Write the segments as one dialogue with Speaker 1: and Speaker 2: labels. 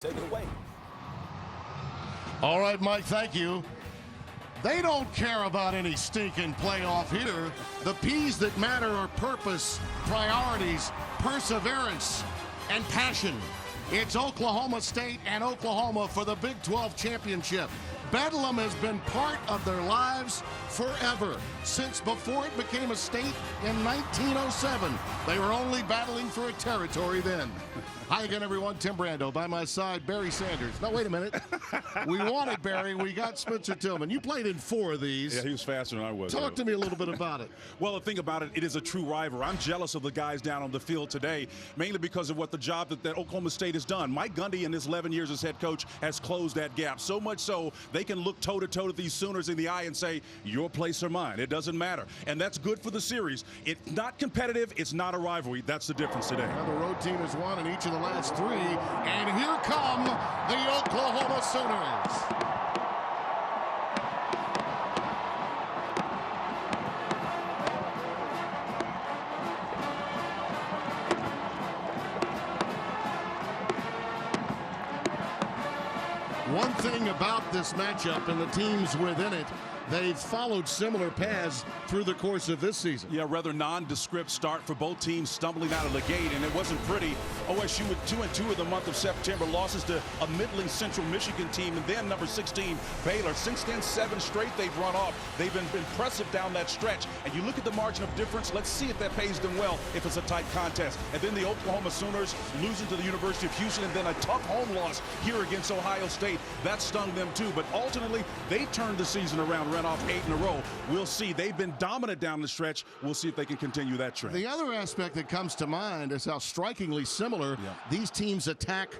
Speaker 1: Take it away.
Speaker 2: All right, Mike, thank you. They don't care about any stinking playoff here. The P's that matter are purpose, priorities, perseverance, and passion. It's Oklahoma State and Oklahoma for the Big 12 championship. Bedlam has been part of their lives forever, since before it became a state in 1907. They were only battling for a territory then. Hi again, everyone. Tim Brando. By my side, Barry Sanders. No, wait a minute. We wanted Barry. We got Spencer Tillman. You played in 4 of these.
Speaker 3: Yeah, he was faster than I was.
Speaker 2: Talk to me a little bit about it.
Speaker 3: Well, the thing about it, it is a true rivalry. I'm jealous of the guys down on the field today, mainly because of what the job that Oklahoma State has done. Mike Gundy, in his 11 years as head coach, has closed that gap. So much so, they can look toe-to-toe to these Sooners in the eye and say, your place or mine. It doesn't matter. And that's good for the series. It's not competitive. It's not a rivalry. That's the difference today.
Speaker 2: Now the road team has won in each of the last 3. And here come the Oklahoma Sooners. One thing about this matchup and the teams within it, they've followed similar paths through the course of this season.
Speaker 3: Yeah, rather nondescript start for both teams stumbling out of the gate, and it wasn't pretty. OSU with 2-2 in the month of September, losses to a middling Central Michigan team, and then number 16, Baylor. Since then, 7 straight they've run off. They've been impressive down that stretch, and you look at the margin of difference. Let's see if that pays them well if it's a tight contest. And then the Oklahoma Sooners losing to the University of Houston, and then a tough home loss here against Ohio State. That stung them too, but ultimately they turned the season around, ran off 8 in a row. We'll see. They've been dominant down the stretch. We'll see if they can continue that trend.
Speaker 2: The other aspect that comes to mind is how strikingly similar these teams attack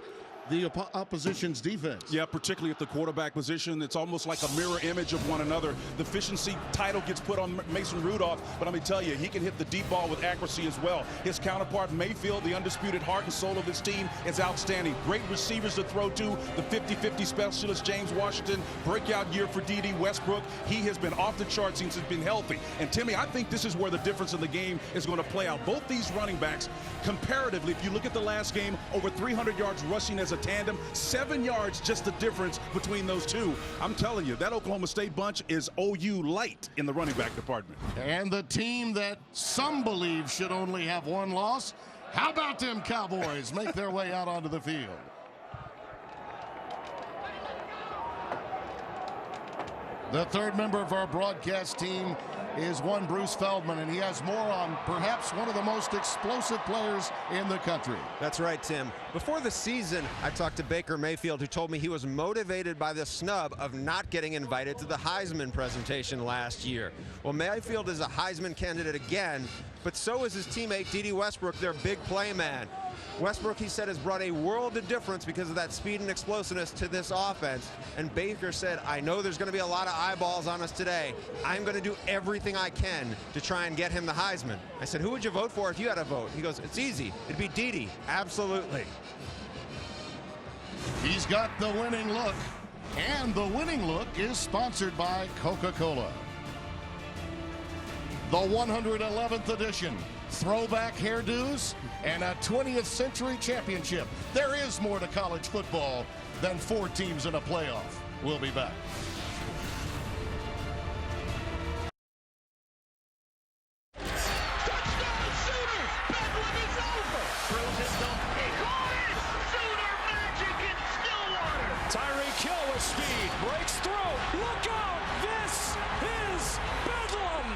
Speaker 2: the opposition's defense.
Speaker 3: Yeah, particularly at the quarterback position. It's almost like a mirror image of one another. The efficiency title gets put on Mason Rudolph, but let me tell you, he can hit the deep ball with accuracy as well. His counterpart, Mayfield, the undisputed heart and soul of this team, is outstanding. Great receivers to throw to. The 50-50 specialist, James Washington, breakout year for D.D. Westbrook. He has been off the charts since he's been healthy. And Timmy, I think this is where the difference in the game is going to play out. Both these running backs, comparatively, if you look at the last game, over 300 yards rushing as a tandem, 7 yards just the difference between those two. I'm telling you, that Oklahoma State bunch is OU light in the running back department.
Speaker 2: And the team that some believe should only have 1 loss, how about them Cowboys make their way out onto the field? The third member of our broadcast team is one Bruce Feldman, and he has more on perhaps one of the most explosive players in the country.
Speaker 4: That's right, Tim. Before the season, I talked to Baker Mayfield, who told me he was motivated by the snub of not getting invited to the Heisman presentation last year. Well, Mayfield is a Heisman candidate again, but so is his teammate D.D. Westbrook, their big play man. Westbrook, he said, has brought a world of difference because of that speed and explosiveness to this offense. And Baker said, I know there's going to be a lot of eyeballs on us today. I'm going to do everything I can to try and get him the Heisman. I said, who would you vote for if you had a vote? He goes, it's easy. It'd be Dede. Absolutely.
Speaker 2: He's got the winning look, and the winning look is sponsored by Coca-Cola. The 111th edition. Throwback hairdos and a 20th century championship. There is more to college football than 4 teams in a playoff. We'll be back.
Speaker 5: Touchdown Sooners! Bedlam is over! Throws it, he caught it! Sooner magic in Stillwater!
Speaker 1: Tyreek Hill with speed, breaks through. Look out! This is Bedlam!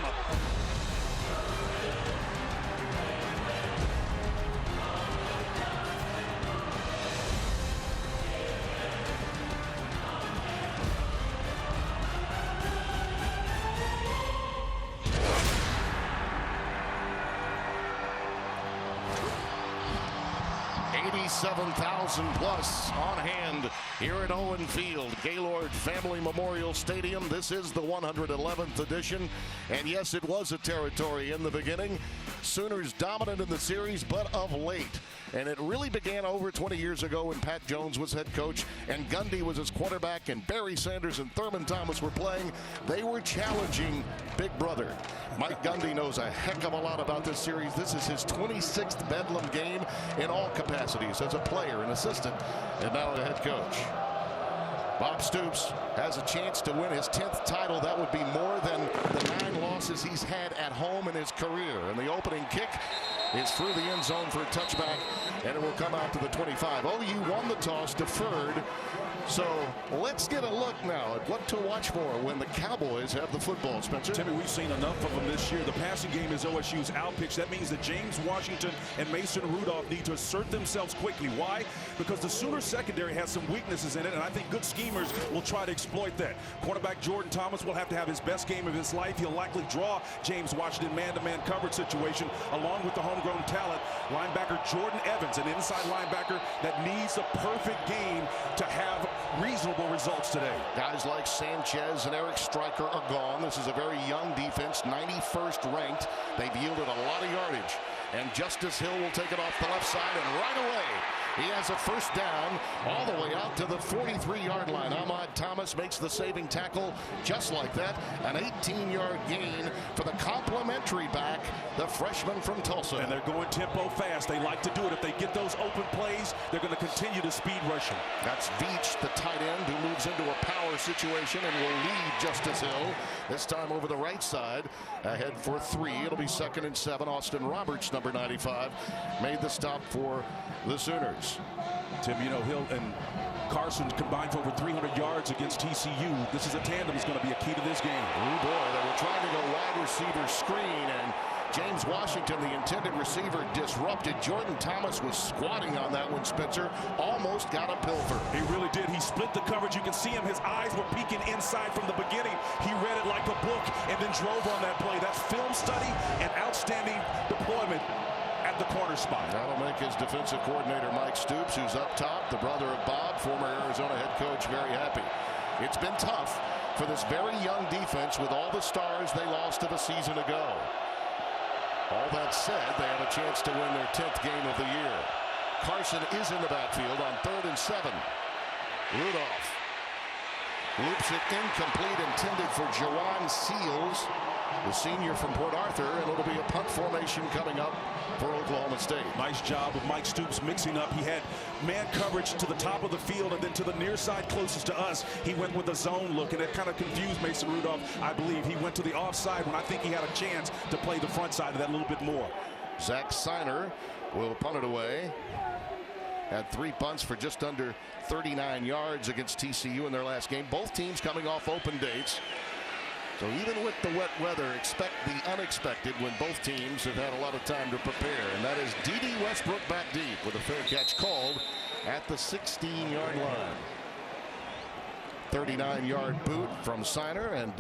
Speaker 2: $87,000 plus on hand here at Owen Field, Gaylord Family Memorial Stadium. This is the 111th edition, and yes, it was a territory in the beginning. Sooners dominant in the series, but of late. And it really began over 20 years ago when Pat Jones was head coach and Gundy was his quarterback and Barry Sanders and Thurman Thomas were playing. They were challenging Big Brother. Mike Gundy knows a heck of a lot about this series. This is his 26th Bedlam game in all capacities as a player, an assistant, and now a head coach. Bob Stoops has a chance to win his 10th title. That would be more than the 9 losses he's had at home in his career. And the opening kick is through the end zone for a touchback, and it will come out to the 25. OU won the toss, deferred. So let's get a look now at what to watch for when the Cowboys have the football, Spencer.
Speaker 3: Timmy, we've seen enough of them this year. The passing game is OSU's outpitch. That means that James Washington and Mason Rudolph need to assert themselves quickly. Why? Because the Sooner secondary has some weaknesses in it, and I think good schemers will try to exploit that. Quarterback Jordan Thomas will have to have his best game of his life. He'll likely draw James Washington man-to-man coverage situation along with the homegrown talent. Linebacker Jordan Evans, an inside linebacker that needs a perfect game to have reasonable results today.
Speaker 2: Guys like Sanchez and Eric Stryker are gone. This is a very young defense, 91st ranked. They've yielded a lot of yardage. And Justice Hill will take it off the left side, and right away he has a first down all the way out to the 43-yard line. Ahmad Thomas makes the saving tackle just like that. An 18-yard gain for the complimentary back, the freshman from Tulsa.
Speaker 3: And they're going tempo fast. They like to do it. If they get those open plays, they're going to continue to speed rush them.
Speaker 2: That's Veach, the tight end, who moves into a power situation and will lead Justice Hill. This time over the right side, ahead for 3. It'll be 2nd and 7. Austin Roberts, number 95, made the stop for the Sooners.
Speaker 3: Tim, you know, Hill and Carson combined for over 300 yards against TCU. This is a tandem that's going to be a key to this game.
Speaker 2: Oh boy, they were trying to go wide receiver screen, and James Washington, the intended receiver, disrupted. Jordan Thomas was squatting on that one, Spencer. Almost got a pilfer.
Speaker 3: He really did. He split the coverage. You can see him. His eyes were peeking inside from the beginning. He read it like a book and then drove on that play. That's film study and outstanding deployment at the corner spot.
Speaker 2: That'll make his defensive coordinator, Mike Stoops, who's up top, the brother of Bob, former Arizona head coach, very happy. It's been tough for this very young defense with all the stars they lost a season ago. All that said, they have a chance to win their 10th game of the year. Carson is in the backfield on 3rd and 7. Rudolph loops it incomplete, intended for Jawan Seals, the senior from Port Arthur, and it'll be a punt formation coming up for Oklahoma State.
Speaker 3: Nice job of Mike Stoops mixing up. He had man coverage to the top of the field, and then to the near side closest to us, he went with a zone look, and it kind of confused Mason Rudolph. I believe he went to the offside when I think he had a chance to play the front side of that a little bit more.
Speaker 2: Zach Seiner will punt it away. Had 3 punts for just under 39 yards against TCU in their last game. Both teams coming off open dates. So even with the wet weather, expect the unexpected when both teams have had a lot of time to prepare. And that is D.D. Westbrook back deep with a fair catch called at the 16-yard line. 39-yard boot from Seiner, and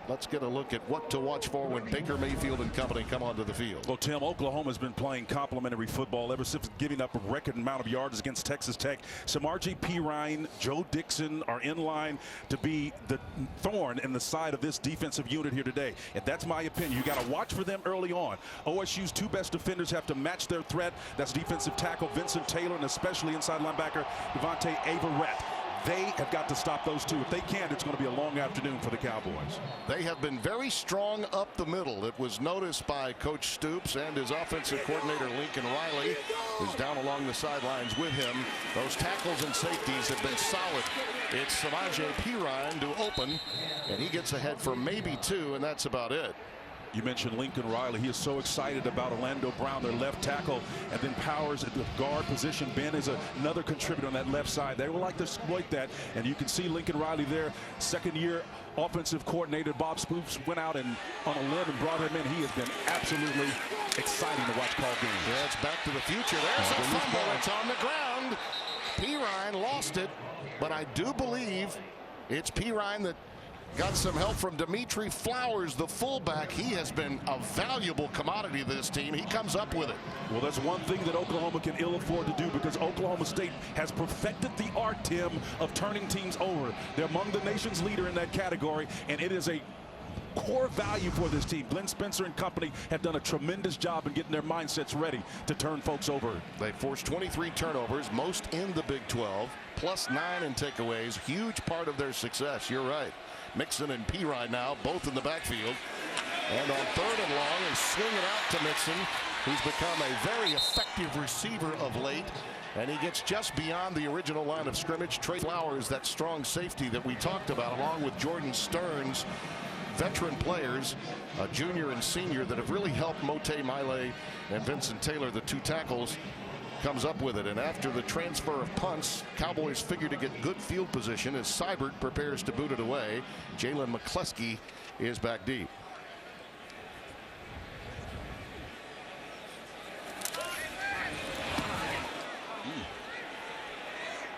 Speaker 2: let's get a look at what to watch for when Baker Mayfield and company come onto the field.
Speaker 3: Well, Tim, Oklahoma's been playing complimentary football ever since giving up a record amount of yards against Texas Tech. Samaje Perine, Joe Dixon are in line to be the thorn in the side of this defensive unit here today. And that's my opinion. You got to watch for them early on. OSU's 2 best defenders have to match their threat. That's defensive tackle Vincent Taylor and especially inside linebacker Devontae Averett. They have got to stop those 2. If they can't, it's going to be a long afternoon for the Cowboys.
Speaker 2: They have been very strong up the middle. It was noticed by Coach Stoops and his offensive coordinator Lincoln Riley, who's down along the sidelines with him. Those tackles and safeties have been solid. It's Samaje Perine to open, and he gets ahead for maybe 2, and that's about it.
Speaker 3: You mentioned Lincoln Riley. He is so excited about Orlando Brown, their left tackle, and then Powers at the guard position. Ben is another contributor on that left side. They will like to exploit that, and you can see Lincoln Riley there, second-year offensive coordinator. Bob Stoops went out and on a limb and brought him in. He has been absolutely exciting to watch call games.
Speaker 2: Yeah, it's back to the future. There's a fumble. It's on the ground. Perine lost it, but I do believe it's Perine that got some help from Dimitri Flowers, the fullback. He has been a valuable commodity to this team. He comes up with it.
Speaker 3: Well, that's one thing that Oklahoma can ill afford to do, because Oklahoma State has perfected the art, Tim, of turning teams over. They're among the nation's leader in that category, and it is a core value for this team. Glenn Spencer and company have done a tremendous job in getting their mindsets ready to turn folks over.
Speaker 2: They forced 23 turnovers, most in the Big 12, plus 9 in takeaways. Huge part of their success. You're right. Mixon and Pirine now both in the backfield. And on 3rd and long, they swing it out to Mixon, who's become a very effective receiver of late. And he gets just beyond the original line of scrimmage. Trey Flowers, that strong safety that we talked about, along with Jordan Stearns, veteran players, a junior and senior that have really helped Mote Miley and Vincent Taylor, the 2 tackles, comes up with it. And after the transfer of punts, Cowboys figure to get good field position as Seibert prepares to boot it away. Jalen McCleskey is back deep.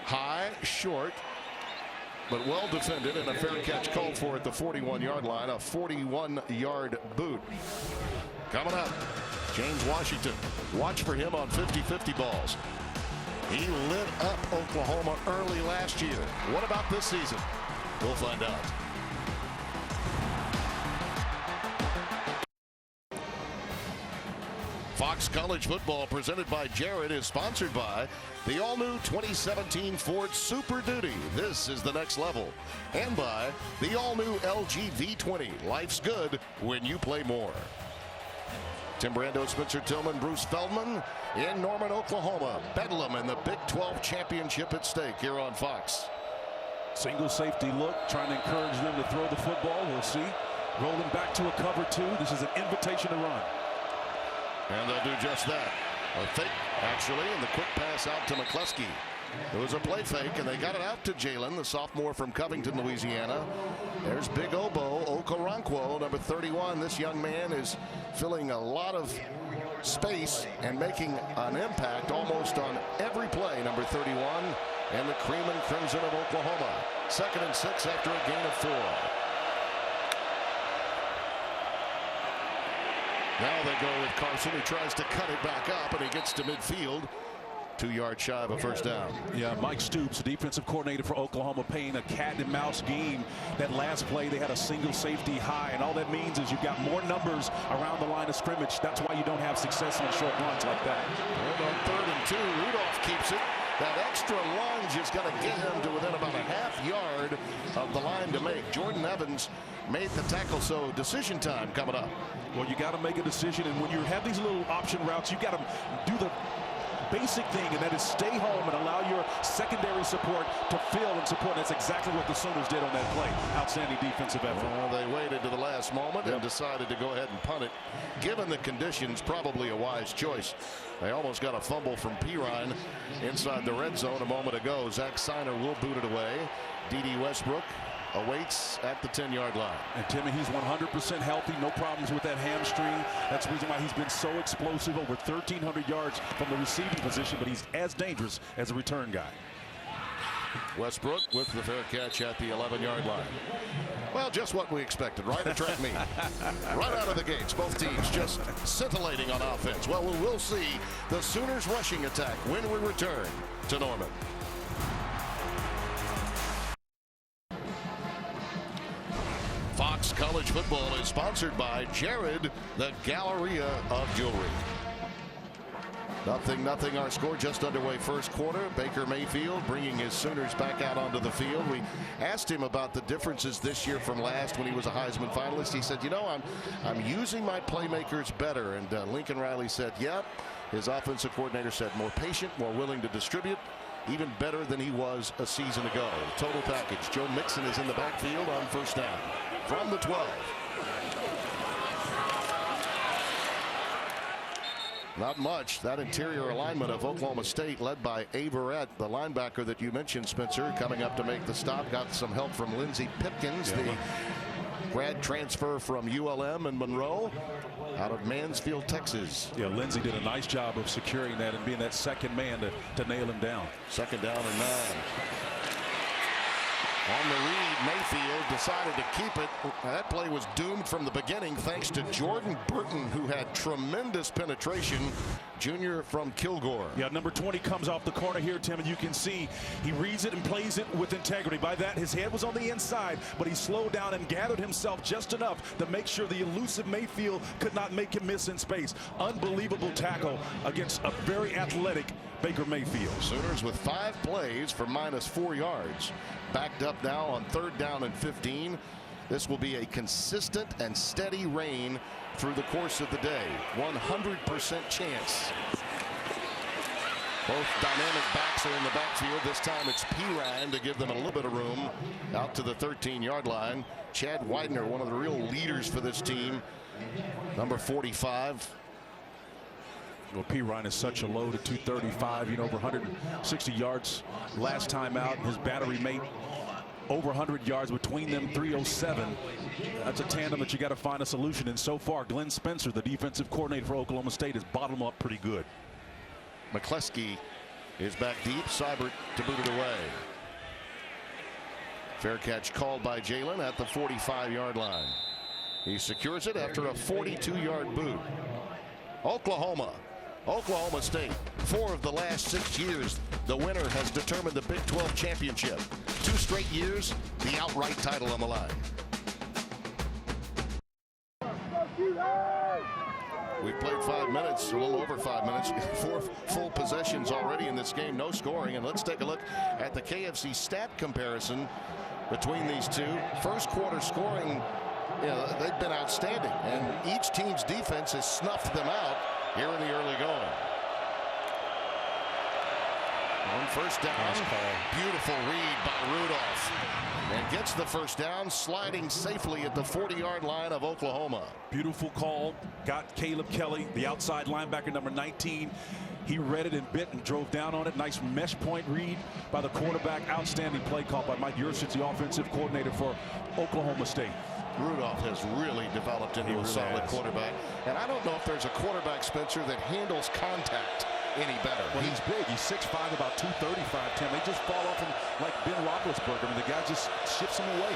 Speaker 2: High, short, but well defended, and a fair catch called for at the 41-yard line. A 41-yard boot. Coming up, James Washington. Watch for him on 50-50 balls. He lit up Oklahoma early last year. What about this season? We'll find out. Fox College Football, presented by Jared, is sponsored by the all-new 2017 Ford Super Duty. This is the next level. And by the all-new LG V20. Life's good when you play more. Tim Brando, Spencer Tillman, Bruce Feldman in Norman, Oklahoma. Bedlam and the Big 12 championship at stake here on Fox.
Speaker 3: Single safety look, trying to encourage them to throw the football. We'll see. Rolling back to a cover 2. This is an invitation to run.
Speaker 2: And they'll do just that. A fake, actually, and the quick pass out to McCleskey. It was a play fake, and they got it out to Jalen, the sophomore from Covington, Louisiana. There's Big Obo Okoronkwo, number 31. This young man is filling a lot of space and making an impact almost on every play, number 31. And the cream and crimson of Oklahoma. 2nd and 6 after a gain of 4. Now they go with Carson. He tries to cut it back up, and he gets to midfield. 2 yards shy of a first down.
Speaker 3: Yeah, Mike Stoops, the defensive coordinator for Oklahoma, playing a cat and mouse game. That last play, they had a single safety high, and all that means is you've got more numbers around the line of scrimmage. That's why you don't have success on short runs like that.
Speaker 2: And on 3rd and 2, Rudolph keeps it. That extra lunge is going to get him to within about a half yard of the line to make. Jordan Evans made the tackle, so decision time coming up.
Speaker 3: Well, you got to make a decision, and when you have these little option routes, you got to do the basic thing, and that is stay home and allow your secondary support to fill and support. That's exactly what the Sooners did on that play. Outstanding defensive effort.
Speaker 2: Well, they waited to the last moment and decided to go ahead and punt it. Given the conditions, probably a wise choice. They almost got a fumble from Pirine inside the red zone a moment ago. Zach Seiner will boot it away. D.D. Westbrook awaits at the 10-yard line.
Speaker 3: And Timmy, he's 100% healthy, no problems with that hamstring. That's the reason why he's been so explosive, over 1,300 yards from the receiving position, but he's as dangerous as a return guy.
Speaker 2: Westbrook with the fair catch at the 11-yard line. Well, just what we expected, right? A track meet. Right out of the gates, both teams just scintillating on offense. Well, we'll see the Sooners rushing attack when we return to Norman. Fox College Football is sponsored by Jared, the Galleria of Jewelry. 0-0 our score, just underway first quarter. Baker Mayfield bringing his Sooners back out onto the field. We asked him about the differences this year from last when he was a Heisman finalist. He said, you know, I'm using my playmakers better. And Lincoln Riley said, yeah. His offensive coordinator said more patient, more willing to distribute, even better than he was a season ago. Total package. Joe Mixon is in the backfield on first down from the 12. Not much. That interior alignment of Oklahoma State led by Averett, the linebacker that you mentioned, Spencer, coming up to make the stop. Got some help from Lindsey Pipkins, the grad transfer from ULM and Monroe out of Mansfield, Texas.
Speaker 3: Yeah, Lindsey did a nice job of securing that and being that second man to nail him down.
Speaker 2: 2nd down and 9. On the read, Mayfield decided to keep it. That play was doomed from the beginning thanks to Jordan Burton, who had tremendous penetration. junior from Kilgore.
Speaker 3: Yeah, number 20 comes off the corner here, Tim, and you can see he reads it and plays it with integrity. By that, his head was on the inside, but he slowed down and gathered himself just enough to make sure the elusive Mayfield could not make him miss in space. Unbelievable tackle against a very athletic Baker Mayfield.
Speaker 2: Sooners with 5 plays for -4 yards. Backed up now on 3rd down and 15. This will be a consistent and steady rain through the course of the day. 100% chance. Both dynamic backs are in the backfield. This time it's Perine to give them a little bit of room out to the 13-yard line. Chad Widener, one of the real leaders for this team, number 45.
Speaker 3: Well, Perine is such a load at 235, you know, over 160 yards last time out. His battery mate over 100 yards between them, 307. That's a tandem that you got to find a solution. And so far, Glenn Spencer, the defensive coordinator for Oklahoma State, has bottomed up pretty good.
Speaker 2: McCleskey is back deep. Seibert to boot it away. Fair catch called by Jalen at the 45-yard line. He secures it after a 42-yard boot. Oklahoma State, 4 of the last 6 years, the winner has determined the Big 12 championship. 2 straight years, the outright title on the line. We've played 5 minutes, a little over 5 minutes, 4 full possessions already in this game, no scoring. And let's take a look at the KFC stat comparison between these two. First quarter scoring, they've been outstanding, and each team's defense has snuffed them out here in the early going. On 1st down, beautiful read by Rudolph, and gets the 1st down, sliding safely at the 40-yard line of Oklahoma.
Speaker 3: Beautiful call. Got Caleb Kelly, the outside linebacker, number 19. He read it and bit and drove down on it. Nice mesh point read by the quarterback. Outstanding play call by Mike Yurcich, the offensive coordinator for Oklahoma State.
Speaker 2: Rudolph has really developed into a solid quarterback. And I don't know if there's a quarterback, Spencer, that handles contact any better.
Speaker 3: Well, he's big. He's 6'5", about 235, Tim. They just fall off him like Ben Roethlisberger. I mean, the guy just shifts him away.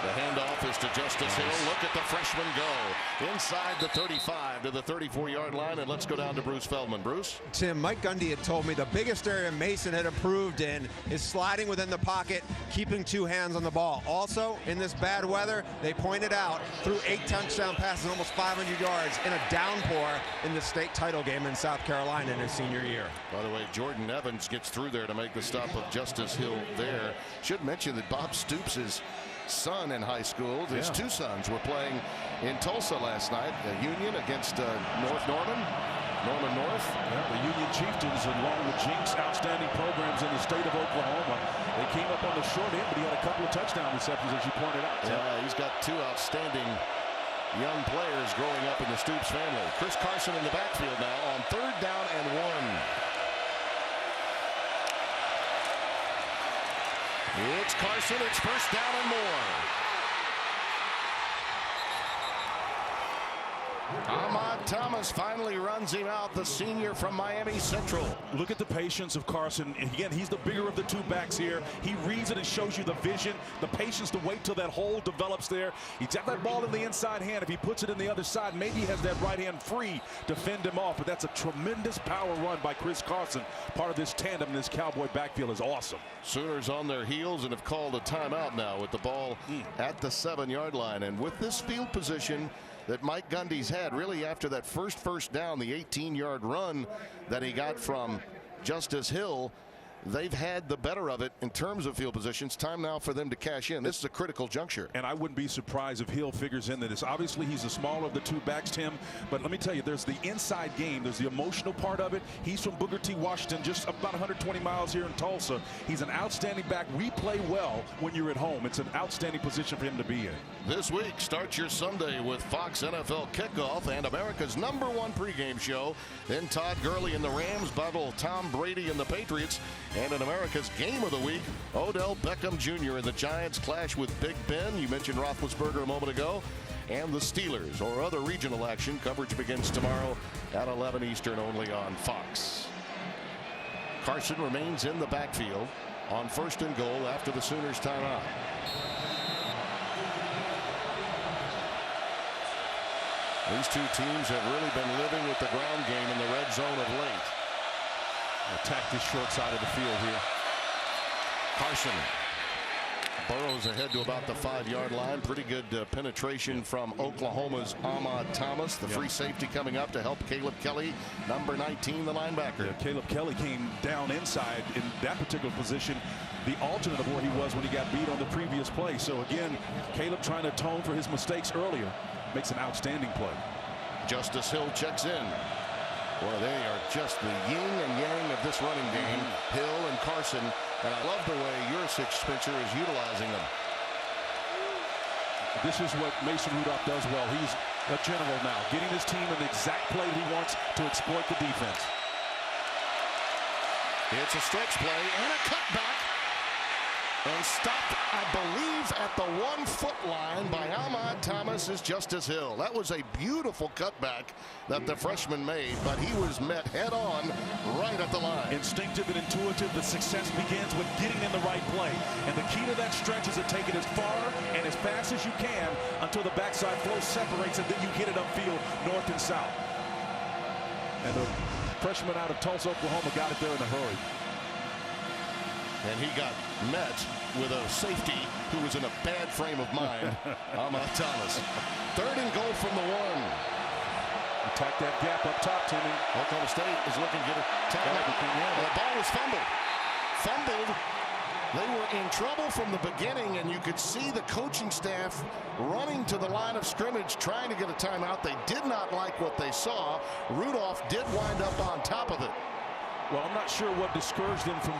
Speaker 2: The handoff is to Justice Hill. Look at the freshman go inside the 35 to the 34-yard line. And let's go down to Bruce Feldman. Bruce?
Speaker 4: Tim, Mike Gundy had told me the biggest area Mason had improved in is sliding within the pocket, keeping 2 hands on the ball. Also, in this bad weather, they pointed out, threw 8 touchdown passes, almost 500 yards in a downpour in the state title game in South Carolina in his senior year.
Speaker 2: By the way, Jordan Evans gets through there to make the stop of Justice Hill there. Should mention that Bob Stoops' son in high school, his 2 sons were playing in Tulsa last night, Union against Norman North.
Speaker 3: Yeah, the Union Chieftains, along with Jinx, outstanding programs in the state of Oklahoma. They came up on the short end, but he had a couple of touchdown receptions, as you pointed out.
Speaker 2: Yeah, he's got 2 outstanding young players growing up in the Stoops family. Chris Carson in the backfield now on 3rd down and 1. It's Carson. It's 1st down and more. Ahmad Thomas finally runs him out, the senior from Miami Central.
Speaker 3: Look at the patience of Carson. Again, he's the bigger of the 2 backs here. He reads it and shows you the vision, the patience to wait till that hole develops there. He's got that ball in the inside hand. If he puts it in the other side, maybe he has that right hand free to fend him off. But that's a tremendous power run by Chris Carson. Part of this tandem in this Cowboy backfield is awesome.
Speaker 2: Sooners on their heels and have called a timeout now with the ball at the 7-yard line. And with this field position that Mike Gundy's had really after that first down, the 18-yard run that he got from Justice Hill, they've had the better of it in terms of field positions. Time now for them to cash in. This is a critical juncture.
Speaker 3: And I wouldn't be surprised if Hill figures in that it's obviously he's the smaller of the 2 backs, Tim. But let me tell you, there's the inside game. There's the emotional part of it. He's from Booker T. Washington, just about 120 miles here in Tulsa. He's an outstanding back. We play well when you're at home. It's an outstanding position for him to be in.
Speaker 2: This week, start your Sunday with Fox NFL Kickoff and America's #1 pregame show. Then Todd Gurley and the Rams battle Tom Brady and the Patriots. And in America's Game of the Week, Odell Beckham Jr. and the Giants clash with Big Ben. You mentioned Roethlisberger a moment ago. And the Steelers or other regional action. Coverage begins tomorrow at 11 Eastern only on Fox. Carson remains in the backfield on 1st and goal after the Sooners timeout. These two teams have really been living with the ground game in the red zone of late.
Speaker 3: Attack this short side of the field here.
Speaker 2: Carson burrows ahead to about the 5-yard line. Pretty good penetration from Oklahoma's Ahmad Thomas, the free safety, coming up to help Caleb Kelly, number 19, the linebacker.
Speaker 3: Yeah, Caleb Kelly came down inside in that particular position, the alternate of where he was when he got beat on the previous play. So again, Caleb trying to atone for his mistakes earlier. Makes an outstanding play.
Speaker 2: Justice Hill checks in. Well, they are just the yin and yang of this running game, Hill and Carson. And I love the way Yurcich Spencer is utilizing them.
Speaker 3: This is what Mason Rudolph does well. He's a general now, getting his team in the exact play he wants to exploit the defense.
Speaker 2: It's a stretch play and a cutback. And stopped, I believe, at the 1-foot line by Ahmad Thomas is Justice Hill. That was a beautiful cutback that the freshman made, but he was met head on right at the line.
Speaker 3: Instinctive and intuitive, the success begins with getting in the right play. And the key to that stretch is to take it as far and as fast as you can until the backside flow separates, and then you get it upfield north and south. And the freshman out of Tulsa, Oklahoma got it there in a hurry.
Speaker 2: And he got met with a safety who was in a bad frame of mind, Ahmad Thomas. 3rd and goal from the 1.
Speaker 3: Attack that gap up top, Timmy.
Speaker 2: Oklahoma State is looking to get a timeout. The ball was fumbled. They were in trouble from the beginning, and you could see the coaching staff running to the line of scrimmage trying to get a timeout. They did not like what they saw. Rudolph did wind up on top of it.
Speaker 3: Well, I'm not sure what discouraged them from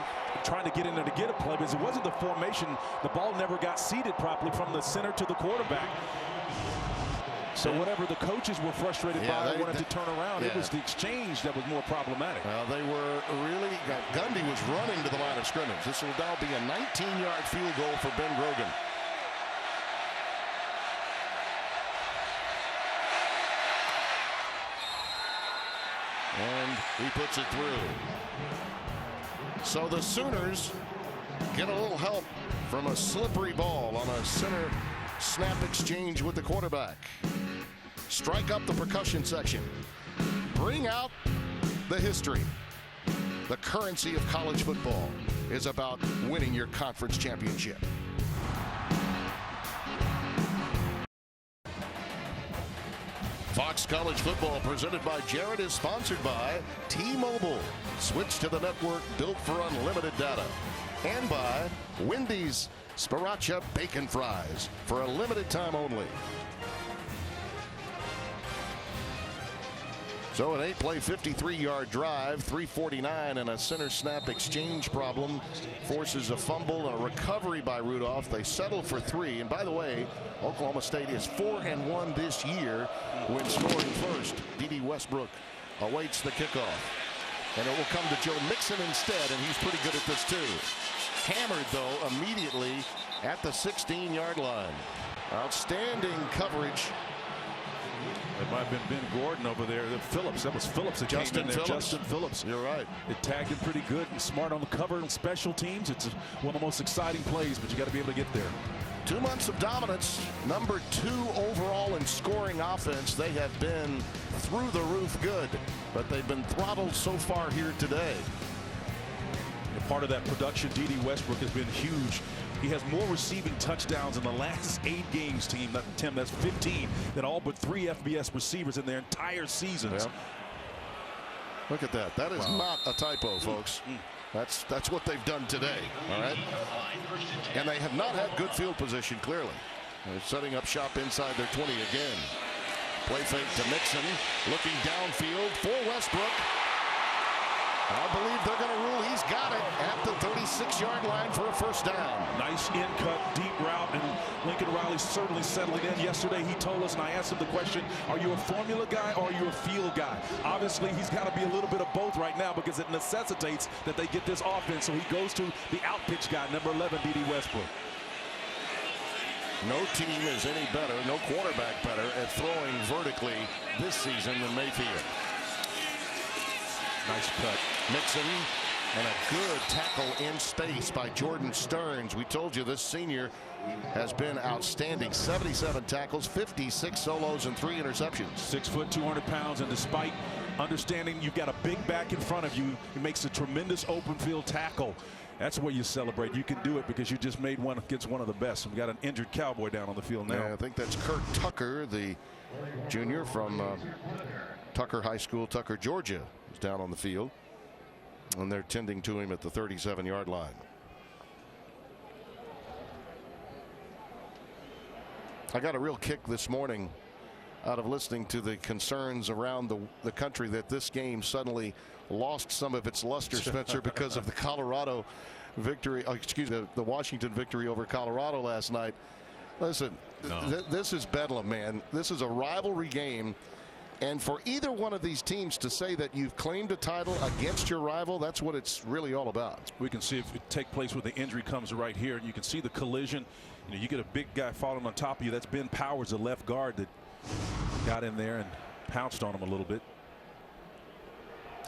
Speaker 3: trying to get in there to get a play, because it wasn't the formation. The ball never got seated properly from the center to the quarterback. So whatever the coaches were frustrated by, they wanted to turn around. It was the exchange that was more problematic.
Speaker 2: Well, they were really, Gundy was running to the line of scrimmage. This will now be a 19-yard field goal for Ben Grogan. And he puts it through. So the Sooners get a little help from a slippery ball on a center snap exchange with the quarterback. Strike up the percussion section. Bring out the history. The currency of college football is about winning your conference championship. Fox College Football, presented by Jared, is sponsored by T-Mobile. Switch to the network built for unlimited data. And by Wendy's Sriracha Bacon Fries, for a limited time only. So an 8-play, 53-yard drive, 3:49, and a center snap exchange problem forces a fumble and a recovery by Rudolph. They settle for 3. And by the way, Oklahoma State is 4-1 this year when scoring first. D.D. Westbrook awaits the kickoff. And it will come to Joe Mixon instead, and he's pretty good at this too. Hammered, though, immediately at the 16-yard line. Outstanding coverage.
Speaker 3: It might have been Ben Gordon over there. Phillips, that was Phillips that came in there. Justin Phillips.
Speaker 2: You're right.
Speaker 3: It tagged him pretty good and smart on the cover and special teams. It's one of the most exciting plays, but you got to be able to get there.
Speaker 2: 2 months of dominance, number 2 overall in scoring offense. They have been through the roof good, but they've been throttled so far here today.
Speaker 3: And part of that production, D.D. Westbrook has been huge. He has more receiving touchdowns in the last 8 games, team. Tim, that's 15 than all but 3 FBS receivers in their entire seasons.
Speaker 2: Yeah. Look at that. That is not a typo, folks. That's what they've done today. All right. And they have not had good field position, clearly. They're setting up shop inside their 20 again. Play fake to Mixon. Looking downfield for Westbrook. I believe they're going to rule he's got it at the 36-yard line for a first down.
Speaker 3: Nice in-cut, deep route, and Lincoln Riley certainly settling in. Yesterday he told us, and I asked him the question, are you a formula guy or are you a feel guy? Obviously he's got to be a little bit of both right now because it necessitates that they get this offense. So he goes to the out-pitch guy, number 11, D.D. Westbrook.
Speaker 2: No team is any better, no quarterback better at throwing vertically this season than Mayfield.
Speaker 3: Nice cut.
Speaker 2: Mixon And a good tackle in space by Jordan Stearns. We told you this senior has been outstanding. 77 tackles, 56 solos, and 3 interceptions.
Speaker 3: 6 foot, 200 pounds, and despite understanding you've got a big back in front of you, he makes a tremendous open field tackle. That's where you celebrate. You can do it because you just made one against one of the best. We've got an injured Cowboy down on the field now.
Speaker 2: Yeah, I think that's Kurt Tucker, the junior from Tucker High School, Tucker, Georgia, is down on the field. And they're tending to him at the 37-yard line. I got a real kick this morning out of listening to the concerns around the country that this game suddenly lost some of its luster, Spencer, because of the Colorado victory. The Washington victory over Colorado last night. Listen, this is bedlam, man. This is a rivalry game. And for either one of these teams to say that you've claimed a title against your rival, that's what it's really all about.
Speaker 3: We can see if it take place where the injury comes right here. And you can see the collision. You get a big guy falling on top of you. That's Ben Powers, the left guard, that got in there and pounced on him a little bit.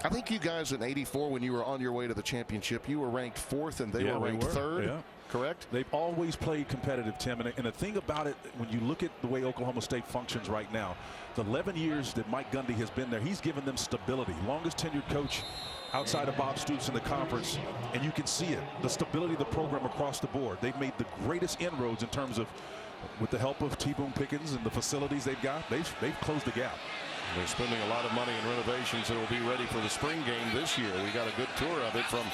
Speaker 2: I think you guys in '84, when you were on your way to the championship, you were ranked 4th and they were ranked 3rd.
Speaker 3: Yeah.
Speaker 2: Correct?
Speaker 3: They've always played competitive, Tim. And the thing about it, when you look at the way Oklahoma State functions right now, the 11 years that Mike Gundy has been there, he's given them stability. Longest tenured coach outside of Bob Stoops in the conference. And you can see it, the stability of the program across the board. They've made the greatest inroads in terms of, with the help of T-Boone Pickens and the facilities they've got, they've closed the gap.
Speaker 2: They're spending a lot of money in renovations that will be ready for the spring game this year. We got a good tour of it from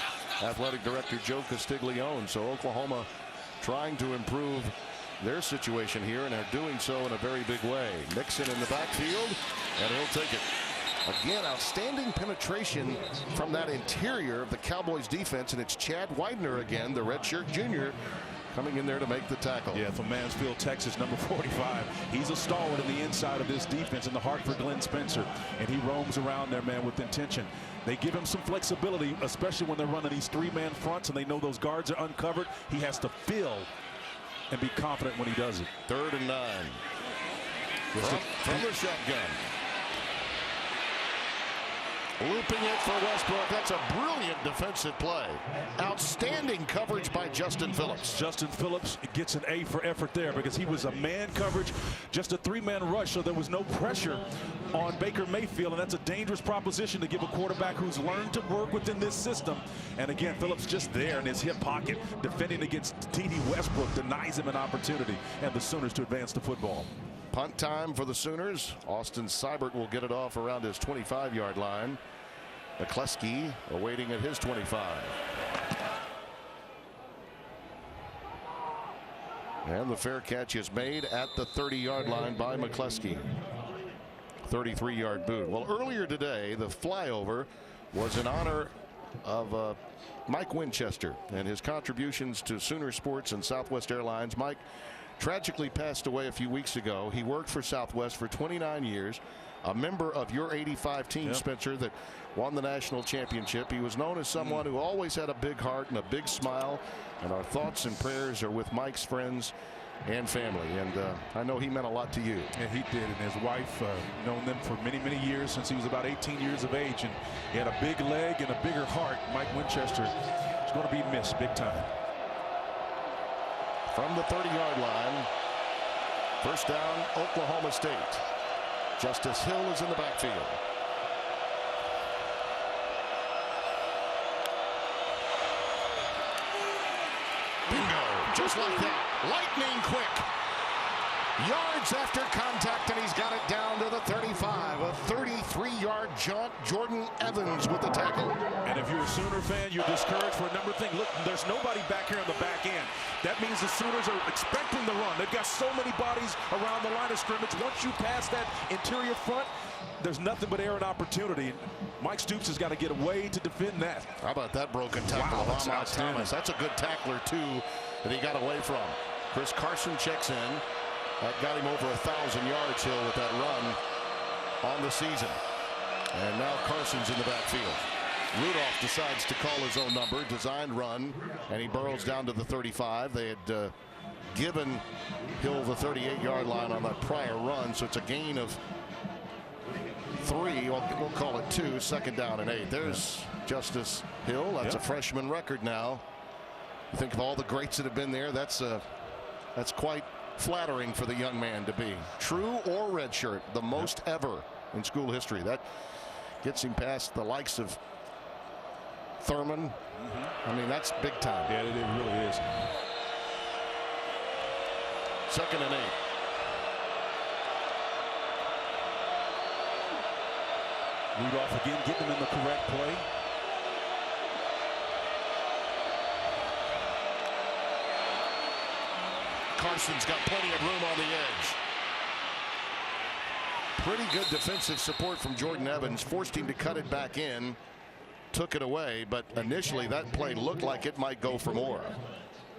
Speaker 2: Athletic Director Joe Castiglione. So Oklahoma trying to improve their situation here, and are doing so in a very big way. Nixon in the backfield, and he'll take it. Again, outstanding penetration from that interior of the Cowboys defense, and it's Chad Widener again, the redshirt junior, coming in there to make the tackle.
Speaker 3: Yeah, from Mansfield, Texas, number 45. He's a stalwart in the inside of this defense in the heart for Glenn Spencer, and he roams around there, man, with intention. They give him some flexibility, especially when they're running these 3-man fronts and they know those guards are uncovered. He has to feel and be confident when he does it.
Speaker 2: 3rd and 9. From the shotgun. Looping it for Westbrook. That's a brilliant defensive play. Outstanding coverage by Justin Phillips.
Speaker 3: Justin Phillips gets an A for effort there because he was a man coverage, just a 3-man rush, so there was no pressure on Baker Mayfield, and that's a dangerous proposition to give a quarterback who's learned to work within this system. And again, Phillips just there in his hip pocket, defending against T.D. Westbrook, denies him an opportunity, and the Sooners to advance the football.
Speaker 2: Punt time for the Sooners. Austin Seibert will get it off around his 25-yard line. McCleskey awaiting at his 25. And the fair catch is made at the 30-yard line by McCleskey. 33-yard boot. Well, earlier today, the flyover was in honor of Mike Winchester and his contributions to Sooner Sports and Southwest Airlines. Mike tragically passed away a few weeks ago. He worked for Southwest for 29 years, a member of your '85 team, yep, Spencer, that won the national championship. He was known as someone who always had a big heart and a big smile, and our thoughts and prayers are with Mike's friends and family, and I know he meant a lot to you.
Speaker 3: Yeah, he did, and his wife, known them for many, many years, since he was about 18 years of age, and he had a big leg and a bigger heart. Mike Winchester is going to be missed big time.
Speaker 2: From the 30-yard line, first down, Oklahoma State. Justice Hill is in the backfield. Bingo, just like that, lightning quick. Yards after contact, and he's got it down to the 35. A 33-yard jaunt. Jordan Evans with the tackle.
Speaker 3: And if you're a Sooner fan, you're discouraged for a number of things. Look, there's nobody back here on the back end. That means the Sooners are expecting the run. They've got so many bodies around the line of scrimmage. Once you pass that interior front, there's nothing but air and opportunity. Mike Stoops has got to get away to defend that.
Speaker 2: How about that broken tackle?
Speaker 3: Wow, that's
Speaker 2: outstanding. Thomas. That's a good tackler, too, that he got away from. Chris Carson checks in. That got him over 1,000 yards, Hill, with that run on the season. And now Carson's in the backfield. Rudolph decides to call his own number, designed run, and he burrows down to the 35. They had given Hill the 38-yard line on that prior run, so it's a gain of 3. We'll call it 2. Second down and 8. There's Justice Hill. That's a freshman record now. You think of all the greats that have been there. That's quite flattering for the young man to be. True or redshirt, the most ever in school history. That gets him past the likes of Thurman. I mean, that's big time.
Speaker 3: Yeah, it really is.
Speaker 2: Second and 8.
Speaker 3: Rudolph again getting him in the correct play.
Speaker 2: Carson's got plenty of room on the edge. Pretty good defensive support from Jordan Evans. Forced him to cut it back in. Took it away, but initially that play looked like it might go for more.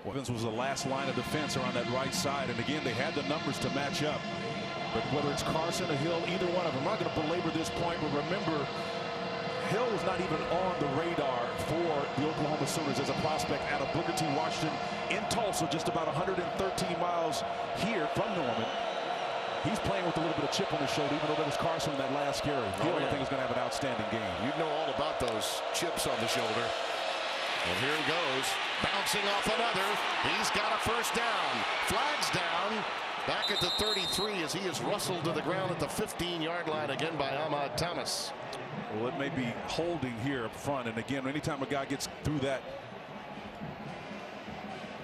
Speaker 3: Evans was the last line of defense around that right side, and again they had the numbers to match up. But whether it's Carson or Hill, either one of them, I'm not going to belabor this point, but remember, Hill was not even on the radar for the Oklahoma Sooners as a prospect out of Booker T. Washington in Tulsa, just about 113 miles here from Norman. He's playing with a little bit of chip on his shoulder, even though there was Carson in that last carry. Hill, I think, is going to have an outstanding game.
Speaker 2: You know all about those chips on the shoulder. And here he goes, bouncing off another. He's got a first down. Flags down. Back at the 33 as he is rustled to the ground at the 15-yard line again by Ahmad Thomas.
Speaker 3: Well, it may be holding here up front. And again, anytime a guy gets through that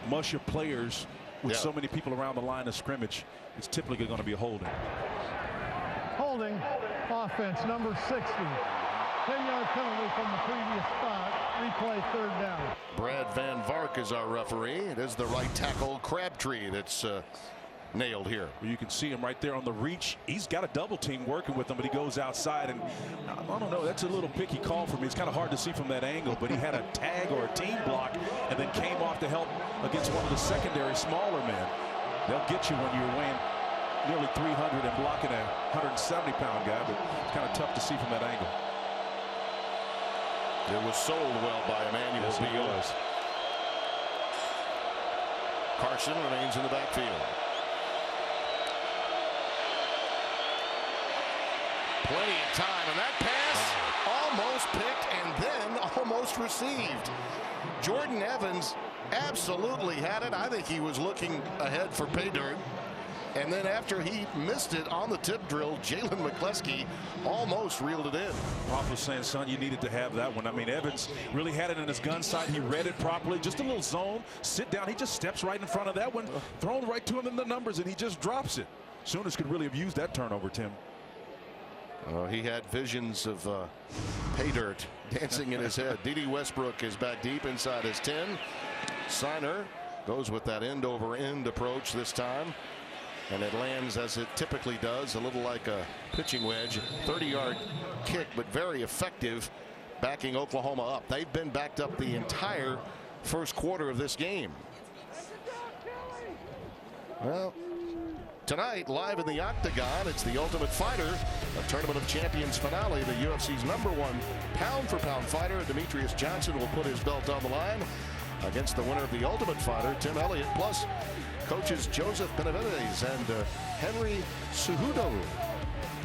Speaker 3: mush of players with so many people around the line of scrimmage, it's typically going to be a holding.
Speaker 6: Holding, offense number 60. 10-yard penalty from the previous spot. Replay, third down.
Speaker 2: Brad Van Vark is our referee. It is the right tackle Crabtree that's nailed here.
Speaker 3: Well, you can see him right there on the reach. He's got a double team working with him, but he goes outside, and I don't know, that's a little picky call for me. It's kind of hard to see from that angle, but he had a tag or a team block and then came off to help against one of the secondary smaller men. They'll get you when you're weighing nearly 300 and blocking a 170-pound guy, but it's kind of tough to see from that angle.
Speaker 2: It was sold well by Emmanuel Beal. Carson remains in the backfield. Plenty of time, and that pass almost picked and then almost received. Jordan Evans absolutely had it. I think he was looking ahead for pay dirt. And then after he missed it on the tip drill, Jalen McCleskey almost reeled it in.
Speaker 3: Pop was saying, son, you needed to have that one. I mean, Evans really had it in his gun sight. He read it properly. Just a little zone, sit down. He just steps right in front of that one, thrown right to him in the numbers, and he just drops it. Sooners could really have used that turnover, Tim.
Speaker 2: He had visions of pay dirt dancing in his head. D.D. Westbrook is back deep inside his 10. Signer goes with that end-over-end approach this time. And it lands as it typically does, a little like a pitching wedge. 30-yard kick, but very effective, backing Oklahoma up. They've been backed up the entire first quarter of this game. Well, tonight, live in the Octagon, it's the Ultimate Fighter, a Tournament of Champions finale. The UFC's #1 pound-for-pound fighter, Demetrius Johnson, will put his belt on the line against the winner of the Ultimate Fighter, Tim Elliott, plus coaches Joseph Benavides and Henry Cejudo.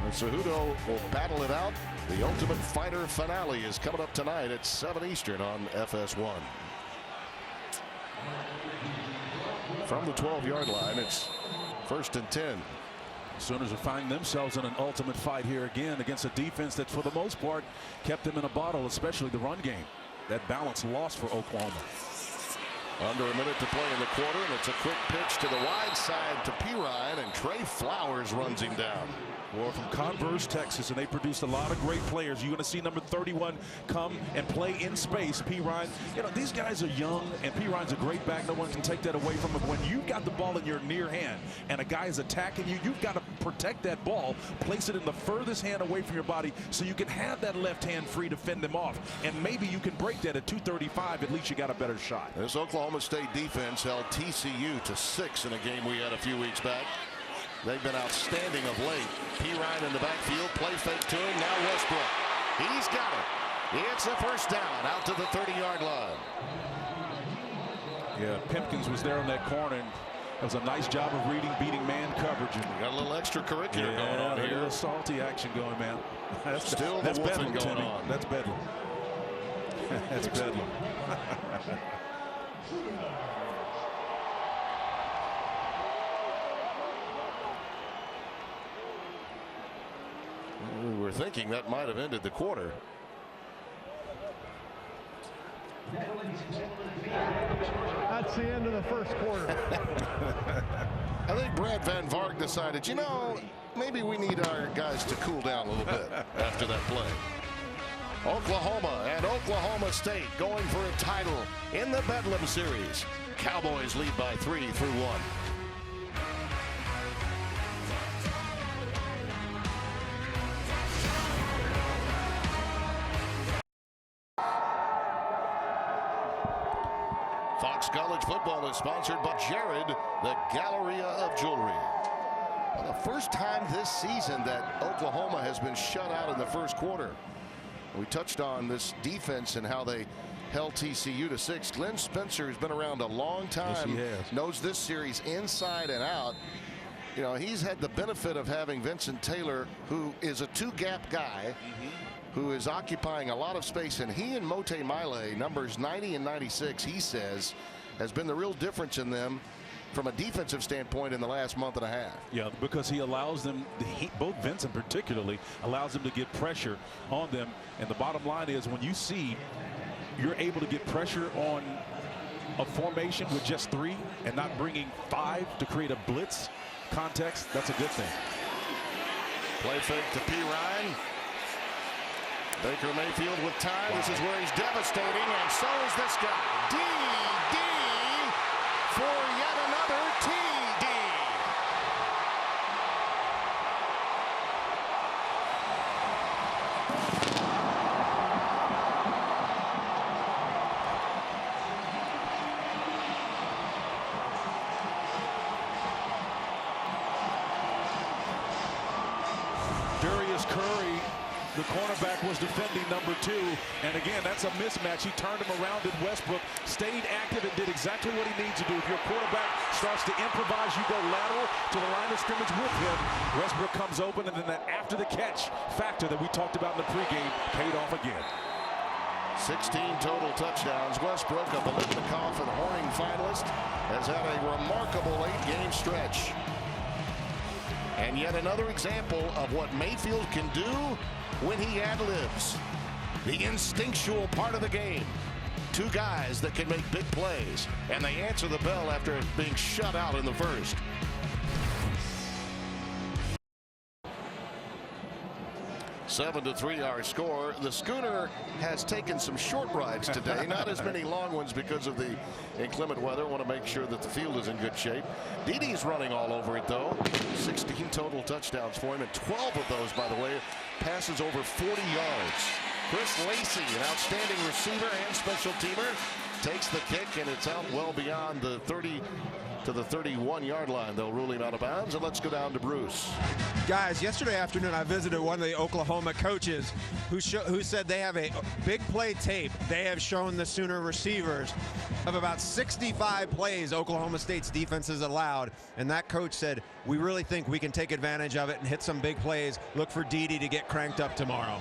Speaker 2: And Cejudo will battle it out. The Ultimate Fighter finale is coming up tonight at 7 Eastern on FS1. From the 12-yard line, it's 1st and 10.
Speaker 3: Sooners are finding themselves in an ultimate fight here again against a defense that, for the most part, kept them in a bottle, especially the run game. That balance lost for Oklahoma.
Speaker 2: Under a minute to play in the quarter, and it's a quick pitch to the wide side to Pirine, and Trey Flowers runs him down.
Speaker 3: Well, from Converse, Texas, and they produced a lot of great players. You're going to see number 31 come and play in space. Pirine, you know, these guys are young, and Pirine's a great back. No one can take that away from him. When you've got the ball in your near hand and a guy is attacking you, you've got to protect that ball, place it in the furthest hand away from your body so you can have that left hand free to fend them off. And maybe you can break that at 235. At least you got a better shot.
Speaker 2: This Oklahoma State defense held TCU to 6 in a game we had a few weeks back. They've been outstanding of late. Pirine in the backfield, play fake to him. Now Westbrook. He's got it. It's a first down out to the 30-yard line.
Speaker 3: Yeah, Pimpkins was there on that corner, and That was a nice job of reading, beating man coverage. And
Speaker 2: got a little extracurricular going on here.
Speaker 3: A little salty action going, man. That's
Speaker 2: still
Speaker 3: that's
Speaker 2: the woofing
Speaker 3: bedlam,
Speaker 2: going
Speaker 3: Timmy.
Speaker 2: on.
Speaker 3: That's bedlam. That's bedlam.
Speaker 2: We were thinking that might have ended the quarter.
Speaker 6: That's the end of the first quarter.
Speaker 2: I think Brad Van Vark decided, you know, maybe we need our guys to cool down a little bit after that play. Oklahoma and Oklahoma State going for a title in the Bedlam Series. Cowboys lead by 3 through 1. Fox College football is sponsored by Jared, the Galleria of Jewelry. Well, the first time this season that Oklahoma has been shut out in the first quarter. We touched on this defense and how they held TCU to 6. Glenn Spencer has been around a long time.
Speaker 3: Yes, he has.
Speaker 2: Knows this series inside and out. You know, he's had the benefit of having Vincent Taylor, who is a two-gap guy, who is occupying a lot of space, and he and Mote Maile, numbers 90 and 96, he says, has been the real difference in them from a defensive standpoint in the last month and a half.
Speaker 3: Yeah, because he allows them, both Vincent particularly, allows them to get pressure on them. And the bottom line is, when you see you're able to get pressure on a formation with just 3 and not bringing 5 to create a blitz context, that's a good thing.
Speaker 2: Play fake to P. Ryan. Baker Mayfield with time. Wow. This is where he's devastating, and so is this guy. D for yet another TD.
Speaker 3: Darius Curry, the cornerback, was defending number 2, and again, that's a mismatch. He turned him around, and Westbrook stayed active and did exactly what he needs to do. If your quarterback starts to improvise, you go lateral to the line of scrimmage with him. Westbrook comes open, and then that after the catch factor that we talked about in the pregame paid off again.
Speaker 2: 16 total touchdowns. Westbrook, a Biletnikoff and Horning finalist, has had a remarkable 8-game stretch. And yet another example of what Mayfield can do when he ad-libs. The instinctual part of the game. 2 guys that can make big plays, and they answer the bell after being shut out in the first. Seven to 3 our score. The Schooner has taken some short rides today, not as many long ones because of the inclement weather. Want to make sure that the field is in good shape. Didi's running all over it, though. 16 total touchdowns for him, and 12 of those, by the way, passes over 40 yards. Chris Lacey, an outstanding receiver and special teamer, takes the kick, and it's out well beyond the 30 to the 31-yard line. They'll rule him out of bounds, and let's go down to Bruce.
Speaker 4: Guys, yesterday afternoon I visited one of the Oklahoma coaches who said they have a big play tape. They have shown the Sooner receivers of about 65 plays Oklahoma State's defense has allowed, and that coach said, we really think we can take advantage of it and hit some big plays. Look for Didi to get cranked up tomorrow.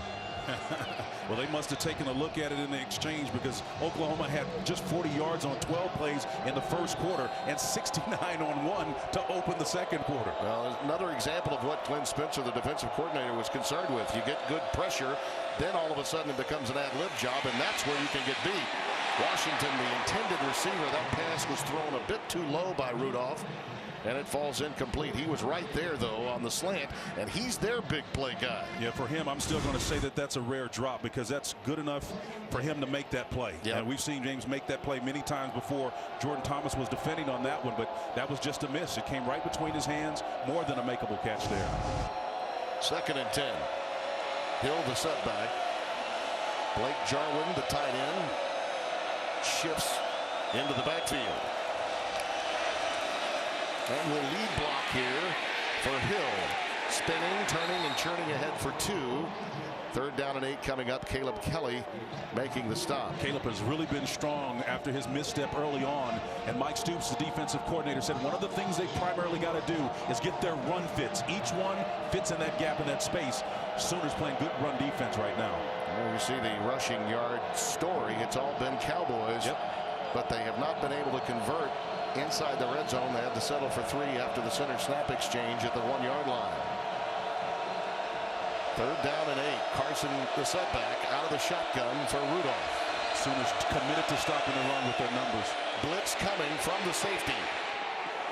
Speaker 3: Well, they must have taken a look at it in the exchange, because Oklahoma had just 40 yards on 12 plays in the first quarter and 69 on 1 to open the second quarter.
Speaker 2: Well, another example of what Glenn Spencer, the defensive coordinator, was concerned with. You get good pressure, then all of a sudden it becomes an ad-lib job, and that's where you can get beat. Washington, the intended receiver, that pass was thrown a bit too low by Rudolph, and it falls incomplete. He was right there, though, on the slant, and he's their big play guy.
Speaker 3: Yeah, for him, I'm still going to say that that's a rare drop, because that's good enough for him to make that play.
Speaker 2: Yep.
Speaker 3: And we've seen James make that play many times before. Jordan Thomas was defending on that one, but that was just a miss. It came right between his hands, more than a makeable catch there.
Speaker 2: 2nd and 10. Hill, the setback. Blake Jarwin, the tight end, shifts into the backfield. And will lead block here for Hill. Spinning, turning, and churning ahead for 2. 3rd down and 8 coming up. Caleb Kelly making the stop.
Speaker 3: Caleb has really been strong after his misstep early on, and Mike Stoops, the defensive coordinator, said one of the things they primarily got to do is get their run fits. Each one fits in that gap, in that space. Sooners playing good run defense right now.
Speaker 2: Well, you see the rushing yard story. It's all been Cowboys, but they have not been able to convert inside the red zone. They had to settle for 3 after the center snap exchange at the 1-yard line. 3rd down and 8. Carson, the setback, out of the shotgun for Rudolph.
Speaker 3: Sooners committed to stopping the run with their numbers.
Speaker 2: Blitz coming from the safety,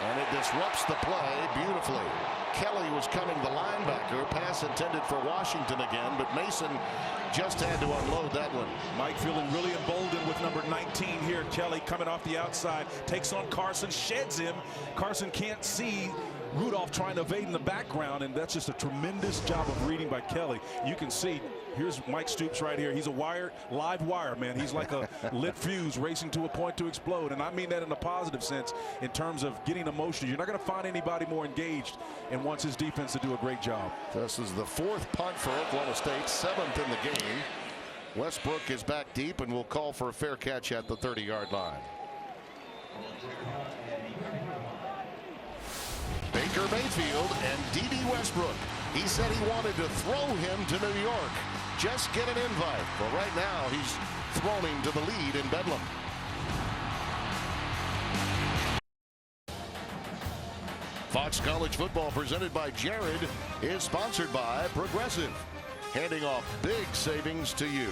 Speaker 2: and it disrupts the play beautifully. Kelly was coming, the linebacker. Pass intended for Washington again, but Mason just had to unload that one.
Speaker 3: Mike feeling really emboldened with number 19 here. Kelly coming off the outside, takes on Carson, sheds him. Carson can't see Rudolph trying to evade in the background, and that's just a tremendous job of reading by Kelly. You can see, here's Mike Stoops right here. He's a live wire, man. He's like a lit fuse racing to a point to explode, and I mean that in a positive sense in terms of getting emotion. You're not going to find anybody more engaged and wants his defense to do a great job.
Speaker 2: This is the 4th punt for Oklahoma State, 7th in the game. Westbrook is back deep and will call for a fair catch at the 30-yard line. Baker Mayfield and D.D. Westbrook. He said he wanted to throw him to New York. Just get an invite. Well, right now he's thrown him to the lead in Bedlam. Fox College Football, presented by Jared, is sponsored by Progressive, handing off big savings to you.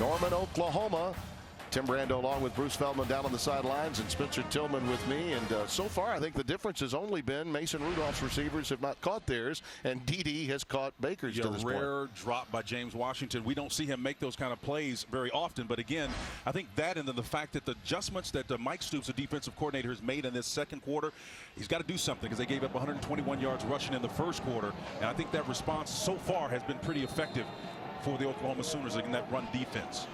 Speaker 2: Norman, Oklahoma. Tim Brando along with Bruce Feldman down on the sidelines, and Spencer Tillman with me. And so far, I think the difference has only been Mason Rudolph's receivers have not caught theirs, and D.D. has caught Baker's to this point.
Speaker 3: A rare drop by James Washington. We don't see him make those kind of plays very often. But again, I think that, and then the fact that the adjustments that Mike Stoops, the defensive coordinator, has made in this 2nd quarter, he's got to do something, because they gave up 121 yards rushing in the 1st quarter. And I think that response so far has been pretty effective for the Oklahoma Sooners in that run defense.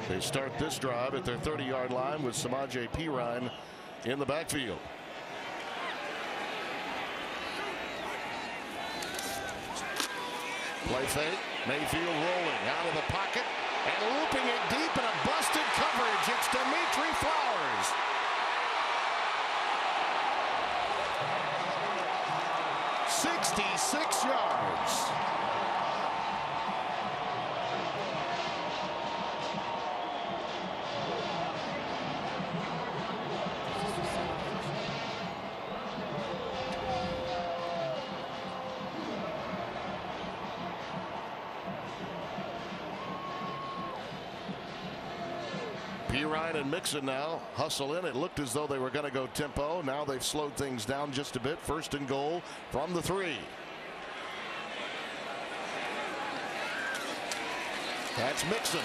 Speaker 2: They start this drive at their 30-yard line with Samaje Perine in the backfield. Play fake. Mayfield rolling out of the pocket and looping it deep in a busted coverage. It's Dimitri Flowers. "66 yards. Perine and Mixon now hustle in. It looked as though they were going to go tempo. Now they've slowed things down just a bit. 1st and goal from the 3. That's Mixon.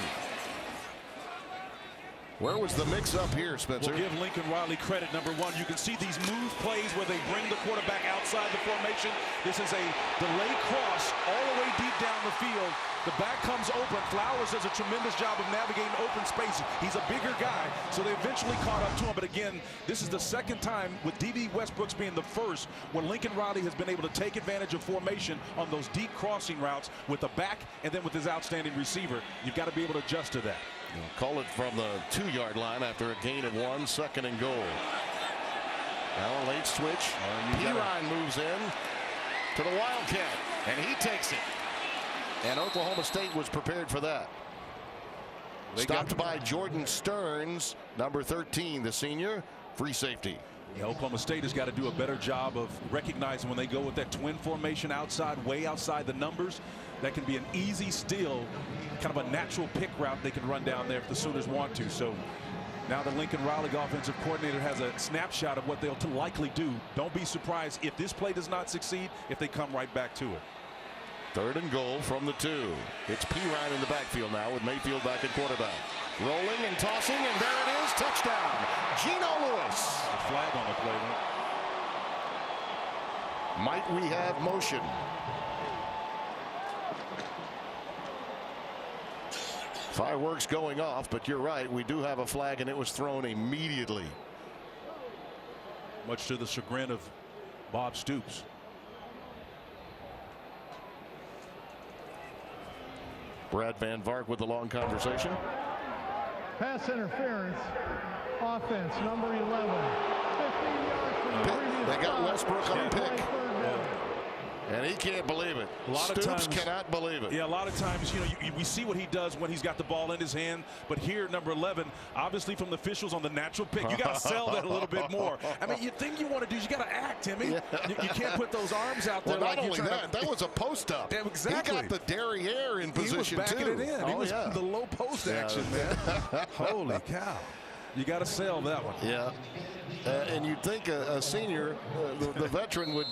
Speaker 2: Where was the mix-up here, Spencer?
Speaker 3: We'll give Lincoln Riley credit. Number 1, you can see these move plays where they bring the quarterback outside the formation. This is a delay cross all the way deep down the field. The back comes open. Flowers does a tremendous job of navigating open space. He's a bigger guy, so they eventually caught up to him. But again, this is the 2nd time, with D.D. Westbrooks being the 1st, when Lincoln Riley has been able to take advantage of formation on those deep crossing routes with the back and then with his outstanding receiver. You've got to be able to adjust to that.
Speaker 2: Call it from the 2-yard line after a gain of 1, 2nd and goal. Now a late switch. Perine moves in to the Wildcat, and he takes it. And Oklahoma State was prepared for that. Stopped by Jordan Stearns, number 13, the senior, free safety.
Speaker 3: Yeah, Oklahoma State has got to do a better job of recognizing when they go with that twin formation outside, way outside the numbers. That can be an easy steal, kind of a natural pick route they can run down there if the Sooners want to. So now the Lincoln Riley offensive coordinator has a snapshot of what they'll likely do. Don't be surprised if this play does not succeed, if they come right back to it.
Speaker 2: 3rd and goal from the 2. It's Perine in the backfield now with Mayfield back at quarterback. Rolling and tossing, and there it is. Touchdown, Geno Lewis.
Speaker 3: A flag on the play.
Speaker 2: Might we have motion? Fireworks going off, but you're right. We do have a flag, and it was thrown immediately.
Speaker 3: Much to the chagrin of Bob Stoops.
Speaker 2: Brad Van Vark with the long conversation.
Speaker 6: Pass interference. Offense, number 11. 15 yards from the previous
Speaker 2: They got
Speaker 6: stop.
Speaker 2: Westbrook on pick.
Speaker 6: Third down.
Speaker 2: And he can't believe it.
Speaker 3: A lot
Speaker 2: Stoops
Speaker 3: of times,
Speaker 2: cannot believe it.
Speaker 3: Yeah, a lot of times, we see what he does when he's got the ball in his hand. But here, number 11, obviously from the officials on the natural pick, you got to sell that a little bit more. I mean, the thing you want to do is you got to act, Timmy.
Speaker 2: Yeah.
Speaker 3: You can't put those arms out there.
Speaker 2: Well,
Speaker 3: like
Speaker 2: not only
Speaker 3: you're
Speaker 2: that was a post up.
Speaker 3: Yeah, exactly.
Speaker 2: He got the derriere in position,
Speaker 3: he was backing
Speaker 2: too.
Speaker 3: it in. He was the low post action, man. Holy cow. You got to sell that one.
Speaker 2: Yeah. And you'd think a senior, the veteran,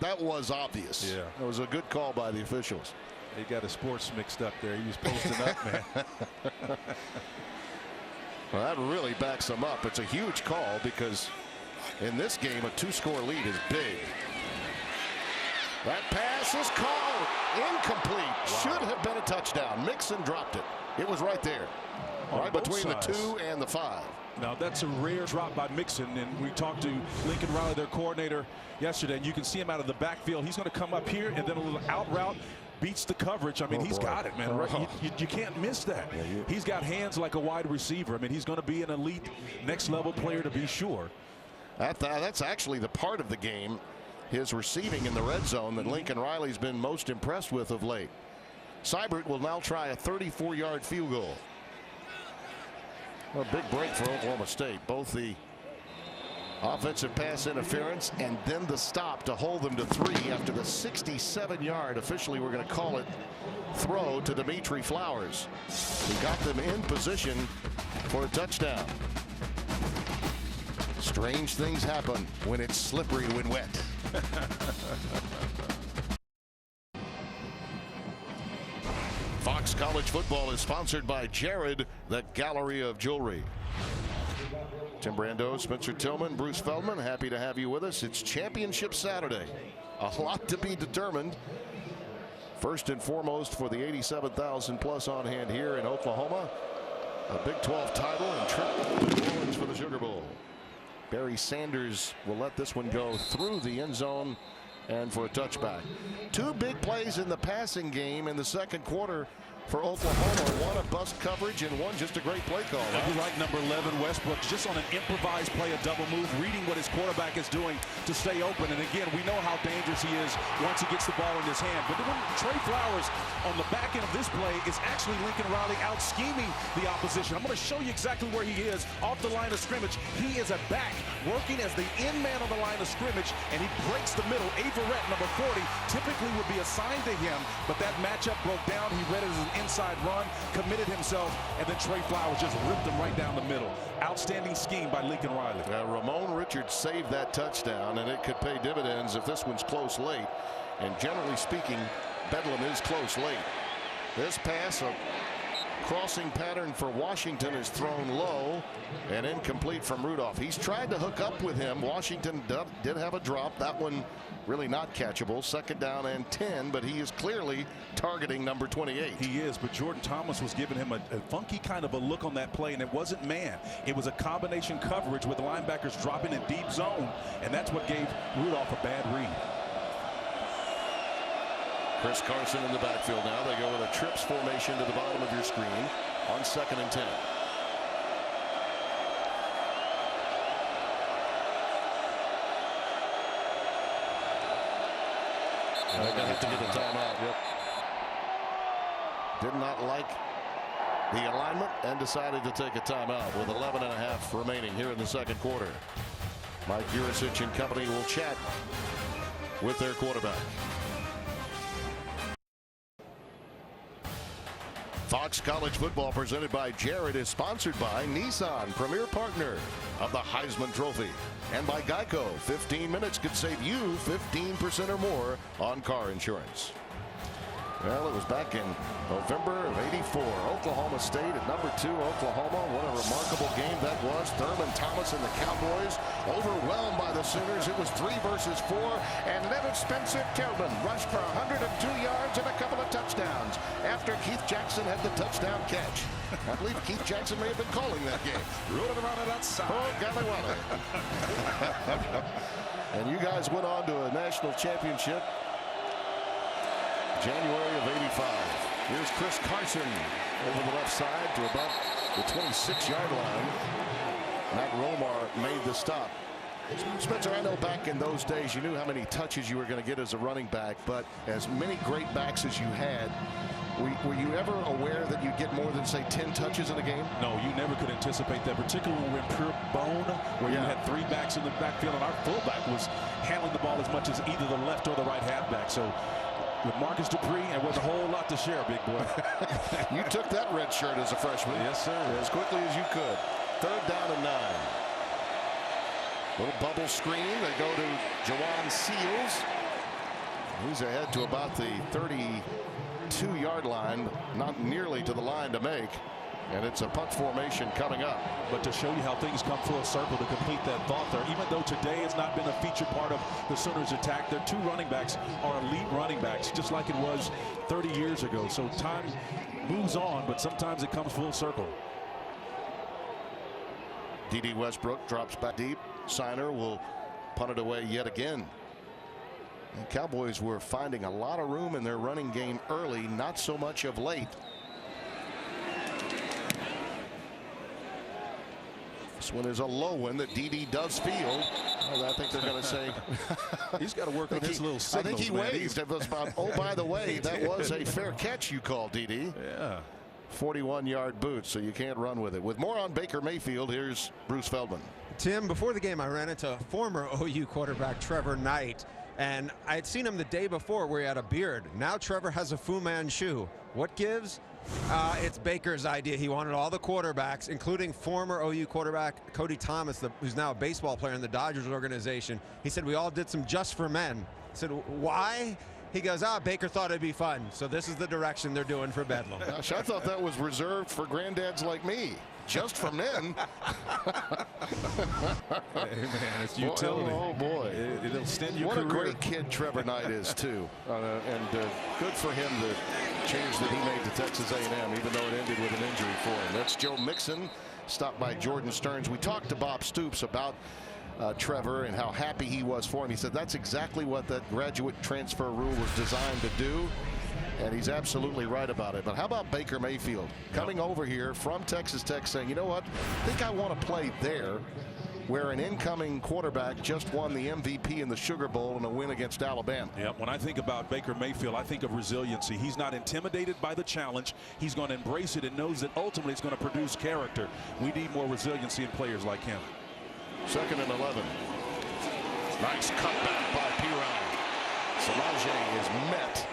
Speaker 2: that was obvious.
Speaker 3: Yeah.
Speaker 2: It was a good call by the officials.
Speaker 3: He got his sports mixed up there. He was posting up, man.
Speaker 2: Well, that really backs them up. It's a huge call because in this game, a 2-score lead is big. That pass is called incomplete.
Speaker 3: Wow.
Speaker 2: Should have been a touchdown. Mixon dropped it. It was right there.
Speaker 3: On
Speaker 2: Right
Speaker 3: both
Speaker 2: between
Speaker 3: sides.
Speaker 2: the 2 and the 5.
Speaker 3: Now, that's a rare drop by Mixon, and we talked to Lincoln Riley, their coordinator, yesterday, and you can see him out of the backfield. He's going to come up here, and then a little out route beats the coverage. I mean, he's got it, man. Right? You can't miss that. He's got hands like a wide receiver. I mean, he's going to be an elite, next-level player to be sure.
Speaker 2: That's actually the part of the game, his receiving in the red zone, that Lincoln Riley's been most impressed with of late. Seibert will now try a 34-yard field goal. A big break for Oklahoma State. Both the offensive pass interference and then the stop to hold them to 3 after the 67-yard, officially we're going to call it, throw to Dimitri Flowers. He got them in position for a touchdown. Strange things happen when it's slippery when wet. Fox College Football is sponsored by Jared, the Gallery of Jewelry. Tim Brando, Spencer Tillman, Bruce Feldman, happy to have you with us. It's Championship Saturday. A lot to be determined. First and foremost for the 87,000 plus on hand here in Oklahoma. A Big 12 title and trip to New Orleans for the Sugar Bowl. Barry Sanders will let this one go through the end zone and for a touchback. 2 big plays in the passing game in the second quarter for Oklahoma. One a bust coverage and one just a great play call.
Speaker 3: I do like number 11 Westbrook just on an improvised play, a double move, reading what his quarterback is doing to stay open. And again, we know how dangerous he is once he gets the ball in his hand. But when Trey Flowers on the back end of this play is actually Lincoln Riley out scheming the opposition. I'm going to show you exactly where he is off the line of scrimmage. He is a back working as the end man on the line of scrimmage, and he breaks the middle. Averett, number 40, typically would be assigned to him, but that matchup broke down. He read it as an inside run, committed himself, and then Trey Flowers just ripped him right down the middle. Outstanding scheme by Lincoln Riley.
Speaker 2: Ramon Richards saved that touchdown, and it could pay dividends if this one's close late. And generally speaking, Bedlam is close late. This pass, a crossing pattern for Washington, is thrown low and incomplete from Rudolph. He's tried to hook up with him. Washington did have a drop. That one really not catchable. Second down and 10, but he is clearly targeting number 28.
Speaker 3: He is, but Jordan Thomas was giving him a funky kind of a look on that play, and it wasn't man. It was a combination coverage with the linebackers dropping in deep zone, and that's what gave Rudolph a bad read.
Speaker 2: Chris Carson in the backfield now. They go with a trips formation to the bottom of your screen on 2nd and 10. They're going to have to get a timeout. Yep. Did not like the alignment and decided to take a timeout with 11.5 remaining here in the second quarter. Mike Yuricich and company will chat with their quarterback. Fox College Football presented by Jared is sponsored by Nissan, premier partner of the Heisman Trophy, and by Geico. 15 minutes could save you 15% or more on car insurance.
Speaker 7: Well, it was back in November of '84. Oklahoma State at number 2, Oklahoma. What a remarkable game that was. Thurman Thomas and the Cowboys overwhelmed by the Sooners. It was 3 versus 4. And Leonard Spencer Tillman rushed for 102 yards and a couple of touchdowns after Keith Jackson had the touchdown catch. I believe Keith Jackson may have been calling that game.
Speaker 3: Rolling around on that side.
Speaker 7: Oh, golly wally. And you guys went on to a national championship January of '85. Here's Chris Carson over the left side to about the 26-yard line. Matt Romar made the stop. Spencer, I know back in those days you knew how many touches you were going to get as a running back, but as many great backs as you had, were you ever aware that you'd get more than, say, 10 touches in a game?
Speaker 3: No, you never could anticipate that, particularly when we're in pure bone, where you had 3 backs in the backfield, and our fullback was handling the ball as much as either the left or the right halfback. So with Marcus Dupree, there was a whole lot to share, big boy.
Speaker 7: You took that red shirt as a freshman.
Speaker 3: Yes, sir.
Speaker 7: As quickly as you could. 3rd down and 9. Little bubble screen. They go to Jawan Seals. He's ahead to about the 32-yard line, not nearly to the line to make. And it's a punt formation coming up.
Speaker 3: But to show you how things come full circle, to complete that thought there, even though today has not been a featured part of the Sooners' attack, their 2 running backs are elite running backs, just like it was 30 years ago. So time moves on, but sometimes it comes full circle.
Speaker 7: D.D. Westbrook drops back deep. Signer will punt it away yet again. The Cowboys were finding a lot of room in their running game early, not so much of late. This one is a low one that D.D. does field. Well, I think they're going to say
Speaker 3: he's got to work on his little signals.
Speaker 7: I think he waved. It was about, oh, by the way, that was a fair catch you called, D.D.
Speaker 3: Yeah.
Speaker 7: 41-yard boot, so you can't run with it. With more on Baker Mayfield, here's Bruce Feldman.
Speaker 4: Tim, before the game, I ran into former OU quarterback Trevor Knight, and I had seen him the day before where he had a beard. Now Trevor has a Fu Manchu. What gives? It's Baker's idea. He wanted all the quarterbacks, including former OU quarterback Cody Thomas, who's now a baseball player in the Dodgers organization. He said, we all did some Just for Men. I said, why? He goes, Baker thought it'd be fun. So this is the direction they're doing for Bedlam.
Speaker 7: Gosh, I thought that was reserved for granddads like me. Just for men.
Speaker 3: Hey, man, it's utility.
Speaker 7: Oh, boy.
Speaker 3: It'll extend your
Speaker 7: what
Speaker 3: career.
Speaker 7: A great kid Trevor Knight is, too. And good for him, the change that he made to Texas A&M, even though it ended with an injury for him. That's Joe Mixon, stopped by Jordan Stearns. We talked to Bob Stoops about Trevor and how happy he was for him. He said that's exactly what that graduate transfer rule was designed to do. And he's absolutely right about it. But how about Baker Mayfield coming over here from Texas Tech saying, you know what, I think I want to play there, where an incoming quarterback just won the MVP in the Sugar Bowl in a win against Alabama.
Speaker 3: Yeah, when I think about Baker Mayfield, I think of resiliency. He's not intimidated by the challenge. He's going to embrace it and knows that ultimately it's going to produce character. We need more resiliency in players like him.
Speaker 7: 2nd and 11. Nice cutback by Pirine. Samaje is met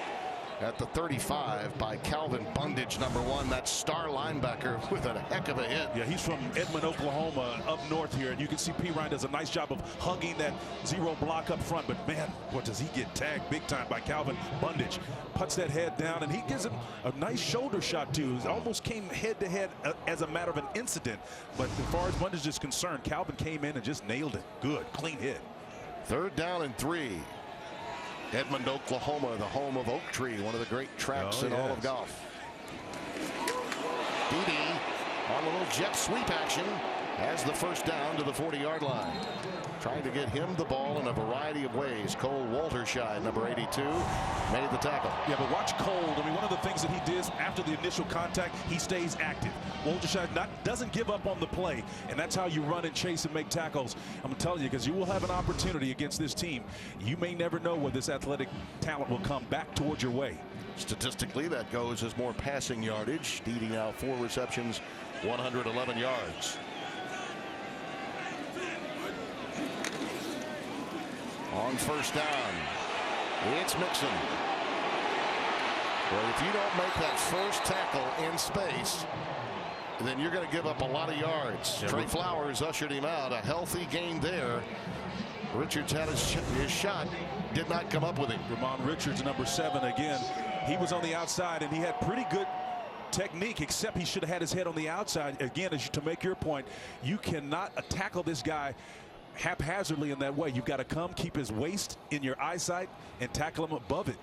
Speaker 7: at the 35 by Calvin Bundage, number 1. That star linebacker with a heck of a hit.
Speaker 3: Yeah, he's from Edmond, Oklahoma, up north here, and you can see Pirine does a nice job of hugging that 0 block up front. But man, what does he get tagged big time by Calvin Bundage? Puts that head down, and he gives him a nice shoulder shot too. It almost came head to head as a matter of an incident. But as far as Bundage is concerned, Calvin came in and just nailed it. Good, clean hit.
Speaker 7: 3rd down and 3. Edmond, Oklahoma, the home of Oak Tree, one of the great tracks in all of golf. D.D. on a little jet sweep action has the 1st down to the 40-yard line. Trying to get him the ball in a variety of ways. Cole Walterscheid, number 82, made the tackle.
Speaker 3: Yeah, but watch Cole. I mean, one of the things that he did after the initial contact, he stays active. Walterscheid doesn't give up on the play, and that's how you run and chase and make tackles. I'm telling you, because you will have an opportunity against this team. You may never know where this athletic talent will come back towards your way.
Speaker 7: Statistically, that goes as more passing yardage. D.D. now 4 receptions, 111 yards. On 1st down, it's Mixon. Well, if you don't make that first tackle in space, then you're going to give up a lot of yards.
Speaker 3: Yeah,
Speaker 7: Trey Flowers ushered him out. A healthy gain there. Richards had his shot, did not come up with him.
Speaker 3: Ramon Richards, number 7, again. He was on the outside, and he had pretty good technique, except he should have had his head on the outside. Again, to make your point, you cannot tackle this guy haphazardly in that way. You've got to come, keep his waist in your eyesight, and tackle him above it.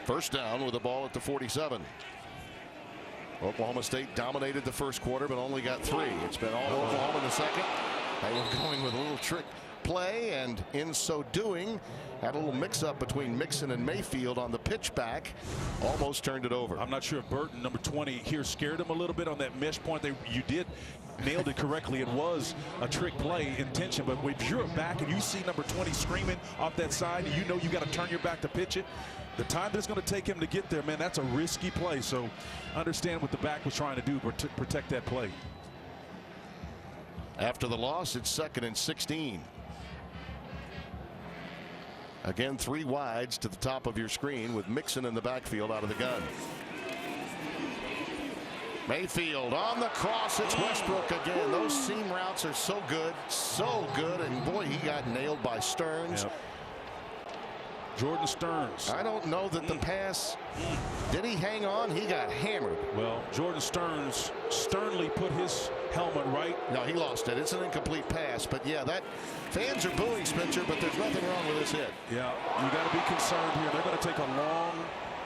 Speaker 7: First down with the ball at the 47. Oklahoma State dominated the first quarter, but only got 3. It's been all Oklahoma in the second. They were going with a little trick play, and in so doing, had a little mix-up between Mixon and Mayfield on the pitch back. Almost turned it over.
Speaker 3: I'm not sure if Burton, number 20, here scared him a little bit on that mesh point. You did nailed it correctly. It was a trick play intention, but if you're back and you see number 20 screaming off that side, you know you got to turn your back to pitch it. The time that it's going to take him to get there, man, that's a risky play. So understand what the back was trying to do to protect that play.
Speaker 7: After the loss, it's 2nd and 16. Again, 3 wides to the top of your screen with Mixon in the backfield out of the gun. Mayfield on the cross. It's Westbrook again. Those seam routes are so good, and boy, he got nailed by Stearns.
Speaker 3: Yep. Jordan Stearns.
Speaker 7: I don't know that the pass, did he hang on? He got hammered.
Speaker 3: Well, Jordan Stearns sternly put his helmet right.
Speaker 7: No, he lost it. It's an incomplete pass, but yeah, that fans are booing Spencer, but there's nothing wrong with this hit.
Speaker 3: Yeah, you got to be concerned here. They're going to take a long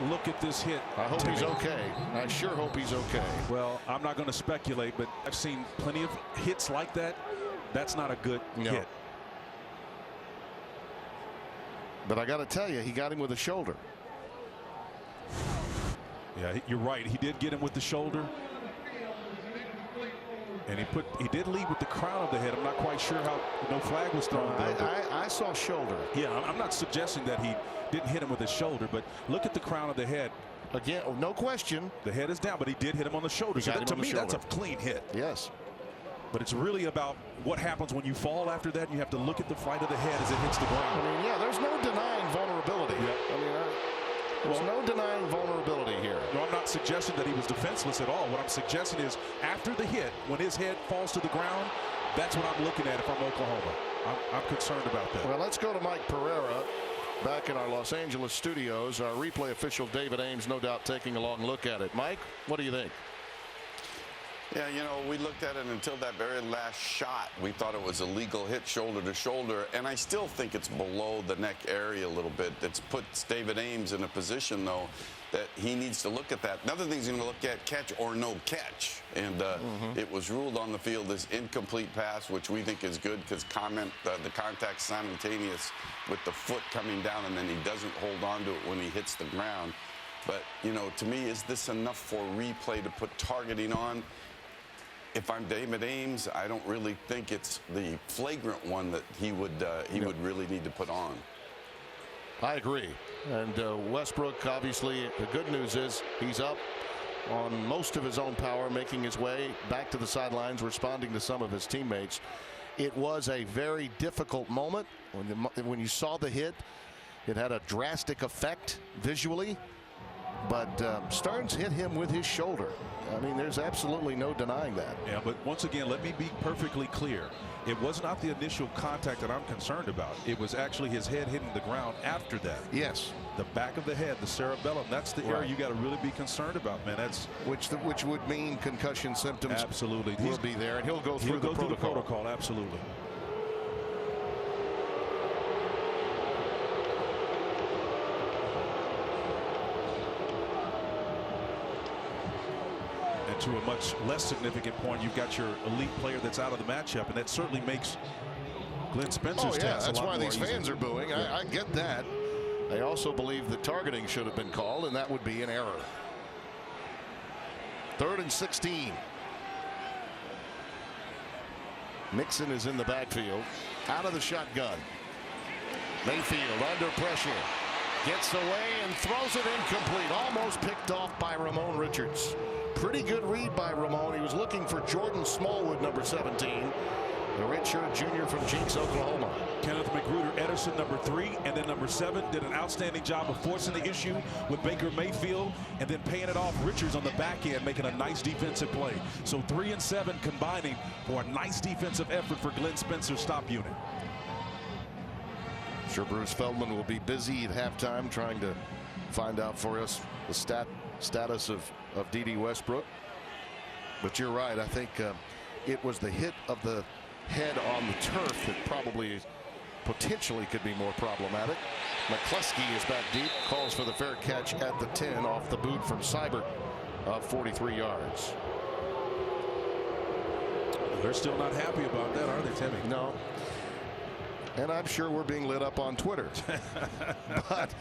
Speaker 3: look at this hit.
Speaker 7: I hope he's okay. I sure hope he's okay.
Speaker 3: Well, I'm not going to speculate, but I've seen plenty of hits like that. That's not a good hit.
Speaker 7: But I got to tell you, he got him with a shoulder.
Speaker 3: Yeah, you're right. He did get him with the shoulder. And he did lead with the crown of the head. I'm not quite sure how no flag was thrown.
Speaker 7: I saw shoulder.
Speaker 3: Yeah, I'm not suggesting that he didn't hit him with his shoulder, but look at the crown of the head.
Speaker 7: Again, no question.
Speaker 3: The head is down, but he did hit him on the shoulder. So to me, that's a clean hit.
Speaker 7: Yes.
Speaker 3: But it's really about what happens when you fall after that, and you have to look at the flight of the head as it hits the ground.
Speaker 7: I mean, yeah, there's no denying vulnerability.
Speaker 3: Yeah.
Speaker 7: I mean, there's no denying vulnerability here.
Speaker 3: No, I'm not suggesting that he was defenseless at all. What I'm suggesting is after the hit, when his head falls to the ground, that's what I'm looking at if I'm Oklahoma. I'm concerned about that.
Speaker 7: Well, let's go to Mike Pereira back in our Los Angeles studios. Our replay official, David Ames, no doubt taking a long look at it. Mike, what do you think?
Speaker 8: Yeah, you know, we looked at it until that very last shot. We thought it was a legal hit shoulder to shoulder, and I still think it's below the neck area a little bit. It's puts David Ames in a position, though, that he needs to look at that. Another thing he's going to look at, catch or no catch. And it was ruled on the field as incomplete pass, which we think is good because the contact simultaneous with the foot coming down, and then he doesn't hold on to it when he hits the ground. But, you know, to me, is this enough for replay to put targeting on? If I'm David Ames, I don't really think it's the flagrant one that he would really need to put on.
Speaker 7: I agree. And Westbrook, obviously, the good news is he's up on most of his own power, making his way back to the sidelines, responding to some of his teammates. It was a very difficult moment. When you saw the hit, it had a drastic effect visually. But Stearns hit him with his shoulder. I mean, there's absolutely no denying that.
Speaker 3: Yeah, but once again, let me be perfectly clear. It was not the initial contact that I'm concerned about. It was actually his head hitting the ground after that.
Speaker 7: Yes.
Speaker 3: The back of the head, the cerebellum, that's the area you got to really be concerned about, man. That's
Speaker 7: which would mean concussion symptoms
Speaker 3: absolutely
Speaker 7: will be there, and he'll go through the protocol.
Speaker 3: Absolutely. To a much less significant point, you've got your elite player that's out of the matchup, and that certainly makes Glenn Spencer's task a lot more easy.
Speaker 7: That's why these fans are booing. I get that. They also believe that targeting should have been called, and that would be an error. 3rd and 16. Mixon is in the backfield, out of the shotgun. Mayfield under pressure, gets away and throws it incomplete, almost picked off by Ramon Richards. Pretty good read by Ramon. He was looking for Jordan Smallwood, number 17, the redshirt junior from Jenks, Oklahoma.
Speaker 3: Kenneth McGruder Ederson, number 3, and then number 7 did an outstanding job of forcing the issue with Baker Mayfield and then paying it off Richards on the back end, making a nice defensive play. So 3 and 7 combining for a nice defensive effort for Glenn Spencer's stop unit.
Speaker 7: Sure, Bruce Feldman will be busy at halftime trying to find out for us the status of D.D. Westbrook. But you're right. I think it was the hit of the head on the turf that probably potentially could be more problematic. McCluskey is back deep, calls for the fair catch at the 10 off the boot from Seibert of 43 yards.
Speaker 3: They're still not happy about that, are they, Timmy?
Speaker 7: No. And I'm sure we're being lit up on Twitter. But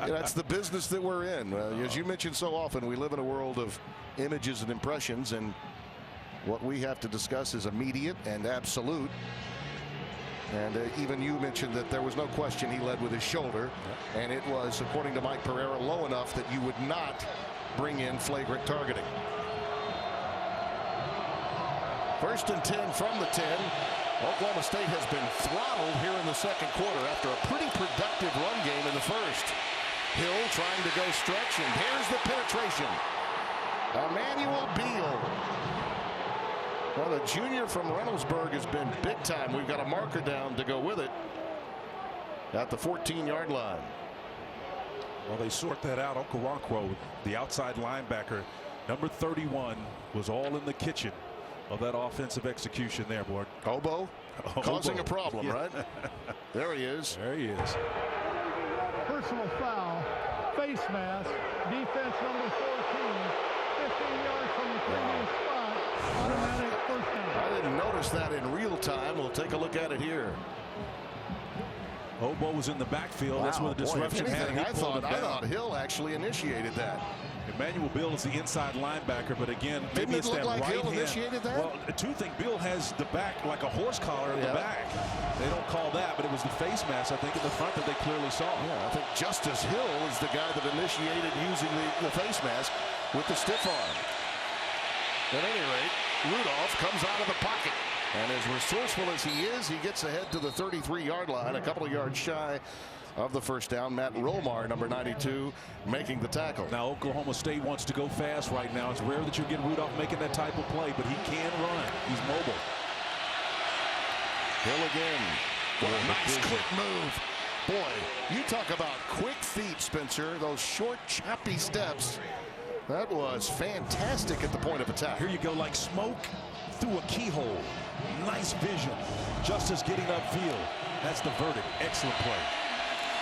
Speaker 7: that's the business that we're in. As you mentioned so often, we live in a world of images and impressions, and what we have to discuss is immediate and absolute. And even you mentioned that there was no question he led with his shoulder, and it was, according to Mike Pereira, low enough that you would not bring in flagrant targeting. 1st and 10 from the 10. Oklahoma State has been throttled here in the second quarter after a pretty productive run game in the first. Hill trying to go stretch, and here's the penetration. Emmanuel Beal. Well, the junior from Reynoldsburg has been big time. We've got a marker down to go with it at the 14-yard line.
Speaker 3: Well, they sort that out. Okoronkwo, the outside linebacker, number 31, was all in the kitchen of that offensive execution there, boy.
Speaker 7: Obo causing a problem, right? There he is.
Speaker 3: There he is.
Speaker 6: Personal foul, face mask, defense number 14, 15 yards from the previous spot, automatic first down.
Speaker 7: I didn't notice that in real time. We'll take a look at it here.
Speaker 3: Obo was in the backfield.
Speaker 7: Wow,
Speaker 3: that's where the disruption happened.
Speaker 7: I thought Hill actually initiated that.
Speaker 3: Emmanuel Beal is the inside linebacker, but again, maybe
Speaker 7: Didn't
Speaker 3: it's
Speaker 7: it look
Speaker 3: that
Speaker 7: like
Speaker 3: right
Speaker 7: Hill
Speaker 3: hand.
Speaker 7: initiated that?
Speaker 3: Well, I do think Beal has the back like a horse collar in the back. They don't call that, but it was the face mask, I think, in the front that they clearly saw.
Speaker 7: Yeah, I think Justice Hill is the guy that initiated using the face mask with the stiff arm. At any rate, Rudolph comes out of the pocket. And as resourceful as he is, he gets ahead to the 33-yard line, a couple of yards shy of the first down. Matt Romar, number 92, making the tackle.
Speaker 3: Now, Oklahoma State wants to go fast right now. It's rare that you get Rudolph making that type of play, but he can run. He's mobile.
Speaker 7: Hill again. What a nice quick move. Boy, you talk about quick feet, Spencer. Those short, choppy steps. That was fantastic at the point of attack.
Speaker 3: Here you go, like smoke through a keyhole. Nice vision. Justice getting upfield. That's the verdict. Excellent play.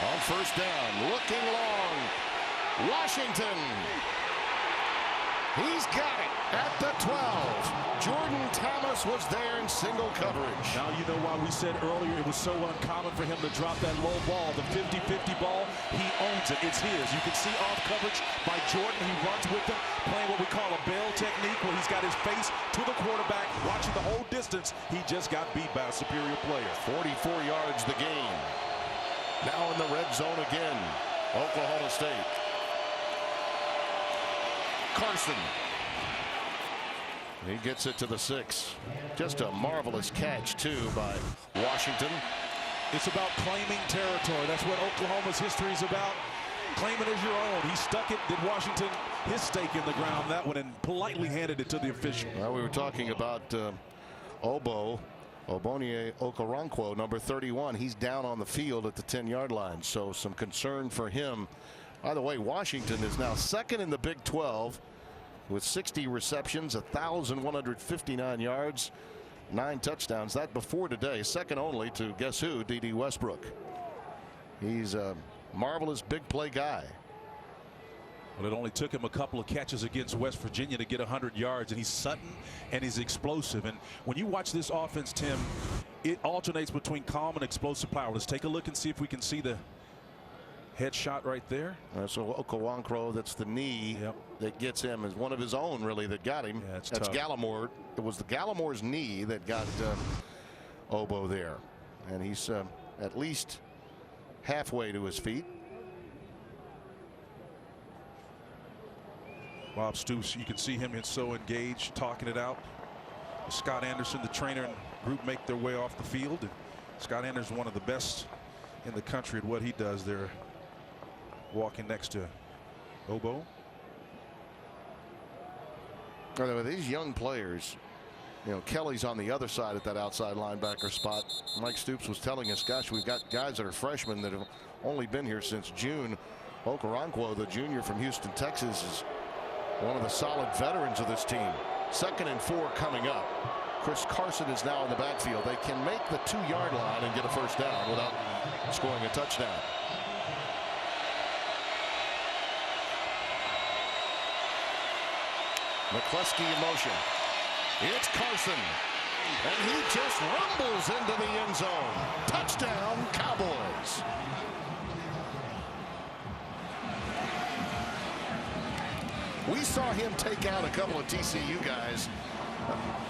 Speaker 7: On first down, looking long. Washington. He's got it at the 12. Jordan Thomas was there in single coverage.
Speaker 3: Now you know why we said earlier it was so uncommon for him to drop that low ball. The 50-50 ball, he owns it. It's his. You can see off coverage by Jordan. He runs with him, playing what we call a bail technique, where he's got his face to the quarterback, watching the whole distance. He just got beat by a superior player.
Speaker 7: 44 yards the gain. Now in the red zone again, Oklahoma State. Carson. He gets it to the 6. Just a marvelous catch, too, by Washington.
Speaker 3: It's about claiming territory. That's what Oklahoma's history is about. Claim it as your own. He stuck it, did Washington his stake in the ground that one, and politely handed it to the official.
Speaker 7: Well, we were talking about Ogbonnie Okoronkwo, number 31. He's down on the field at the 10-yard line, so some concern for him. By the way, Washington is now second in the Big 12 with 60 receptions, 1,159 yards, 9 touchdowns. That before today, second only to guess who? D.D. Westbrook. He's a marvelous big play guy.
Speaker 3: Well, it only took him a couple of catches against West Virginia to get 100 yards, and he's sudden and he's explosive. And when you watch this offense, Tim, it alternates between calm and explosive power. Let's take a look and see if we can see the headshot right there.
Speaker 7: So Okoronkwo, that's the knee that gets him, is one of his own really that got him.
Speaker 3: Yeah, that's
Speaker 7: tough. Gallimore. It was the Gallimore's knee that got Obo there, and he's at least halfway to his feet.
Speaker 3: Bob Stoops, you can see him so engaged, talking it out. Scott Anderson, the trainer and group, make their way off the field. And Scott Anderson, one of the best in the country at what he does there, walking next to Obo.
Speaker 7: These young players, You know, Kelly's on the other side at that outside linebacker spot. Mike Stoops was telling us, gosh, we've got guys that are freshmen that have only been here since June. Okoronkwo, the junior from Houston, Texas, is one of the solid veterans of this team. 2nd and 4 coming up. Chris Carson is now in the backfield. They can make the 2-yard line and get a first down without scoring a touchdown. McCluskey in motion. It's Carson. And he just rumbles into the end zone. Touchdown, Cowboys. We saw him take out a couple of TCU guys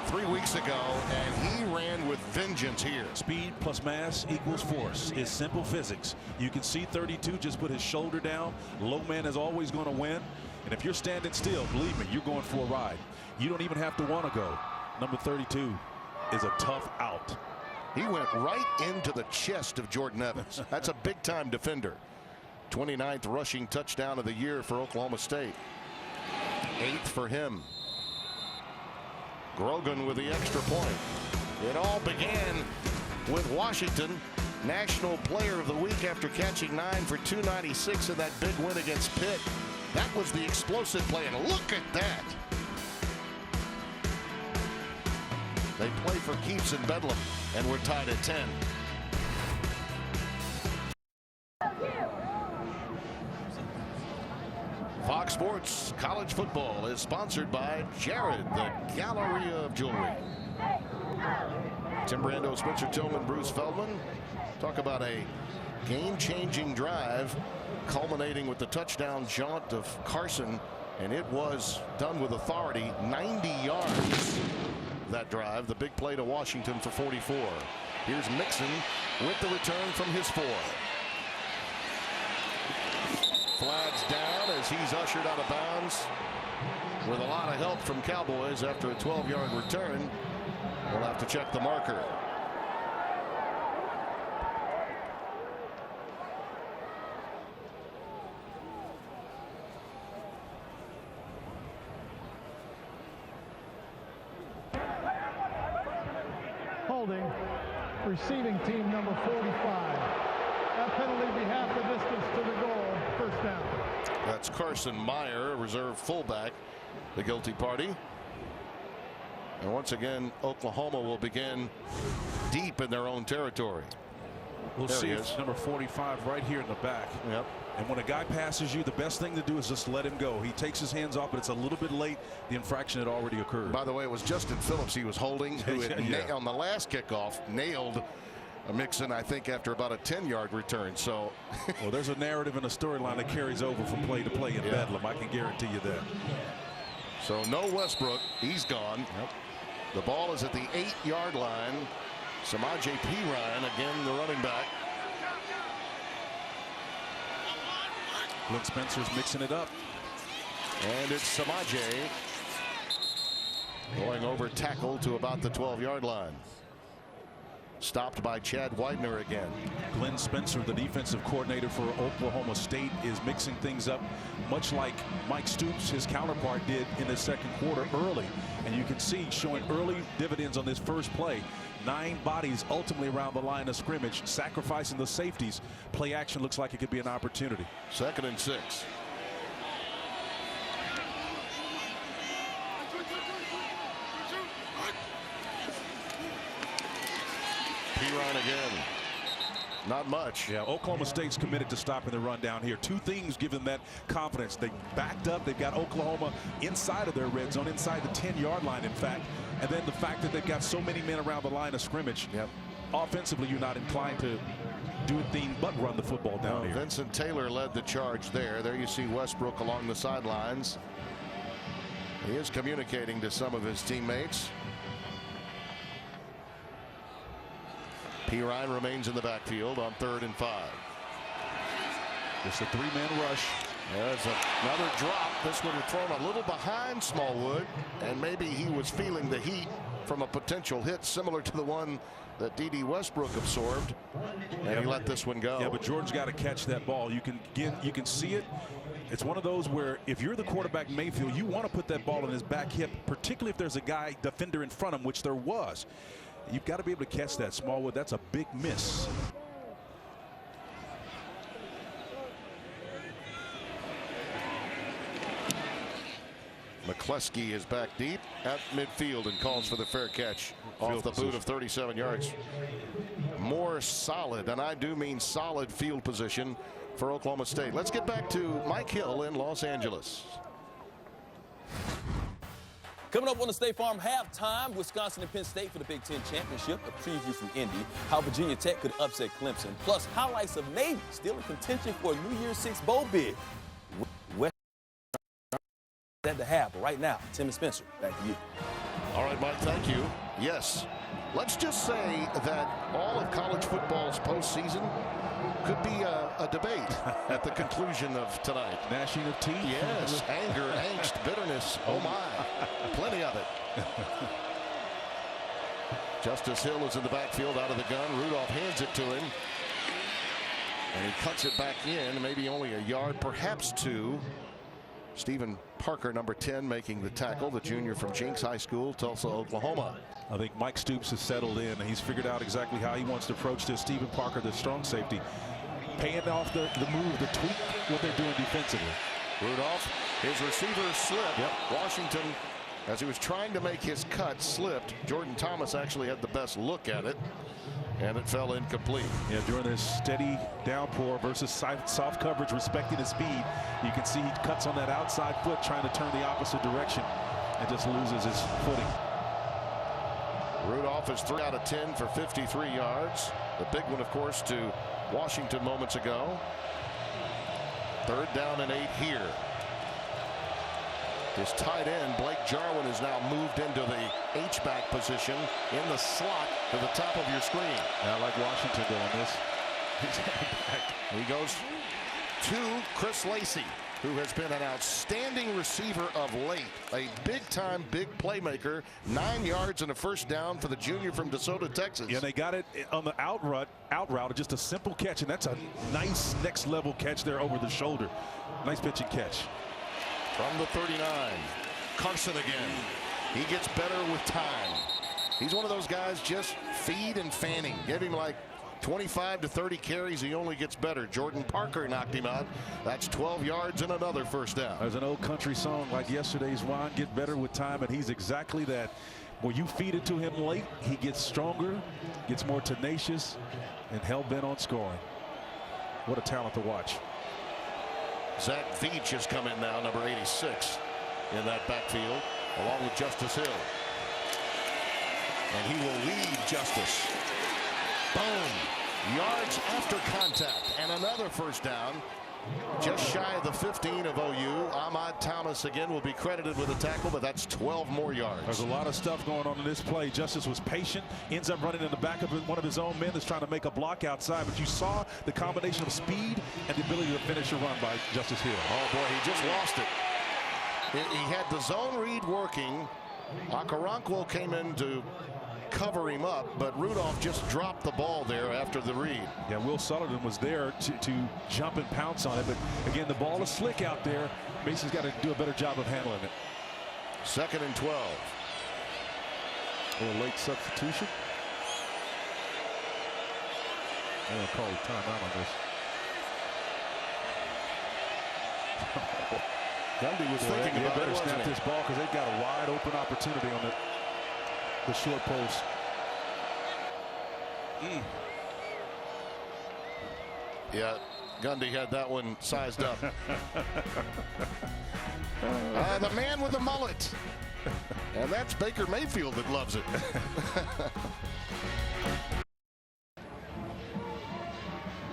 Speaker 7: 3 weeks ago, and he ran with vengeance here.
Speaker 3: Speed plus mass equals force. It's simple physics. You can see 32 just put his shoulder down. Low man is always going to win. And if you're standing still, believe me, you're going for a ride. You don't even have to want to go. Number 32 is a tough out.
Speaker 7: He went right into the chest of Jordan Evans. That's a big-time defender. 29th rushing touchdown of the year for Oklahoma State. 8th for him. Grogan with the extra point. It all began with Washington, National Player of the Week after catching 9 for 296 in that big win against Pitt. That was the explosive play, and look at that. They play for keeps in Bedlam, and we're tied at 10. Fox Sports College Football is sponsored by Jared, the Galleria of Jewelry. Tim Brando, Spencer Tillman, Bruce Feldman. Talk about a game-changing drive culminating with the touchdown jaunt of Carson, and it was done with authority. 90 yards that drive. The big play to Washington for 44. Here's Mixon with the return from his 4. Flags down as he's ushered out of bounds with a lot of help from Cowboys after a 12-yard return. We'll have to check the marker.
Speaker 6: Holding, receiving team number 45. That penalty be half the distance to the goal. First down.
Speaker 7: That's Carson Meyer, reserve fullback, the guilty party. And once again, Oklahoma will begin deep in their own territory.
Speaker 3: We'll see. It's number 45 right here in the back.
Speaker 7: Yep.
Speaker 3: And when a guy passes you, the best thing to do is just let him go. He takes his hands off, but it's a little bit late. The infraction had already occurred.
Speaker 7: By the way, it was Justin Phillips he was holding, who had on the last kickoff nailed Mixon, I think, after about a 10-yard return. So,
Speaker 3: well, there's a narrative and a storyline that carries over from play to play in Bedlam. I can guarantee you that.
Speaker 7: So no Westbrook. He's gone. Yep. The ball is at the 8-yard line. Samaje Perine, again, the running back.
Speaker 3: Glenn Spencer's mixing it up.
Speaker 7: And it's Samaje going over tackle to about the 12-yard line. Stopped by Chad Widener again.
Speaker 3: Glenn Spencer, the defensive coordinator for Oklahoma State, is mixing things up much like Mike Stoops, his counterpart, did in the second quarter early. And you can see showing early dividends on this first play. 9 bodies ultimately around the line of scrimmage, sacrificing the safeties. Play action looks like it could be an opportunity.
Speaker 7: 2nd and 6. Perine again. Not much.
Speaker 3: Yeah, Oklahoma State's committed to stopping the run down here. 2 things give them that confidence. They backed up. They've got Oklahoma inside of their red zone, inside the 10-yard line, in fact. And then the fact that they've got so many men around the line of scrimmage.
Speaker 7: Yep.
Speaker 3: Offensively, you're not inclined to do a thing but run the football down here.
Speaker 7: Vincent Taylor led the charge there. There you see Westbrook along the sidelines. He is communicating to some of his teammates. Perine remains in the backfield on 3rd and 5.
Speaker 3: Just a 3-man rush.
Speaker 7: There's another drop. This one thrown a little behind Smallwood, and maybe he was feeling the heat from a potential hit similar to the one that D.D. Westbrook absorbed, and he let this one go.
Speaker 3: Yeah, but Jordan's got to catch that ball. You can see it. It's one of those where if you're the quarterback, Mayfield, you want to put that ball in his back hip, particularly if there's a guy defender in front of him, which there was. You've got to be able to catch that. Smallwood, that's a big miss.
Speaker 7: McCleskey is back deep at midfield and calls for the fair catch off the boot of 37 yards. More solid, and I do mean solid field position for Oklahoma State. Let's get back to Mike Hill in Los Angeles.
Speaker 9: Coming up on the State Farm halftime, Wisconsin and Penn State for the Big Ten Championship, a preview from Indy, how Virginia Tech could upset Clemson, plus highlights of Navy still in contention for a New Year's Six bowl bid. West at the half, but right now, Tim and Spencer, back to you.
Speaker 7: All right, Mike, thank you. Yes, let's just say that all of college football's postseason could be a debate at the conclusion of tonight.
Speaker 3: Gnashing of teeth.
Speaker 7: Yes, anger, angst, bitterness. Oh my, plenty of it. Justice Hill is in the backfield out of the gun. Rudolph hands it to him, and he cuts it back in, maybe only a yard, perhaps two. Stephen Parker, number 10, making the tackle, the junior from Jenks High School, Tulsa, Oklahoma.
Speaker 3: I think Mike Stoops has settled in, and he's figured out exactly how he wants to approach this. Stephen Parker, the strong safety, paying off the move, the tweak, what they're doing defensively.
Speaker 7: Rudolph, his receiver slipped.
Speaker 3: Yep.
Speaker 7: Washington, as he was trying to make his cut, slipped. Jordan Thomas actually had the best look at it, and it fell incomplete.
Speaker 3: Yeah, during this steady downpour versus soft coverage, respecting his speed, you can see he cuts on that outside foot, trying to turn the opposite direction, and just loses his footing.
Speaker 7: Rudolph is 3 out of 10 for 53 yards. The big one, of course, to Washington moments ago. 3rd down and 8 here. His tight end, Blake Jarwin, is now moved into the H-back position in the slot to the top of your screen.
Speaker 3: Yeah, I like Washington doing this.
Speaker 7: He goes to Chris Lacey, who has been an outstanding receiver of late. A big-time, big playmaker. 9 yards and a first down for the junior from DeSoto, Texas.
Speaker 3: Yeah, they got it on the out route, just a simple catch, and that's a nice next-level catch there over the shoulder. Nice pitch and catch.
Speaker 7: From the 39, Carson again. He gets better with time. He's one of those guys, just feed and fanning. Give him like 25 to 30 carries, he only gets better. Jordan Parker knocked him out. That's 12 yards and another first down.
Speaker 3: There's an old country song like yesterday's Ron, get better with time, and he's exactly that. When you feed it to him late, he gets stronger, gets more tenacious, and hell-bent on scoring. What a talent to watch.
Speaker 7: Zach Veach has come in now, number 86, in that backfield, along with Justice Hill. And he will lead Justice. Boom. Yards after contact, and another first down. Just shy of the 15 of OU. Ahmad Thomas again will be credited with a tackle, but that's 12 more yards.
Speaker 3: There's a lot of stuff going on in this play. Justice was patient, ends up running in the back of one of his own men that's trying to make a block outside, but you saw the combination of speed and the ability to finish a run by Justice Hill.
Speaker 7: Oh boy, he just lost it. He had the zone read working. Okoronkwo came in to cover him up, but Rudolph just dropped the ball there after the read.
Speaker 3: Yeah, Will Sullivan was there to jump and pounce on it, but again, the ball is slick out there. Mason's got to do a better job of handling it.
Speaker 7: 2nd and 12.
Speaker 3: A little late substitution. I'm going to call a timeout on this.
Speaker 7: Gundy was thinking about
Speaker 3: better
Speaker 7: it,
Speaker 3: snap this ball because they've got a wide open opportunity on the short post.
Speaker 7: Yeah, Gundy had that one sized up. The man with the mullet. And that's Baker Mayfield that loves it.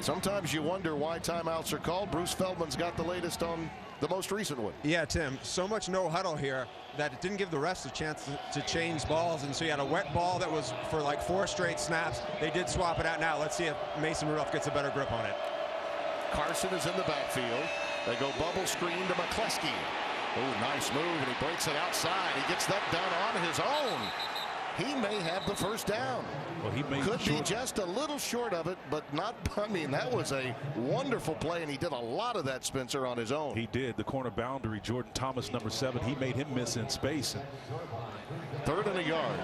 Speaker 7: Sometimes you wonder why timeouts are called. Bruce Feldman's got the latest on the most recent one.
Speaker 4: Yeah, Tim, so much no huddle here that it didn't give the refs a chance to change balls, and so you had a wet ball that was for like 4 straight snaps. They did swap it out now. Let's see if Mason Rudolph gets a better grip on it.
Speaker 7: Carson is in the backfield. They go bubble screen to McCleskey. Oh, nice move, and he breaks it outside. He gets that down on his own. He may have the first down.
Speaker 3: Well, he
Speaker 7: could be just a little short of it, but not. I mean, that was a wonderful play, and he did a lot of that, Spencer, on his own.
Speaker 3: He did. The corner boundary, Jordan Thomas, number 7, he made him miss in space.
Speaker 7: 3rd and a yard.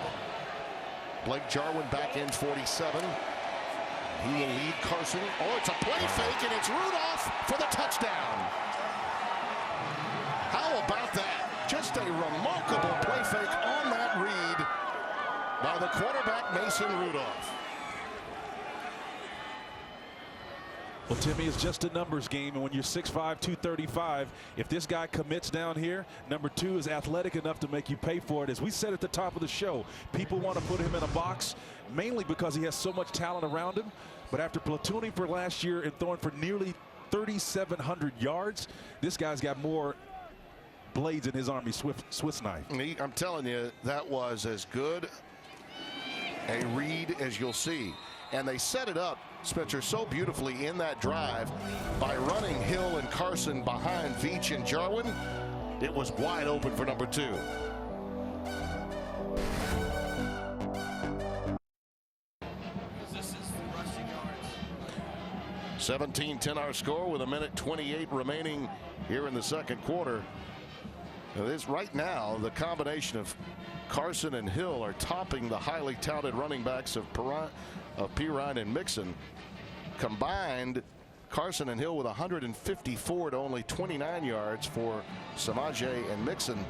Speaker 7: Blake Jarwin back in 47. He will lead Carson. Oh, it's a play fake, and it's Rudolph for the touchdown. How about that? Just a remarkable play fake on that read by the quarterback, Mason Rudolph.
Speaker 3: Well, Timmy, it's just a numbers game, and when you're 6'5", 235, if this guy commits down here, number 2 is athletic enough to make you pay for it. As we said at the top of the show, people want to put him in a box, mainly because he has so much talent around him. But after platooning for last year and throwing for nearly 3,700 yards, this guy's got more blades in his Army Swiss knife.
Speaker 7: I'm telling you, that was as good a read as you'll see. And they set it up, Spencer, so beautifully in that drive by running Hill and Carson behind Veach and Jarwin. It was wide open for number 2.
Speaker 5: This is rushing yards.
Speaker 7: 17-10 our score with 1:28 remaining here in the second quarter. This right now, the combination of Carson and Hill are topping the highly touted running backs of Pirine and Mixon. Combined, Carson and Hill with 154 to only 29 yards for Samaje and Mixon.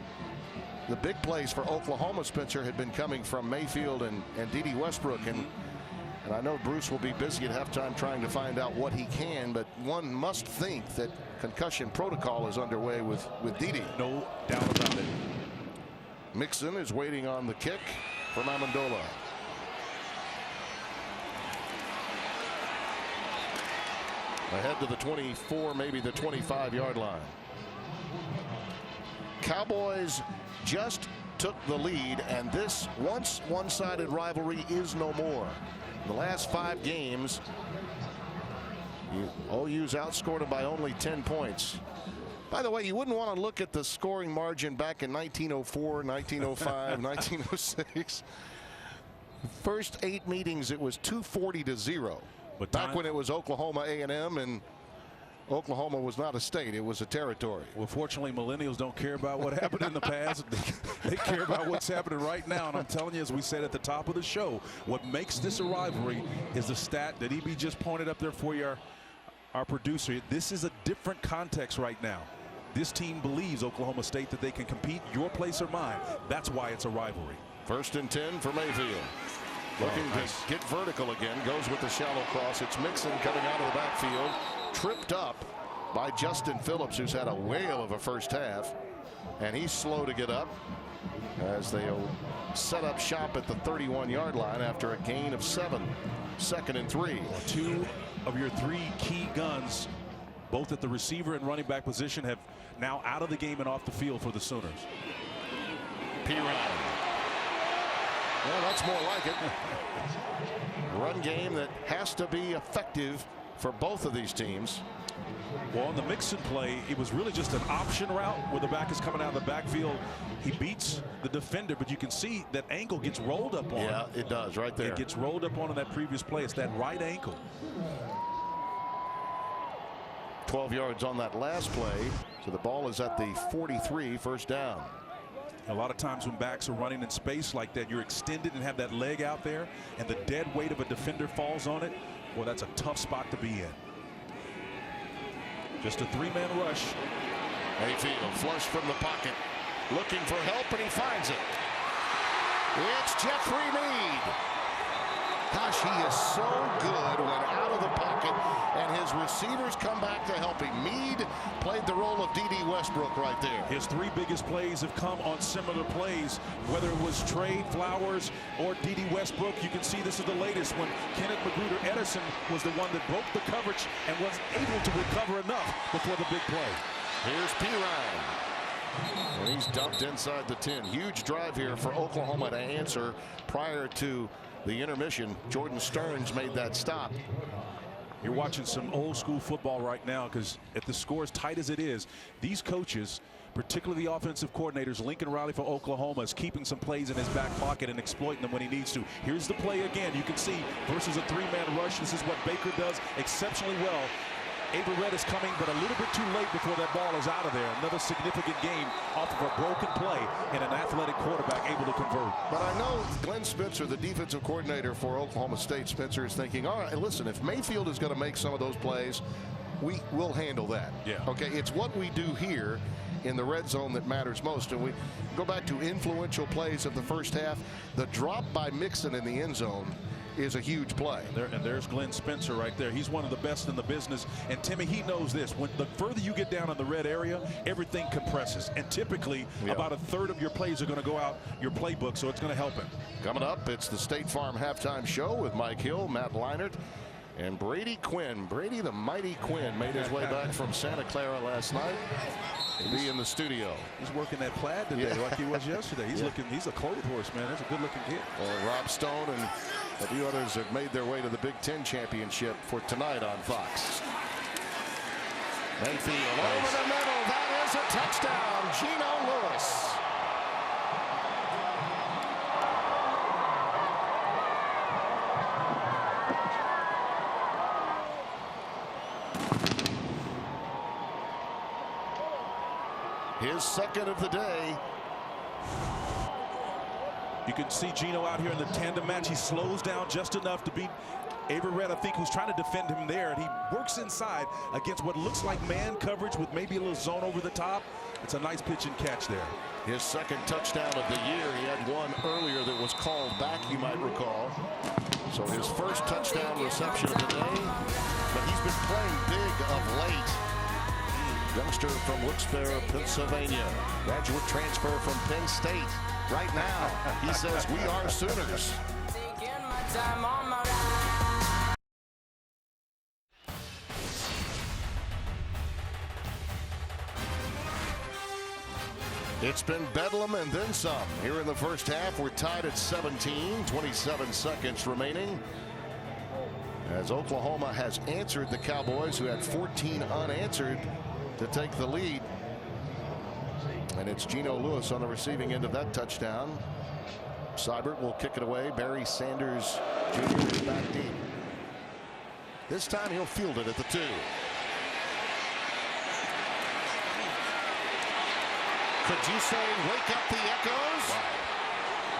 Speaker 7: The big plays for Oklahoma, Spencer, had been coming from Mayfield and Dede Westbrook. And I know Bruce will be busy at halftime trying to find out what he can, but one must think that concussion protocol is underway with Dede.
Speaker 3: No doubt about it.
Speaker 7: Mixon is waiting on the kick from Amendola. Ahead to the 24, maybe the 25-yard line. Cowboys just took the lead, and this once one-sided rivalry is no more. The last 5 games, OU's outscored them by only 10 points. By the way, you wouldn't want to look at the scoring margin back in 1904, 1905, 1906. First 8 meetings, it was 240-0. But back when it was Oklahoma A&M, and Oklahoma was not a state, it was a territory.
Speaker 3: Well, fortunately, millennials don't care about what happened in the past. They care about what's happening right now. And I'm telling you, as we said at the top of the show, what makes this a rivalry is the stat that EB just pointed up there for you, our producer. This is a different context right now. This team believes, Oklahoma State, that they can compete, your place or mine. That's why it's a rivalry.
Speaker 7: 1st and 10 for Mayfield. Looking to get vertical again, goes with the shallow cross. It's Mixon coming out of the backfield, tripped up by Justin Phillips, who's had a whale of a first half, and he's slow to get up as they'll set up shop at the 31-yard line after a gain of 7. 2nd and 3.
Speaker 3: 2 of your 3 key guns, both at the receiver and running back position, have now out of the game and off the field for the Sooners.
Speaker 7: Pirine. Well, that's more like it. Run game that has to be effective for both of these teams.
Speaker 3: Well, on the Mixon play, it was really just an option route where the back is coming out of the backfield. He beats the defender, but you can see that ankle gets rolled up on.
Speaker 7: Yeah, it does right there.
Speaker 3: It gets rolled up on in that previous play. It's that right ankle.
Speaker 7: 12 yards on that last play. So the ball is at the 43, 1st down.
Speaker 3: A lot of times when backs are running in space like that, you're extended and have that leg out there, and the dead weight of a defender falls on it. Well, that's a tough spot to be in. Just a 3-man rush.
Speaker 7: Mayfield flush from the pocket, looking for help, and he finds it. It's Jeffrey Mead. Gosh, he is so good when out of the pocket, and his receivers come back to help him. Mead played the role of Dede Westbrook right there.
Speaker 3: His 3 biggest plays have come on similar plays, whether it was Trey Flowers or Dede Westbrook. You can see this is the latest when Kenneth Magruder Edison was the one that broke the coverage and was able to recover enough before the big play.
Speaker 7: Here's Pirine. And he's dumped inside the 10. Huge drive here for Oklahoma to answer prior to the intermission. Jordan Stearns made that stop.
Speaker 3: You're watching some old school football right now, because if the score as tight as it is, these coaches particularly the offensive coordinators. Lincoln Riley for Oklahoma is keeping some plays in his back pocket and exploiting them when he needs to. Here's the play again. You can see versus a 3-man rush. This is what Baker does exceptionally well. Averett is coming, but a little bit too late before that ball is out of there. Another significant game off of a broken play and an athletic quarterback able to convert.
Speaker 7: But I know Glenn Spencer, the defensive coordinator for Oklahoma State, Spencer is thinking, all right, listen, if Mayfield is going to make some of those plays, we will handle that.
Speaker 3: Yeah.
Speaker 7: Okay, it's what we do here in the red zone that matters most. And we go back to influential plays of the first half. The drop by Mixon in the end zone is a huge play.
Speaker 3: And there's Glenn Spencer right there. He's one of the best in the business. And Timmy, he knows this. When the further you get down in the red area, everything compresses. And typically, about a third of your plays are going to go out your playbook, so it's going to help him.
Speaker 7: Coming up, it's the State Farm Halftime Show with Mike Hill, Matt Leinart, and Brady Quinn. Brady the Mighty Quinn made his way back from Santa Clara last night to be in the studio.
Speaker 3: He's working that plaid today like he was yesterday. He's looking, he's a clothes horse, man. That's a good looking kid.
Speaker 7: Well, Rob Stone and a few others have made their way to the Big Ten championship for tonight on Fox. Mayfield over the middle. That is a touchdown. Geno Lewis. His second of the day.
Speaker 3: You can see Geno out here in the tandem match. He slows down just enough to beat Averett, I think, who's trying to defend him there. And he works inside against what looks like man coverage with maybe a little zone over the top. It's a nice pitch and catch there.
Speaker 7: His second touchdown of the year. He had one earlier that was called back, you might recall. So his first touchdown reception of the day. But he's been playing big of late. Youngster from Wilkes-Barre, Pennsylvania. Graduate transfer from Penn State. Right now, he says, we are Sooners. It's been bedlam and then some. Here in the first half, we're tied at 17, 27 seconds remaining. As Oklahoma has answered the Cowboys, who had 14 unanswered, to take the lead. And it's Geno Lewis on the receiving end of that touchdown. Seibert will kick it away. Barry Sanders Jr. is back deep. This time he'll field it at the 2. Could you say wake up the echoes? Wow.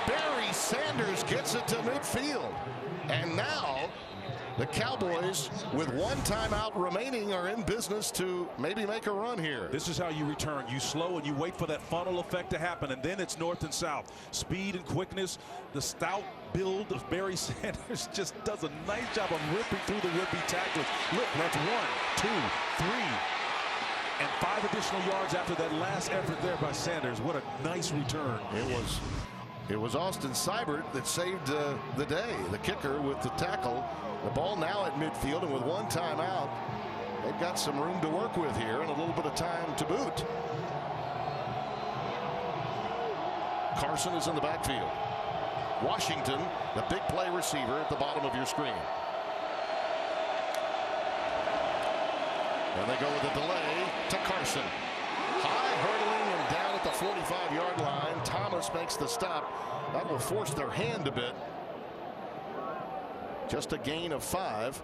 Speaker 7: Barry Sanders gets it to midfield. And now the Cowboys, with one timeout remaining, are in business to maybe make a run here.
Speaker 3: This is how you return. You slow and you wait for that funnel effect to happen, and then it's north and south. Speed and quickness. The stout build of Barry Sanders just does a nice job of ripping through the would-be tacklers. Look, that's 1, 2, 3, and 5 additional yards after that last effort there by Sanders. What a nice return.
Speaker 7: It was Austin Seibert that saved the day, the kicker with the tackle. The ball now at midfield, and with one timeout, they've got some room to work with here and a little bit of time to boot. Carson is in the backfield. Washington, the big play receiver, at the bottom of your screen. And they go with a delay to Carson. High hurdling and down at the 45-yard line. Thomas makes the stop. That will force their hand a bit. Just a gain of 5.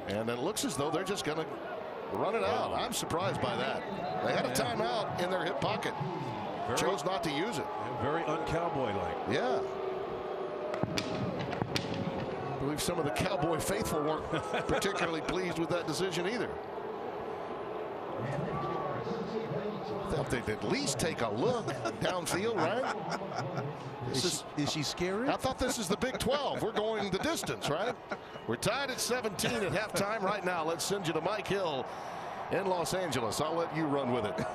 Speaker 7: And it looks as though they're just going to run it out. I'm surprised by that. They had a timeout in their hip pocket. Chose not to use it.
Speaker 3: Very un-Cowboy-like.
Speaker 7: Yeah. I believe some of the Cowboy faithful weren't particularly pleased with that decision either. I thought they'd at least take a look downfield, right?
Speaker 3: Is she scary?
Speaker 7: I thought this is the Big 12. We're going the distance, right? We're tied at 17 at halftime right now. Let's send you to Mike Hill in Los Angeles. I'll let you run with it.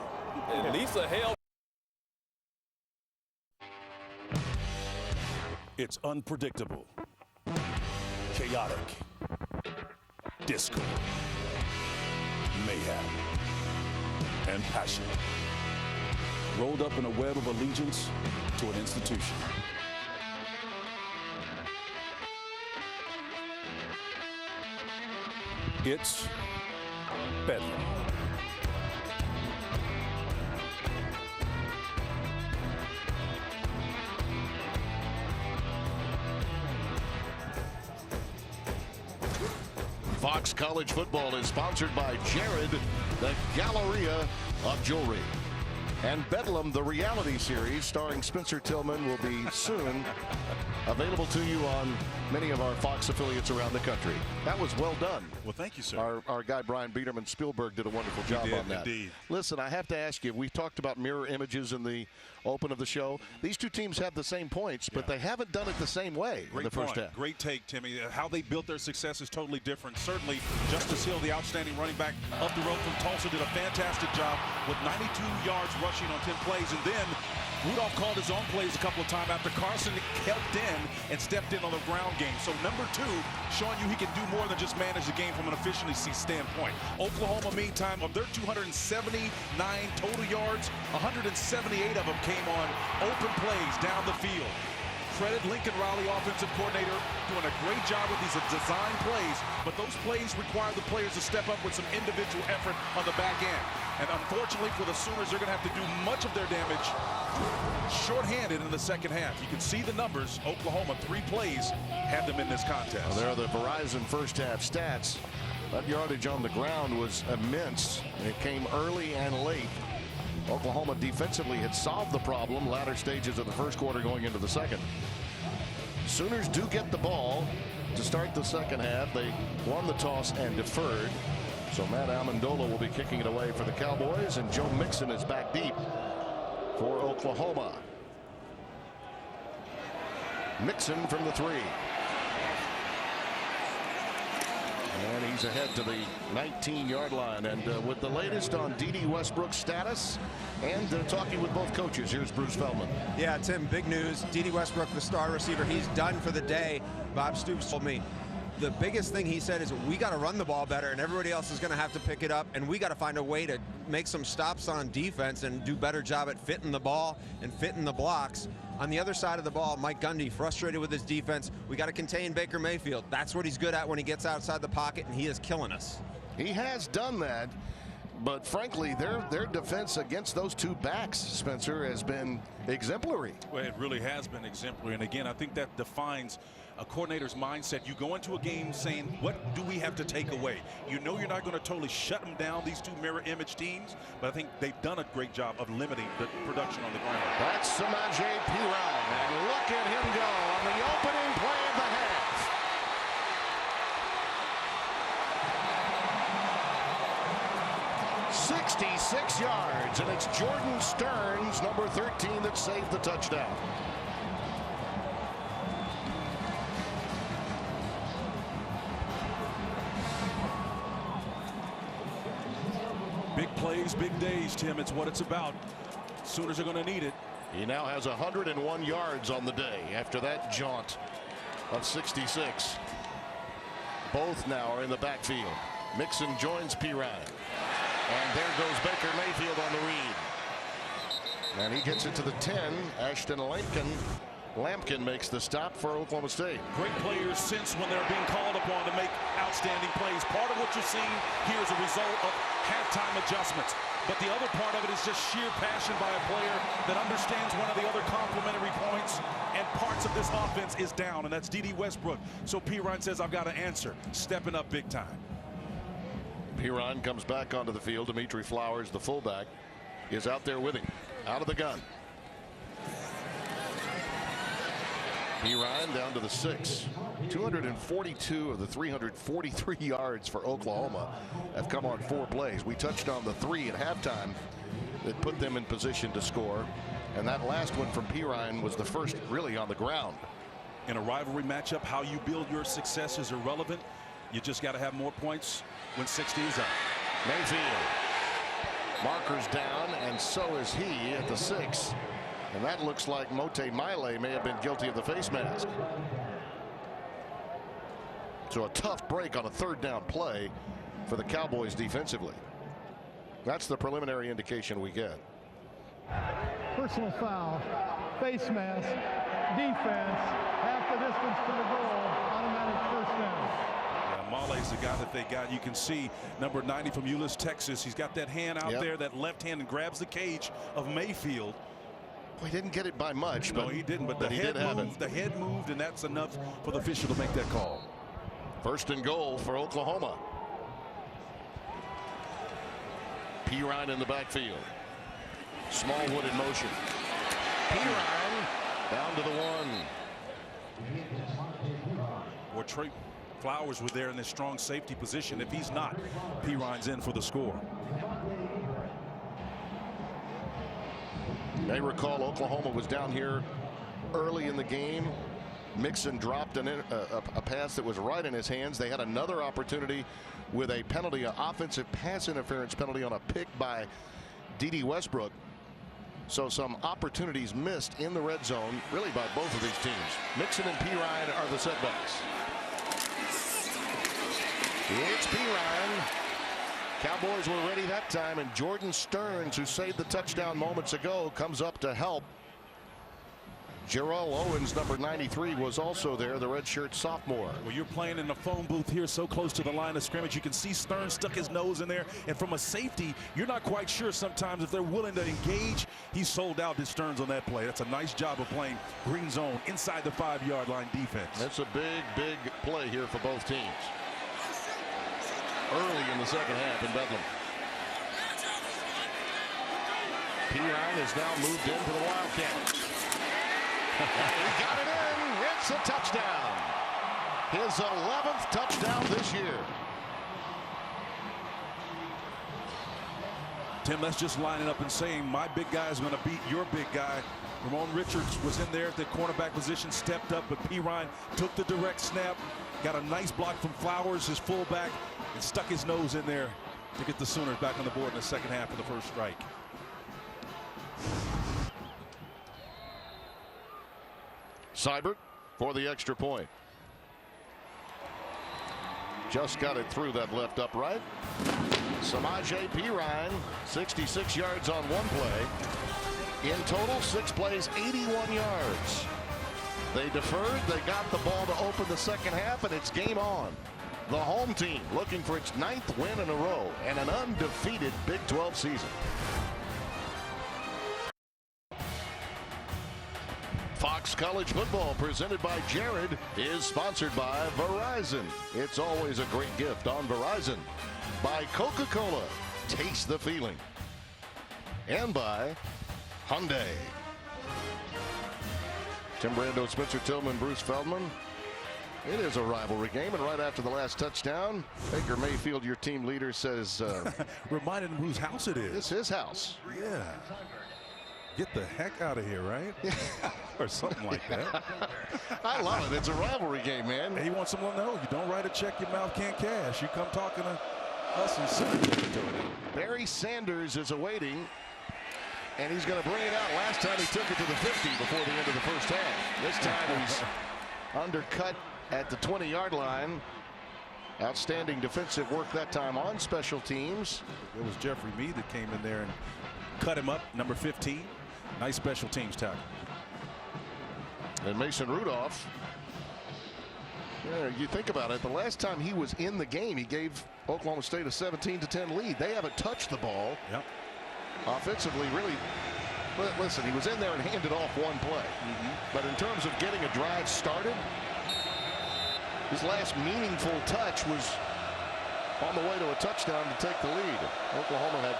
Speaker 9: And Lisa Hale.
Speaker 3: It's unpredictable, chaotic, disco, mayhem, and passion, rolled up in a web of allegiance to an institution. It's Bedlam.
Speaker 7: Fox College Football is sponsored by Jared, the Galleria of Jewelry. And Bedlam, the reality series starring Spencer Tillman, will be soon available to you on many of our Fox affiliates around the country. That was well done.
Speaker 3: Well, thank you, sir.
Speaker 7: Our guy, Brian Biederman Spielberg, did a wonderful job on that.
Speaker 3: Indeed.
Speaker 7: Listen, I have to ask you, we've talked about mirror images in the open of the show. These two teams have the same points, but they haven't done it the same way in the first half.
Speaker 3: Great take, Timmy. How they built their success is totally different. Certainly, Justice Hill, the outstanding running back up the road from Tulsa, did a fantastic job with 92 yards rushing on 10 plays. And then Rudolph called his own plays a couple of times after Carson helped in and stepped in on the ground game. So number 2, showing you he can do more than just manage the game from an efficiency standpoint. Oklahoma, meantime, of their 279 total yards, 178 of them came on open plays down the field. Credit Lincoln Riley, offensive coordinator, doing a great job with these design plays, but those plays require the players to step up with some individual effort on the back end. And unfortunately for the Sooners, they're going to have to do much of their damage shorthanded in the second half. You can see the numbers. Oklahoma, 3 plays had them in this contest.
Speaker 7: Well, there are the Verizon first half stats. That yardage on the ground was immense. It came early and late. Oklahoma defensively had solved the problem latter stages of the first quarter going into the second. Sooners do get the ball to start the second half. They won the toss and deferred. So Matt Amendola will be kicking it away for the Cowboys, and Joe Mixon is back deep for Oklahoma. Mixon from the 3. And he's ahead to the 19-yard line. And with the latest on D.D. Westbrook's status and talking with both coaches, here's Bruce Feldman.
Speaker 4: Yeah, Tim, big news. D.D. Westbrook, the star receiver, he's done for the day. Bob Stoops told me the biggest thing he said is we got to run the ball better, and everybody else is going to have to pick it up, and we got to find a way to make some stops on defense and do a better job at fitting the ball and fitting the blocks. On the other side of the ball, Mike Gundy, frustrated with his defense. We got to contain Baker Mayfield. That's what he's good at when he gets outside the pocket, and he is killing us.
Speaker 7: He has done that, but frankly, their defense against those 2 backs, Spencer, has been exemplary.
Speaker 3: Well, it really has been exemplary. And again, I think that defines a coordinator's mindset. You go into a game saying, what do we have to take away? You know you're not going to totally shut them down, these 2 mirror image teams, but I think they've done a great job of limiting the production on the ground.
Speaker 7: That's Samaje Perine, and look at him go on the opening play of the half. "66 yards, and it's Jordan Stearns, number 13, that saved the touchdown.
Speaker 3: Big plays, big days, Tim. It's what it's about. Sooners are going to need it.
Speaker 7: He now has 101 yards on the day after that jaunt of 66. Both now are in the backfield. Mixon joins Perine. And there goes Baker Mayfield on the read. And he gets it to the 10. Ashton Lampkin makes the stop for Oklahoma State.
Speaker 3: Great players since when they're being called upon to make outstanding plays. Part of what you're seeing here is a result of halftime adjustments. But the other part of it is just sheer passion by a player that understands one of the other complementary points and parts of this offense is down, and that's D.D. Westbrook. So Perine says, I've got to answer. Stepping up big time.
Speaker 7: Perine comes back onto the field. Dimitri Flowers, the fullback, is out there with him. Out of the gun. Perine down to the 6. 242 of the 343 yards for Oklahoma have come on 4 plays. We touched on the 3 at halftime that put them in position to score. And that last one from Perine was the first really on the ground.
Speaker 3: In a rivalry matchup, how you build your success is irrelevant. You just got to have more points when 60 is up.
Speaker 7: Mayfield. Marker's down, and so is he at the 6. And that looks like Mote Miley may have been guilty of the face mask. So a tough break on a 3rd down play for the Cowboys defensively. That's the preliminary indication we get.
Speaker 6: Personal foul, face mask, defense, half the distance to the goal, automatic first down.
Speaker 3: Male's the guy that they got. You can see number 90 from Euless, Texas. He's got that hand out there, that left hand, and grabs the cage of Mayfield.
Speaker 7: Well, he didn't get it by much.
Speaker 3: No, he didn't, but the head moved, and that's enough for the official to make that call.
Speaker 7: First and goal for Oklahoma. Pirine in the backfield. Smallwood in motion. Pirine down to the 1.
Speaker 3: Or Trey Flowers was there in this strong safety position. If he's not, Pirine's in for the score.
Speaker 7: May recall Oklahoma was down here early in the game. Mixon dropped a pass that was right in his hands. They had another opportunity with a penalty, an offensive pass interference penalty on a pick by D.D. Westbrook. So some opportunities missed in the red zone, really by both of these teams. Mixon and Pirine are the setbacks. It's Pirine. Cowboys were ready that time, and Jordan Stearns, who saved the touchdown moments ago, comes up to help. Jarrell Owens, number 93, was also there, the redshirt sophomore.
Speaker 3: Well, you're playing in the phone booth here so close to the line of scrimmage. You can see Stearns stuck his nose in there. And from a safety, you're not quite sure sometimes if they're willing to engage. He sold out to Stearns on that play. That's a nice job of playing green zone inside the 5-yard line defense.
Speaker 7: That's a big, big play here for both teams. Early in the second half in Bedlam. Pirine is now moved into the Wildcat. He got it in. It's a touchdown. His 11th touchdown this year.
Speaker 3: Tim, that's just lining up and saying my big guy is going to beat your big guy. Ramon Richards was in there at the cornerback position, stepped up, but Pirine took the direct snap, got a nice block from Flowers, his fullback, and stuck his nose in there to get the Sooners back on the board in the second half of the first strike.
Speaker 7: Seibert for the extra point. Just got it through that left upright. Samaje Pirine, 66 yards on one play. In total, 6 plays, 81 yards. They deferred. They got the ball to open the second half, and it's game on. The home team looking for its 9th win in a row and an undefeated Big 12 season. Fox College Football, presented by Jared, is sponsored by Verizon. It's always a great gift on Verizon. By Coca-Cola, taste the feeling. And by Hyundai. Tim Brando, Spencer Tillman, Bruce Feldman. It is a rivalry game, and right after the last touchdown, Baker Mayfield, your team leader, says...
Speaker 3: reminded him whose house it is.
Speaker 7: It's his house.
Speaker 3: Yeah. Get the heck out of here, right? Or something like that.
Speaker 7: I love it. It's a rivalry game, man.
Speaker 3: He wants someone to know you don't write a check your mouth can't cash. You come talking to us and send it to it.
Speaker 7: Barry Sanders is awaiting, and he's going to bring it out. Last time he took it to the 50 before the end of the first half. This time he's undercut at the 20-yard line. Outstanding defensive work that time on special teams.
Speaker 3: It was Jeffrey Meade that came in there and cut him up, number 15. Nice special teams tackle.
Speaker 7: And Mason Rudolph, you think about it, the last time he was in the game, he gave Oklahoma State a 17-10 lead. They haven't touched the ball.
Speaker 3: Yep.
Speaker 7: Offensively, really, listen, he was in there and handed off one play. But in terms of getting a drive started, his last meaningful touch was on the way to a touchdown to take the lead. Oklahoma had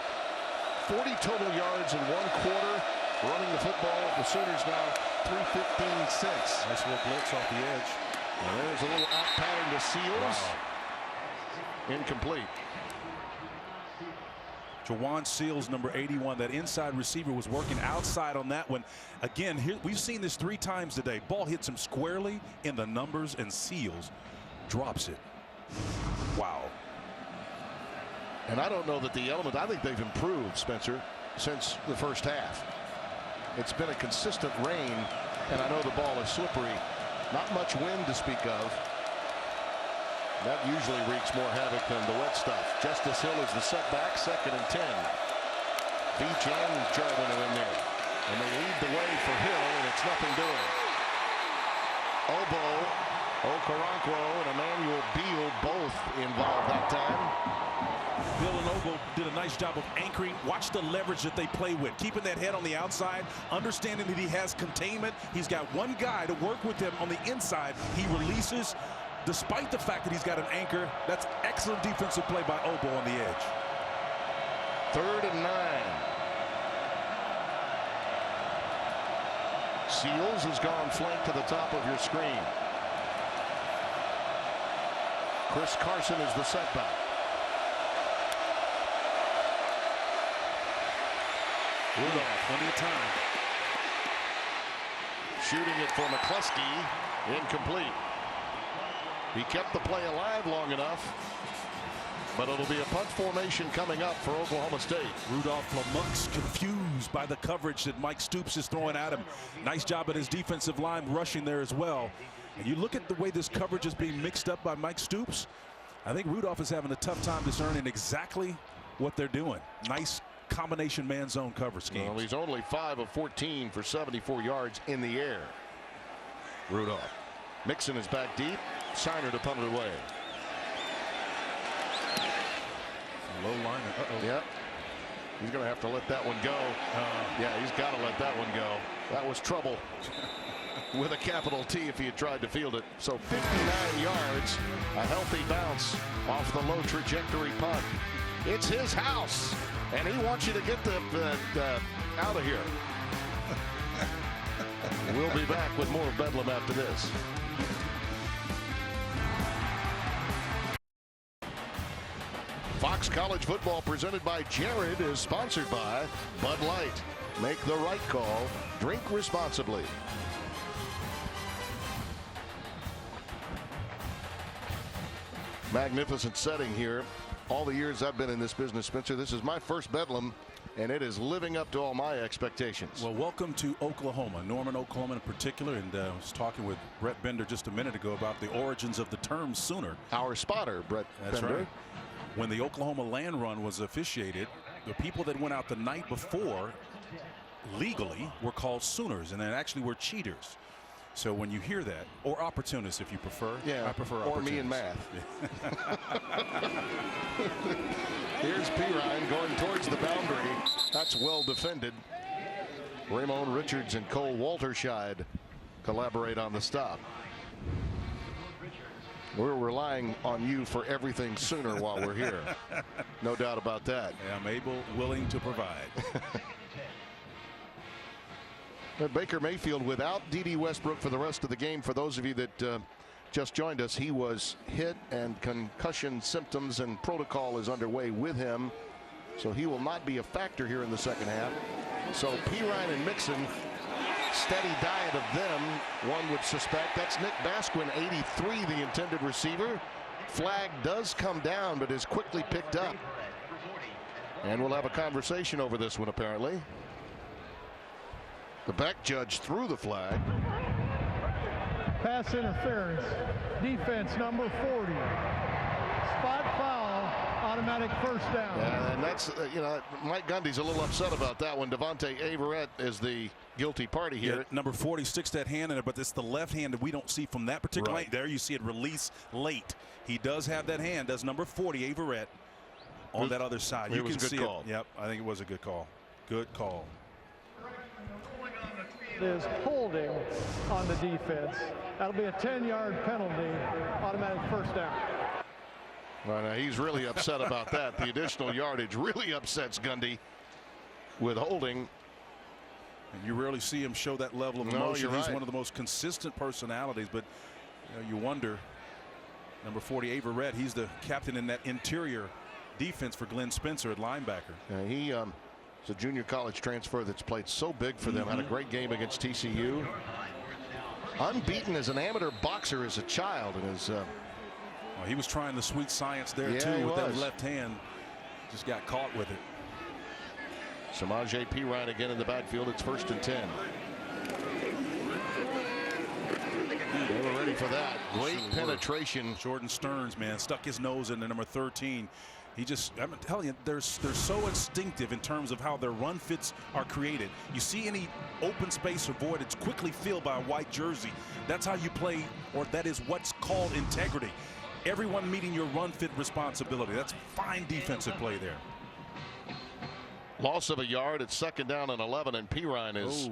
Speaker 7: 40 total yards in one quarter running the football. The Sooners now 3:15-6.
Speaker 3: Nice little blitz off the edge.
Speaker 7: And there's a little out pattern to Seals.
Speaker 3: Wow.
Speaker 7: Incomplete.
Speaker 3: Jawan Seals, number 81, that inside receiver was working outside on that one. Again, here we've seen this 3 times today. Ball hits him squarely in the numbers, and Seals drops it. Wow.
Speaker 7: And I don't know that the element, I think they've improved, Spencer, since the first half. It's been a consistent rain, and I know the ball is slippery. Not much wind to speak of. That usually wreaks more havoc than the wet stuff. Justice Hill is the setback, 2nd and 10. Beach and Jarwin are in there. And they lead the way for Hill, and it's nothing doing. Obo, Okoronkwo, and Emmanuel Beal both involved that time.
Speaker 3: Bill and Obo did a nice job of anchoring. Watch the leverage that they play with. Keeping that head on the outside. Understanding that he has containment. He's got one guy to work with him on the inside. He releases. despite the fact that he's got an anchor. That's excellent defensive play by Obo on the edge.
Speaker 7: 3rd and 9. Seals has gone flank to the top of your screen. Chris Carson is the setback.
Speaker 3: Rudolph, plenty of time.
Speaker 7: Shooting it for McCluskey. Incomplete. He kept the play alive long enough, but it'll be a punt formation coming up for Oklahoma State.
Speaker 3: Rudolph amongst confused by the coverage that Mike Stoops is throwing at him. Nice job at his defensive line rushing there as well. And you look at the way this coverage is being mixed up by Mike Stoops. I think Rudolph is having a tough time discerning exactly what they're doing. Nice combination man zone cover scheme.
Speaker 7: Well, he's only 5 of 14 for 74 yards in the air. Rudolph. Mixon is back deep. Signer to punt it away.
Speaker 3: Low line.
Speaker 7: Yep. He's going to have to let that one go. Yeah, he's got to let that one go. That was trouble with a capital T if he had tried to field it. So 59 yards, a healthy bounce off the low trajectory punt. It's his house, and he wants you to get the out of here. We'll be back with more of Bedlam after this. Fox College Football presented by Jared is sponsored by Bud Light. Make the right call. Drink responsibly. Magnificent setting here. All the years I've been in this business, Spencer, this is my first Bedlam, and it is living up to all my expectations.
Speaker 3: Well, welcome to Oklahoma, Norman, Oklahoma in particular. And I was talking with Brett Bender just a minute ago about the origins of the term Sooner.
Speaker 7: Our spotter, Brett
Speaker 3: That's
Speaker 7: Bender.
Speaker 3: Right. When the Oklahoma land run was officiated, the people that went out the night before legally were called Sooners, and then actually were cheaters. So when you hear that, or opportunists if you prefer.
Speaker 7: Yeah,
Speaker 3: I prefer
Speaker 7: or me and math. Here's Pirine going towards the boundary. That's well defended. Ramon Richards and Cole Walterscheid collaborate on the stop. We're relying on you for everything Sooner while we're here. No doubt about that.
Speaker 3: Yeah, I'm able, willing to provide.
Speaker 7: Baker Mayfield without D.D. Westbrook for the rest of the game. For those of you that just joined us, he was hit and concussion symptoms and protocol is underway with him. So he will not be a factor here in the second half. So Pirine and Mixon, steady diet of them, one would suspect. That's Nick Basquin, 83, the intended receiver. Flag does come down, but is quickly picked up. And we'll have a conversation over this one, apparently. The back judge threw the flag.
Speaker 6: Pass interference. Defense number 40. Spot foul. Automatic first down.
Speaker 7: And that's, Mike Gundy's a little upset about that one. Devontae Averett is the guilty party here.
Speaker 3: Yeah, number 40 sticks that hand in it, but it's the left hand that we don't see from that particular lane. There you see it release late. He does have that hand, does number 40, Averett, on that other side. You can see it. Yep, I think it was a good call. Good call.
Speaker 6: Is holding on the defense. That'll be a 10-yard penalty. Automatic first down.
Speaker 7: Well, now he's really upset about that. The additional yardage really upsets Gundy with holding.
Speaker 3: And you rarely see him show that level of emotion. He's one of the most consistent personalities, but you wonder. Number 40, Averett, he's the captain in that interior defense for Glenn Spencer at linebacker.
Speaker 7: He it's a junior college transfer that's played so big for them. Had a great game against TCU. Unbeaten as an amateur boxer as a child. And well,
Speaker 3: he was trying the sweet science there too with that left hand. Just got caught with it.
Speaker 7: Samaje Perine again in the backfield. It's 1st and 10. They were ready for that. Great penetration.
Speaker 3: Jordan Stearns, man, stuck his nose in the number 13. He just, I'm telling you, they're so instinctive in terms of how their run fits are created. You see any open space or void, it's quickly filled by a white jersey. That's how you play, or that is what's called integrity. Everyone meeting your run fit responsibility. That's fine defensive play there.
Speaker 7: Loss of a yard. It's 2nd down and 11, and Pirine is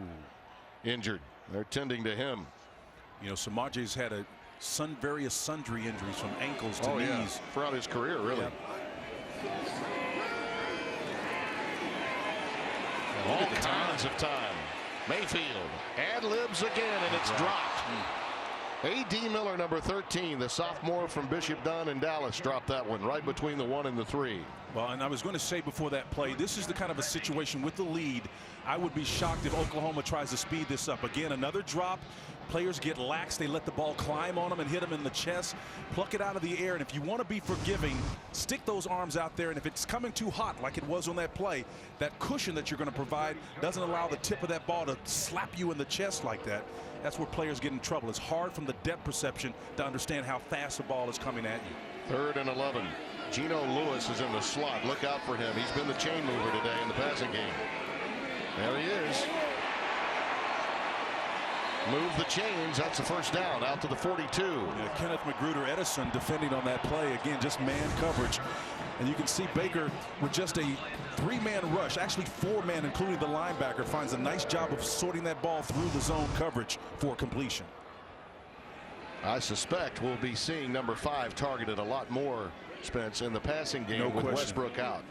Speaker 7: injured. They're tending to him.
Speaker 3: You know, Samaje's had a various sundry injuries from ankles to knees.
Speaker 7: Yeah. Throughout his career, really.
Speaker 3: Yep.
Speaker 7: All kinds of time. Mayfield ad-libs again, and it's dropped. A.D. Miller, number 13, the sophomore from Bishop Dunn in Dallas, dropped that one right between the 1 and the 3.
Speaker 3: Well, and I was going to say before that play, this is the kind of a situation with the lead. I would be shocked if Oklahoma tries to speed this up. Again, another drop. Players get lax. They let the ball climb on them and hit them in the chest. Pluck it out of the air. And if you want to be forgiving, stick those arms out there. And if it's coming too hot like it was on that play, that cushion that you're going to provide doesn't allow the tip of that ball to slap you in the chest like that. That's where players get in trouble. It's hard from the depth perception to understand how fast the ball is coming at you.
Speaker 7: 3rd and 11. Geno Lewis is in the slot. Look out for him. He's been the chain mover today in the passing game. There he is. Move the chains. That's the first down out to the 42.
Speaker 3: Yeah, Kenneth Magruder Edison defending on that play. Again, just man coverage. And you can see Baker with just a 3-man rush, actually 4-man, including the linebacker, finds a nice job of sorting that ball through the zone coverage for completion.
Speaker 7: I suspect we'll be seeing number 5 targeted a lot more, Spence, in the passing game with
Speaker 3: question.
Speaker 7: Westbrook out.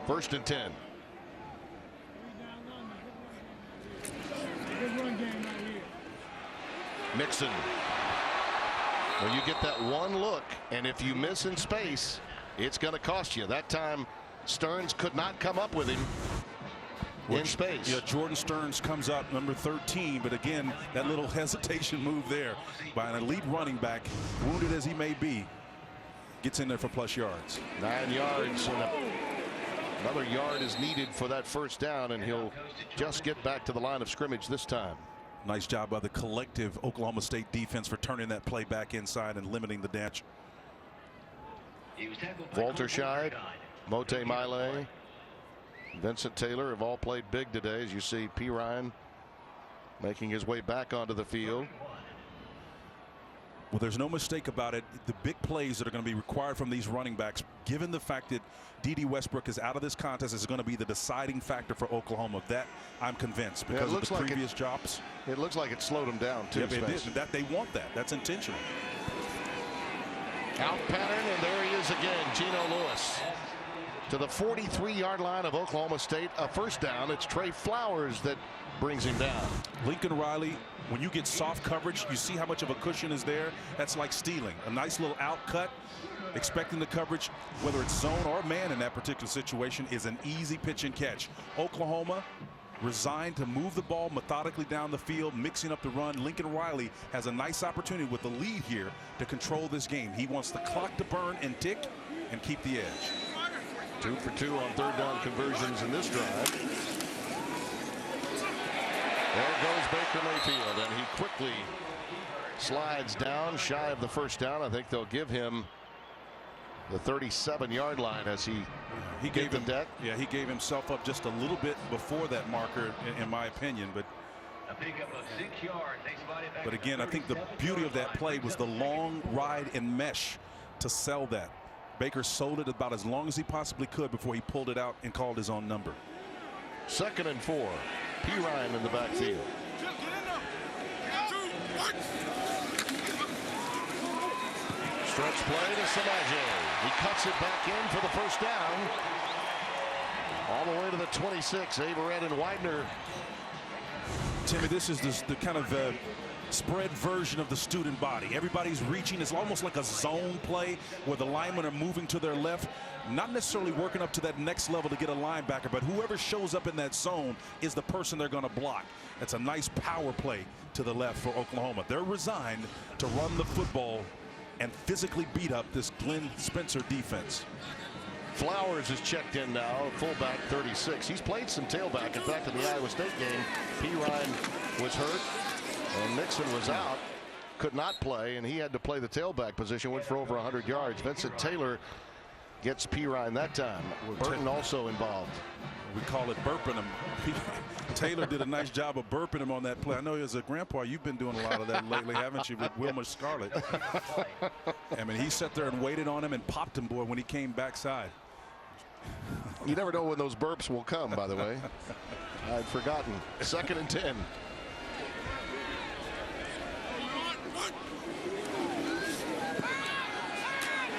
Speaker 7: 1st and 10. Mixon. Well, you get that one look, and if you miss in space, it's going to cost you. That time, Stearns could not come up with him in space.
Speaker 3: Yeah, Jordan Stearns comes up, number 13, but again, that little hesitation move there by an elite running back, wounded as he may be, gets in there for plus yards.
Speaker 7: 9 yards, and another yard is needed for that first down, and he'll just get back to the line of scrimmage this time.
Speaker 3: Nice job by the collective Oklahoma State defense for turning that play back inside and limiting the damage.
Speaker 7: Walter Scheid, Mote Miley, Vincent Taylor have all played big today, as you see P. Ryan making his way back onto the field.
Speaker 3: Well, there's no mistake about it. The big plays that are going to be required from these running backs, given the fact that D.D. Westbrook is out of this contest, is going to be the deciding factor for Oklahoma. That I'm convinced because of the previous drops.
Speaker 7: It looks like it slowed him down too.
Speaker 3: Yeah, it is. That they want that. That's intentional.
Speaker 7: Out pattern, and there he is again, Geno Lewis. To the 43-yard line of Oklahoma State, a first down. It's Trey Flowers that brings him down.
Speaker 3: Lincoln Riley, when you get soft coverage, you see how much of a cushion is there. That's like stealing. A nice little out cut, expecting the coverage, whether it's zone or man in that particular situation, is an easy pitch and catch. Oklahoma resigned to move the ball methodically down the field, mixing up the run. Lincoln Riley has a nice opportunity with the lead here to control this game. He wants the clock to burn and tick and keep the edge.
Speaker 7: 2 for 2 on third down conversions in this drive. There goes Baker Mayfield, and he quickly slides down shy of the first down. I think they'll give him the 37-yard line as he
Speaker 3: gave
Speaker 7: the
Speaker 3: him
Speaker 7: deck.
Speaker 3: Yeah, he gave himself up just a little bit before that marker, in my opinion. But again, I think the beauty of that play was the long ride and mesh to sell that. Baker sold it about as long as he possibly could before he pulled it out and called his own number.
Speaker 7: 2nd and 4. P. Ryan in the backfield. Stretch play to Samaje. He cuts it back in for the first down. All the way to the 26. Averett and Widener.
Speaker 3: Timmy, this is the kind of spread version of the student body. Everybody's reaching. It's almost like a zone play where the linemen are moving to their left, not necessarily working up to that next level to get a linebacker, but whoever shows up in that zone is the person they're going to block. That's a nice power play to the left for Oklahoma. They're resigned to run the football and physically beat up this Glenn Spencer defense.
Speaker 7: Flowers is checked in now, fullback 36. He's played some tailback. In fact, in the Iowa State game, P. Ryan was hurt and Mixon was out, could not play, and he had to play the tailback position, went for over 100 yards. Vincent Taylor gets P. Ryan that time. Burton also involved.
Speaker 3: We call it burping him. Taylor did a nice job of burping him on that play. I know as a grandpa, you've been doing a lot of that lately, haven't you, with Wilmer Scarlett? I mean, he sat there and waited on him and popped him, boy, when he came backside.
Speaker 7: You never know when those burps will come, by the way. I'd forgotten. 2nd and 10.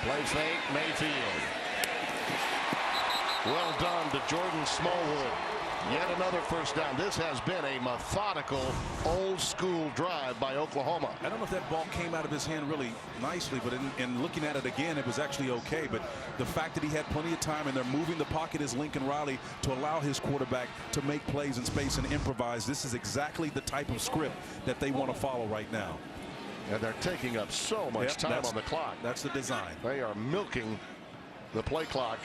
Speaker 7: Play fake, Mayfield. Well done to Jordan Smallwood. Yet another first down. This has been a methodical, old-school drive by Oklahoma.
Speaker 3: I don't know if that ball came out of his hand really nicely, but in looking at it again, it was actually okay. But the fact that he had plenty of time and they're moving the pocket as Lincoln Riley to allow his quarterback to make plays in space and improvise, this is exactly the type of script that they want to follow right now.
Speaker 7: And they're taking up so much time on the clock.
Speaker 3: That's the design.
Speaker 7: They are milking the play clock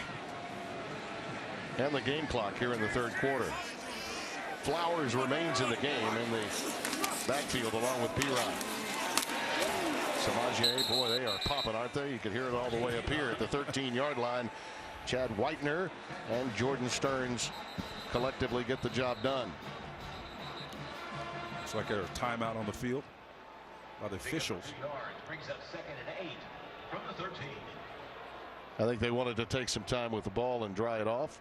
Speaker 7: and the game clock here in the third quarter. Flowers remains in the game in the backfield along with P-Rod. Samaje, boy, they are popping, aren't they? You can hear it all the way up here at the 13-yard line. Chad Whitener and Jordan Stearns collectively get the job done.
Speaker 3: Looks like there's a timeout on the field by the officials.
Speaker 5: Brings up 2nd and 8 from the 13.
Speaker 7: I think they wanted to take some time with the ball and dry it off.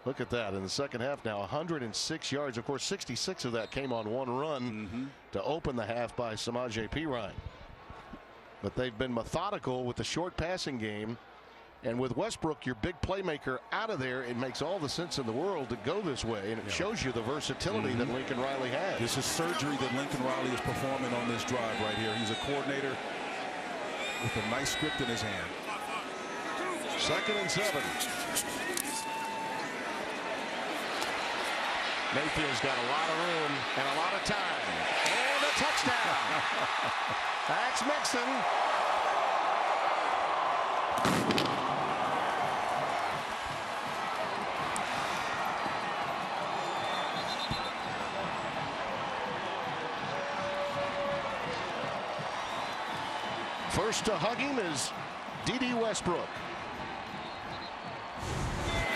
Speaker 7: Look at that in the second half now, 106 yards. Of course, 66 of that came on one run to open the half by Samaje Perine. But they've been methodical with the short passing game. And with Westbrook, your big playmaker, out of there, it makes all the sense in the world to go this way. And it shows you the versatility that Lincoln Riley has.
Speaker 3: This is surgery that Lincoln Riley is performing on this drive right here. He's a coordinator with a nice script in his hand.
Speaker 7: 2nd and 7. Mayfield's got a lot of room and a lot of time. And a touchdown. That's Mixon. First to hug him is D.D. Westbrook.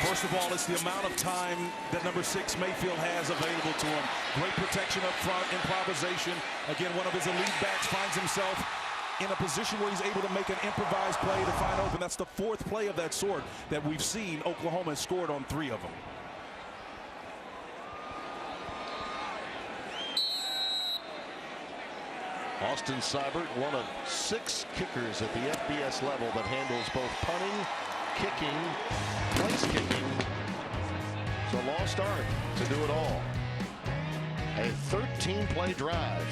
Speaker 3: First of all, it's the amount of time that number 6 Mayfield has available to him. Great protection up front, improvisation. Again, one of his elite backs finds himself in a position where he's able to make an improvised play to find open. That's the 4th play of that sort that we've seen. Oklahoma has scored on 3 of them.
Speaker 7: Austin Seibert, one of 6 kickers at the FBS level that handles both punting, kicking, place kicking. It's a lost art to do it all. A 13-play drive.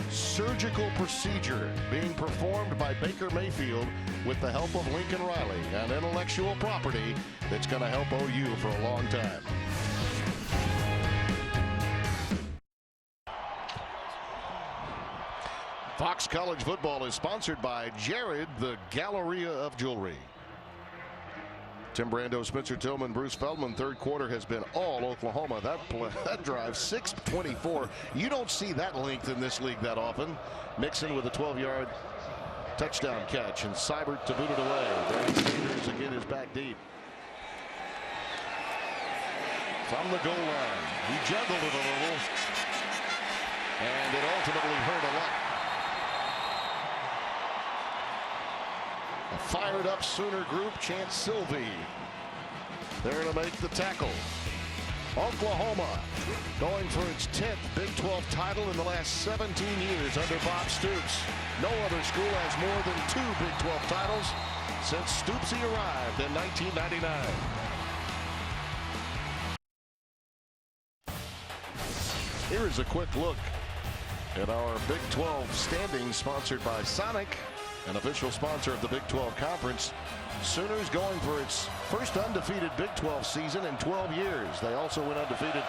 Speaker 7: Surgical procedure being performed by Baker Mayfield with the help of Lincoln Riley, an intellectual property that's going to help OU for a long time. Fox College football is sponsored by Jared, the Galleria of Jewelry. Tim Brando, Spencer Tillman, Bruce Feldman. Third quarter has been all Oklahoma. That drive, 6:24. You don't see that length in this league that often. Mixon with a 12-yard touchdown catch, and Seibert to boot it away. Barry Sanders again is back deep. From the goal line, he juggled it a little, and it ultimately hurt a lot. A fired up Sooner group, Chance Sylvie there to make the tackle. Oklahoma going for its 10th Big 12 title in the last 17 years under Bob Stoops. No other school has more than 2 Big 12 titles since Stoopsy arrived in 1999. Here is a quick look at our Big 12 standings, sponsored by Sonic, an official sponsor of the Big 12 Conference. Sooners going for its first undefeated Big 12 season in 12 years. They also went undefeated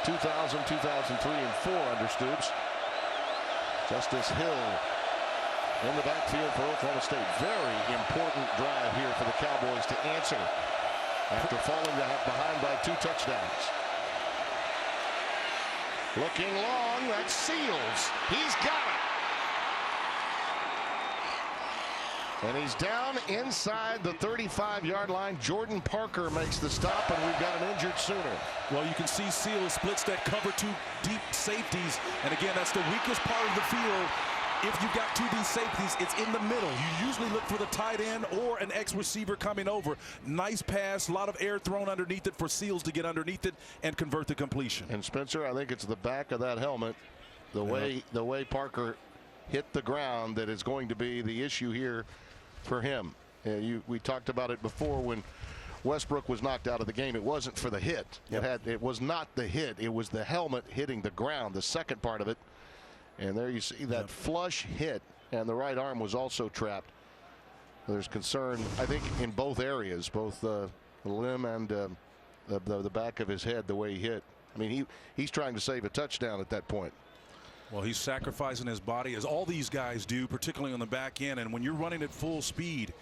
Speaker 7: 2000, 2003, and 4 under Stoops. Justice Hill in the backfield for Oklahoma State. Very important drive here for the Cowboys to answer after falling behind by 2 touchdowns. Looking long, that's Seals. He's got it. And he's down inside the 35-yard line. Jordan Parker makes the stop, and we've got an injured Sooner.
Speaker 3: Well, you can see Seals splits that cover 2 deep safeties. And again, that's the weakest part of the field. If you've got 2 deep safeties, it's in the middle. You usually look for the tight end or an ex-receiver coming over. Nice pass, a lot of air thrown underneath it for Seals to get underneath it and convert the completion.
Speaker 7: And Spencer, I think it's the back of that helmet, the way Parker hit the ground, that is going to be the issue here for him. We talked about it before when Westbrook was knocked out of the game. It wasn't for the hit. It was not the hit. It was the helmet hitting the ground, the second part of it. And there you see that flush hit, and the right arm was also trapped. There's concern, I think, in both areas, both the limb and the back of his head, the way he hit. I mean, he's trying to save a touchdown at that point.
Speaker 3: Well, he's sacrificing his body, as all these guys do, particularly on the back end. And when you're running at full speed,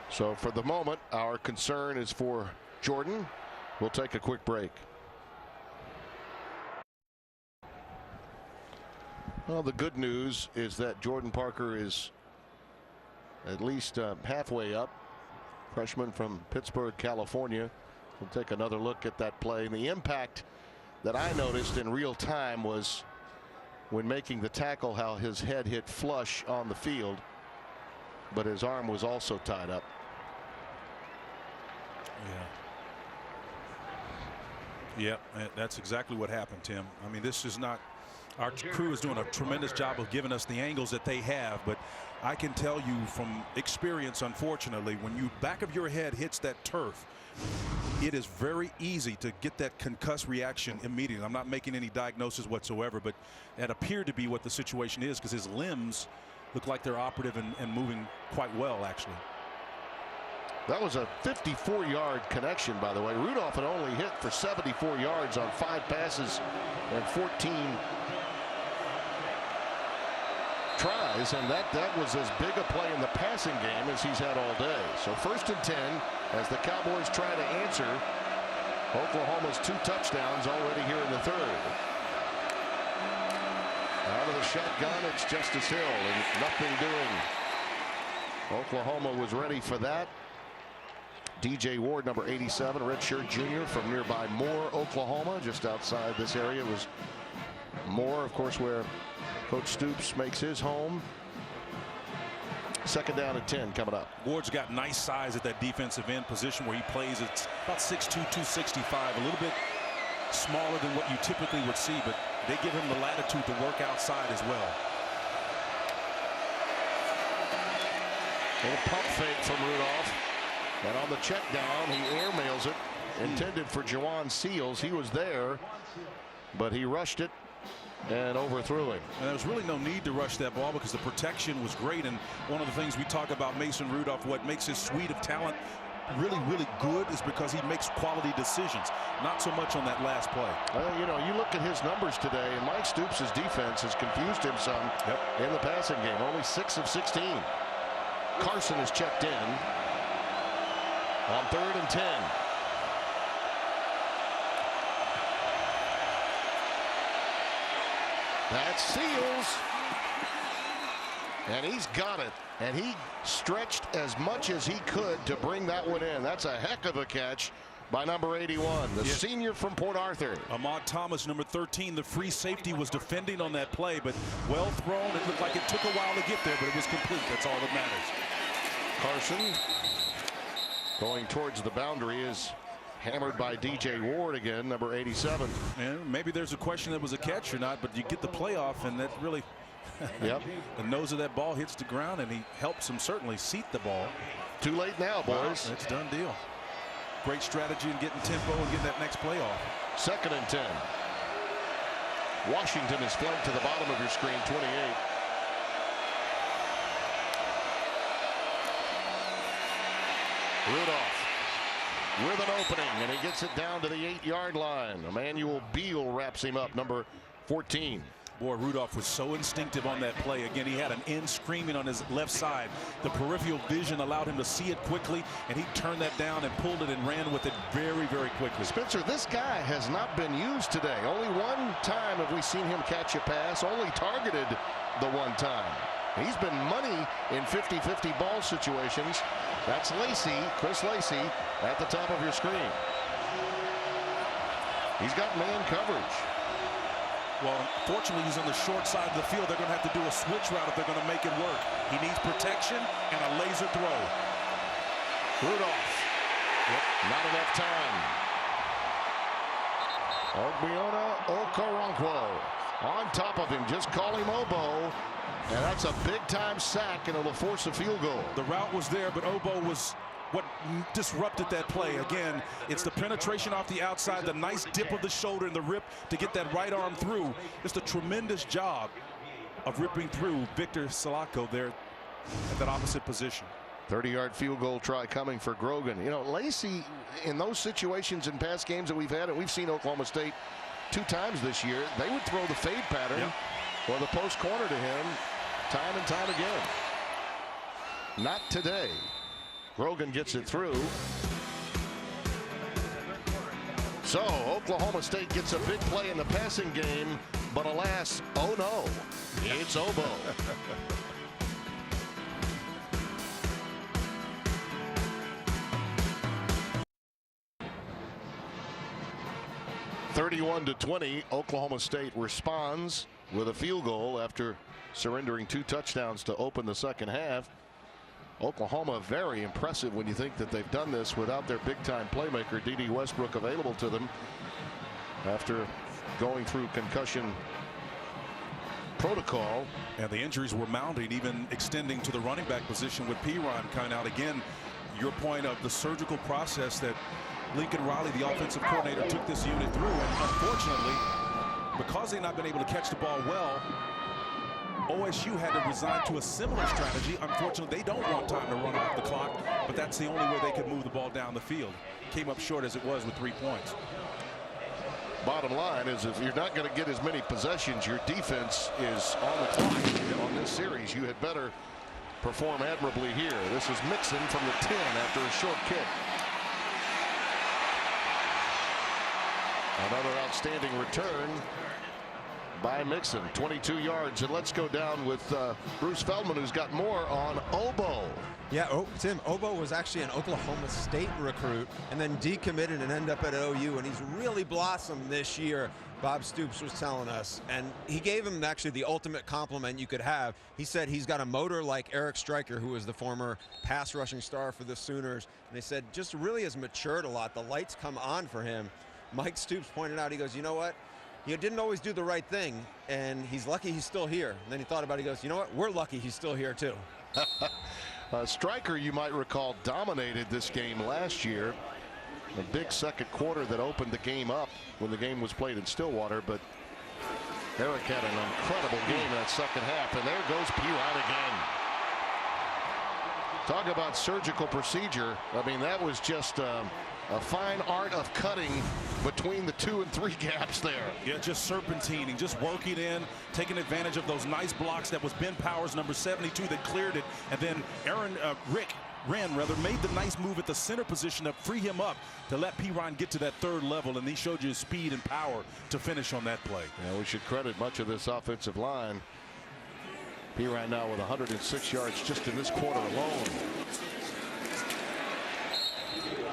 Speaker 7: so for the moment, our concern is for Jordan. We'll take a quick break. Well, the good news is that Jordan Parker is at least halfway up. Freshman from Pittsburgh, California. We'll take another look at that play. And the impact that I noticed in real time was when making the tackle, how his head hit flush on the field, but his arm was also tied up.
Speaker 3: Yeah, that's exactly what happened, Tim. I mean, this is not, our crew is doing a tremendous job of giving us the angles that they have, but I can tell you from experience, unfortunately, when you back of your head hits that turf, it is very easy to get that concussive reaction immediately. I'm not making any diagnosis whatsoever, but that appeared to be what the situation is, because his limbs look like they're operative and moving quite well, actually.
Speaker 7: That was a 54-yard connection, by the way. Rudolph had only hit for 74 yards on 5 passes and 14 tries, and that was as big a play in the passing game as he's had all day. So 1st and 10 as the Cowboys try to answer Oklahoma's 2 touchdowns already here in the 3rd. Out of the shotgun, it's Justice Hill, and nothing doing. Oklahoma was ready for that. DJ Ward, number 87, redshirt junior from nearby Moore, Oklahoma, just outside this area. Was Moore, of course, where Coach Stoops makes his home. 2nd down and 10 coming up.
Speaker 3: Ward's got nice size at that defensive end position where he plays. It's about 6'2", 265, a little bit smaller than what you typically would see, but they give him the latitude to work outside as well.
Speaker 7: Little pump fake from Rudolph. And on the check down, he airmails it, intended for Jawan Seals. He was there, but he rushed it and overthrew it.
Speaker 3: And there was really no need to rush that ball because the protection was great. And one of the things we talk about Mason Rudolph, what makes his suite of talent really, really good is because he makes quality decisions. Not so much on that last play.
Speaker 7: You know, you look at his numbers today, and Mike Stoops' defense has confused him some in the passing game. Only 6 of 16. Carson is checked in on 3rd and 10. That's Seals. And he's got it. And he stretched as much as he could to bring that one in. That's a heck of a catch by number 81, the senior from Port Arthur.
Speaker 3: Ahmad Thomas, number 13, the free safety, was defending on that play, but well thrown. It looked like it took a while to get there, but it was complete. That's all that matters.
Speaker 7: Carson going towards the boundary is hammered by DJ Ward again, number 87.
Speaker 3: And maybe there's a question that was a catch or not, but you get the playoff, and that really, the nose of that ball hits the ground, and he helps him certainly seat the ball.
Speaker 7: Too late now, boys.
Speaker 3: Wow, it's a done deal. Great strategy in getting tempo and getting that next playoff.
Speaker 7: 2nd and 10. Washington is flanked to the bottom of your screen, 28. Rudolph with an opening, and he gets it down to the 8-yard line. Emmanuel Beal wraps him up, number 14.
Speaker 3: Boy, Rudolph was so instinctive on that play. Again, he had an end screaming on his left side. The peripheral vision allowed him to see it quickly, and he turned that down and pulled it and ran with it very, very quickly.
Speaker 7: Spencer, this guy has not been used today. Only one time have we seen him catch a pass, only targeted the one time. He's been money in 50-50 ball situations. That's Lacey, Chris Lacey, at the top of your screen. He's got man coverage.
Speaker 3: Well, fortunately, he's on the short side of the field. They're going to have to do a switch route if they're going to make it work. He needs protection and a laser throw.
Speaker 7: Rudolph. Yep, not enough time. Ogbiona Okoronkwo on top of him. Just call him Obo. And that's a big-time sack, and it'll force a field goal.
Speaker 3: The route was there, but Obo was what disrupted that play. Again, it's the penetration off the outside, the nice dip of the shoulder and the rip to get that right arm through. Just a tremendous job of ripping through Victor Salako there at that opposite position.
Speaker 7: 30-yard field goal try coming for Grogan. You know, Lacey, in those situations in past games that we've had, and we've seen Oklahoma State 2 times this year, they would throw the fade pattern or the post corner to him time and time again. Not today. Grogan gets it through. So Oklahoma State gets a big play in the passing game, but alas, oh no, it's Obo. 31-20, Oklahoma State responds with a field goal after surrendering 2 touchdowns to open the second half. Oklahoma very impressive when you think that they've done this without their big-time playmaker D.D. Westbrook available to them after going through concussion protocol.
Speaker 3: And the injuries were mounting, even extending to the running back position with Piron coming out. Again, your point of the surgical process that Lincoln Riley, the offensive coordinator, took this unit through, and unfortunately, because they've not been able to catch the ball well, OSU had to resign to a similar strategy. Unfortunately, they don't want time to run off the clock, but that's the only way they could move the ball down the field. Came up short as it was with 3 points.
Speaker 7: Bottom line is, if you're not going to get as many possessions, your defense is on the clock on this series. You had better perform admirably here. This is Mixon from the 10 after a short kick. Another outstanding return by Mixon, 22 yards. And let's go down with Bruce Feldman, who's got more on Obo.
Speaker 4: Yeah, Tim, Obo was actually an Oklahoma State recruit and then decommitted and ended up at OU, and he's really blossomed this year, Bob Stoops was telling us. And he gave him actually the ultimate compliment you could have. He said he's got a motor like Eric Stryker, who was the former pass rushing star for the Sooners. And they said just really has matured a lot. The lights come on for him. Mike Stoops pointed out, he goes, you know what? You didn't always do the right thing, and he's lucky he's still here. And then he thought about it, he goes, you know what? We're lucky he's still here, too.
Speaker 7: Stryker, you might recall, dominated this game last year. A big second quarter that opened the game up when the game was played in Stillwater. But Eric had an incredible game in that second half. And there goes Piron again. Talk about surgical procedure. I mean, that was just a fine art of cutting between the 2 and 3 gaps there.
Speaker 3: Yeah, just serpentining, just working in, taking advantage of those nice blocks. That was Ben Powers, number 72, that cleared it. And then Rick Wren made the nice move at the center position to free him up to let Piron get to that 3rd level. And he showed you his speed and power to finish on that play.
Speaker 7: Yeah, we should credit much of this offensive line. Piron now with 106 yards just in this quarter alone.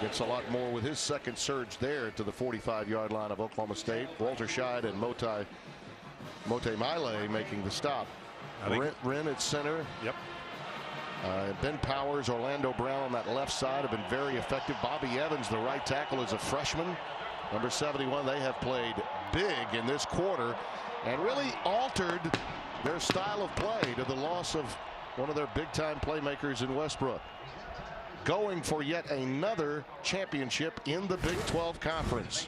Speaker 7: Gets a lot more with his second surge there to the 45-yard line of Oklahoma State. Walter Scheid and Mote Miley making the stop. Wren at center.
Speaker 3: Yep.
Speaker 7: Ben Powers, Orlando Brown on that left side have been very effective. Bobby Evans, the right tackle, is a freshman. Number 71, they have played big in this quarter and really altered their style of play to the loss of one of their big-time playmakers in Westbrook. Going for yet another championship in the Big 12 Conference.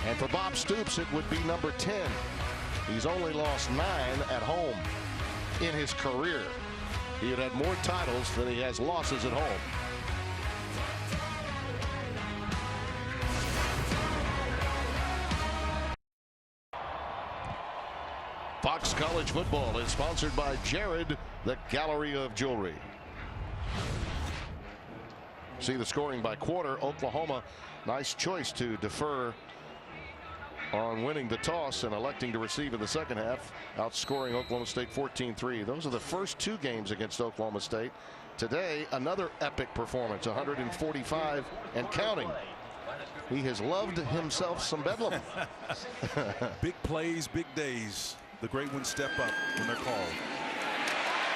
Speaker 7: And for Bob Stoops, it would be number 10. He's only lost 9 at home in his career. He had had more titles than he has losses at home. Fox College Football is sponsored by Jared, the Gallery of Jewelry. See the scoring by quarter. Oklahoma, nice choice to defer on winning the toss and electing to receive in the second half, outscoring Oklahoma State 14-3. Those are the first 2 games against Oklahoma State. Today, another epic performance, 145 and counting. He has loved himself some Bedlam.
Speaker 3: Big plays, big days. The great ones step up when they're called.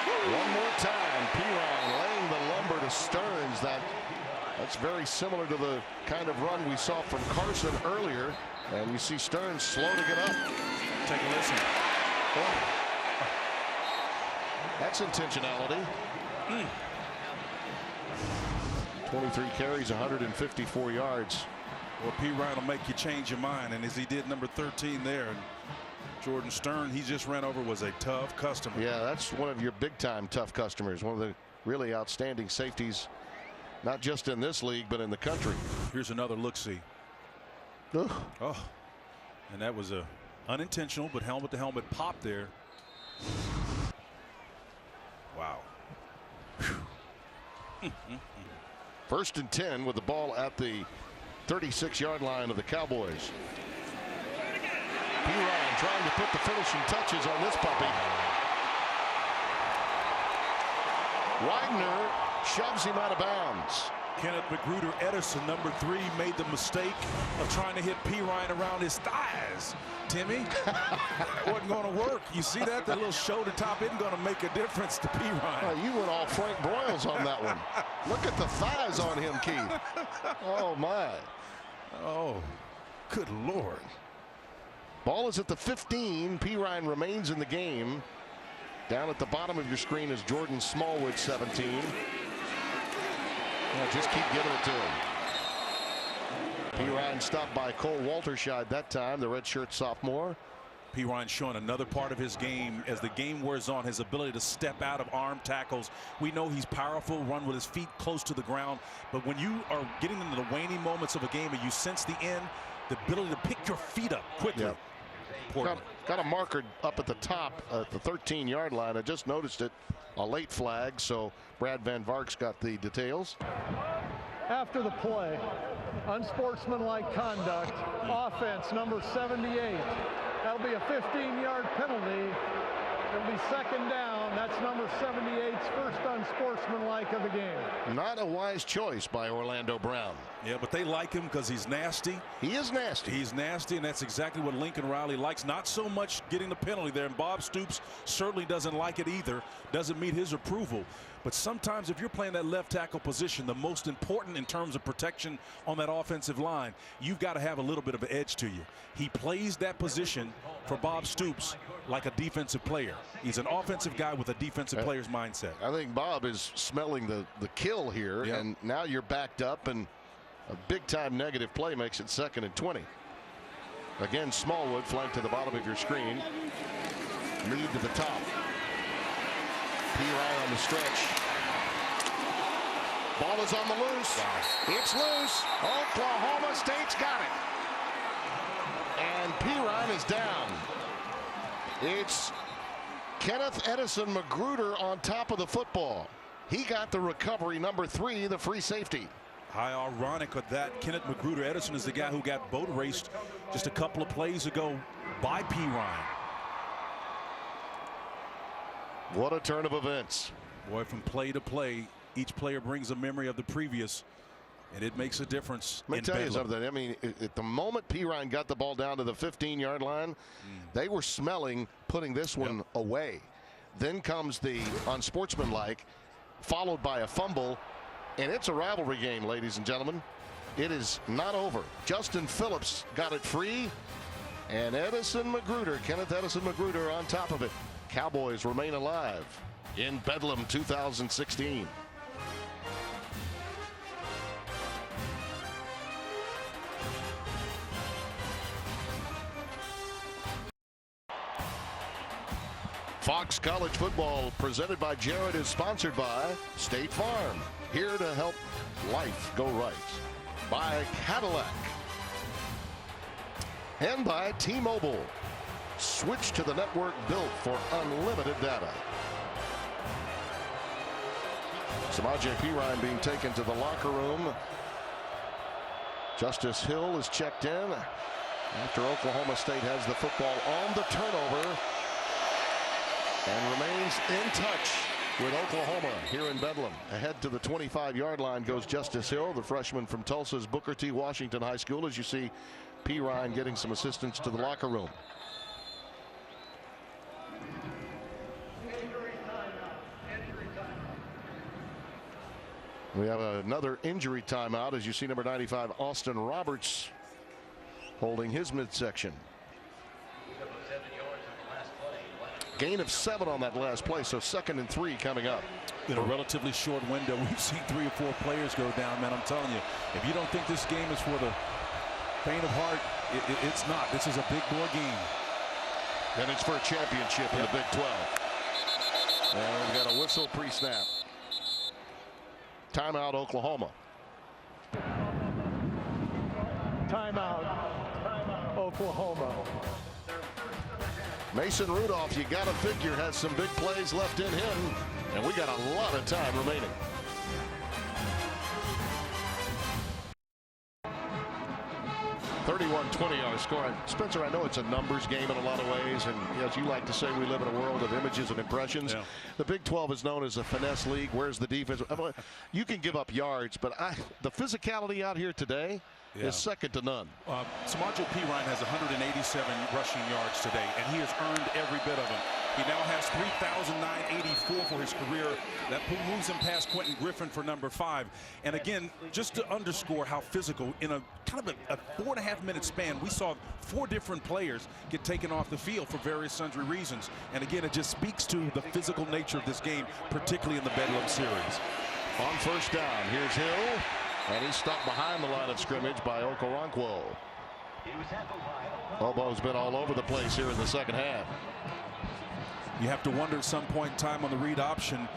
Speaker 7: One more time, Perine laying the lumber to Stearns. That's very similar to the kind of run we saw from Carson earlier. And you see Stearns slow to get up.
Speaker 3: Take a listen.
Speaker 7: Oh. That's intentionality. 23 carries, 154 yards.
Speaker 3: Well, Perine will make you change your mind, and as he did number 13 there. And Jordan Stern, he just ran over, was a tough customer.
Speaker 7: Yeah, that's one of your big-time tough customers. One of the really outstanding safeties, not just in this league, but in the country.
Speaker 3: Here's another look-see. Oh, and that was a unintentional, but helmet-to-helmet pop there. Wow.
Speaker 7: 1st and 10 with the ball at the 36-yard line of the Cowboys. Perine trying to put the finishing touches on this puppy. Widener shoves him out of bounds.
Speaker 3: Kenneth Magruder Edison, number 3, made the mistake of trying to hit Perine around his thighs. Timmy, it wasn't going to work. You see that? That little shoulder top isn't going to make a difference to Perine.
Speaker 7: You went all Frank Broyles on that one. Look at the thighs on him, Keith. Oh, my.
Speaker 3: Oh, good Lord.
Speaker 7: Ball is at the 15. Perine remains in the game. Down at the bottom of your screen is Jordan Smallwood, 17. Just keep giving it to him. Perine stopped by Cole Walterscheid that time, the redshirt sophomore.
Speaker 3: Perine showing another part of his game as the game wears on, his ability to step out of arm tackles. We know he's powerful, run with his feet close to the ground, but when you are getting into the waning moments of a game and you sense the end, the ability to pick your feet up quickly.
Speaker 7: Yep. Got a marker up at the top at the 13-yard line. I just noticed it, a late flag, so Brad Van Vark's got the details.
Speaker 6: After the play, unsportsmanlike conduct, offense number 78. That'll be a 15-yard penalty. It'll be 2nd down. That's number 78's first unsportsmanlike of the game.
Speaker 7: Not a wise choice by Orlando Brown.
Speaker 3: Yeah, but they like him because he's nasty.
Speaker 7: He is nasty.
Speaker 3: He's nasty, and that's exactly what Lincoln Riley likes. Not so much getting the penalty there, and Bob Stoops certainly doesn't like it either. Doesn't meet his approval. But sometimes if you're playing that left tackle position, the most important in terms of protection on that offensive line, you've got to have a little bit of an edge to you. He plays that position for Bob Stoops like a defensive player. He's an offensive guy with a defensive player's mindset.
Speaker 7: I think Bob is smelling the kill here, and now you're backed up, and a big-time negative play makes it 2nd and 20. Again, Smallwood flanked to the bottom of your screen. Lead to the top. Perine on the stretch. Ball is on the loose. Wow. It's loose. Oklahoma State's got it. And Perine is down. It's Kenneth Edison Magruder on top of the football. He got the recovery, number 3, the free safety.
Speaker 3: How ironic of that. Kenneth Magruder Edison is the guy who got boat raced just a couple of plays ago by Perine.
Speaker 7: What a turn of events.
Speaker 3: Boy, from play to play, each player brings a memory of the previous, and it makes a difference.
Speaker 7: Let me tell you something. I mean, at the moment Perine got the ball down to the 15-yard line, they were smelling putting this one away. Then comes the unsportsmanlike, followed by a fumble, and it's a rivalry game, ladies and gentlemen. It is not over. Justin Phillips got it free, and Kenneth Edison Magruder on top of it. Cowboys remain alive in Bedlam 2016. Fox College Football, presented by Jared, is sponsored by State Farm. Here to help life go right. By Cadillac. And by T-Mobile. Switch to the network built for unlimited data. Samaje Perine being taken to the locker room. Justice Hill is checked in after Oklahoma State has the football on the turnover and remains in touch with Oklahoma here in Bedlam. Ahead to the 25-yard line goes Justice Hill, the freshman from Tulsa's Booker T. Washington High School, as you see P. Ryan getting some assistance to the locker room. We have another injury timeout, as you see number 95, Austin Roberts, holding his midsection. Gain of 7 on that last play, so 2nd and 3 coming up.
Speaker 3: In a relatively short window, we've seen 3 or 4 players go down, man. I'm telling you, if you don't think this game is for the faint of heart, it's not. This is a big boy game.
Speaker 7: And it's for a championship in the Big 12. And we've got a whistle pre-snap. Timeout, Oklahoma.
Speaker 6: Timeout, Oklahoma.
Speaker 7: Mason Rudolph, you got to figure, has some big plays left in him, and we got a lot of time remaining. (31-20) our score. Spencer, I know it's a numbers game in a lot of ways, and as you like to say, we live in a world of images and impressions. Yeah. The Big 12 is known as a finesse league. Where's the defense? You can give up yards, but the physicality out here today is second to none.
Speaker 3: Samajo P. Ryan has 187 rushing yards today, and he has earned every bit of them. He now has 3,984 for his career. That moves him past Quentin Griffin for number 5. And again, just to underscore how physical, in a kind of a 4.5-minute span, we saw 4 different players get taken off the field for various sundry reasons. And again, it just speaks to the physical nature of this game, particularly in the Bedlam series.
Speaker 7: On first down, here's Hill. And he's stopped behind the line of scrimmage by Okoronkwo. Obo's been all over the place here in the second half.
Speaker 3: You have to wonder at some point in time on the read option,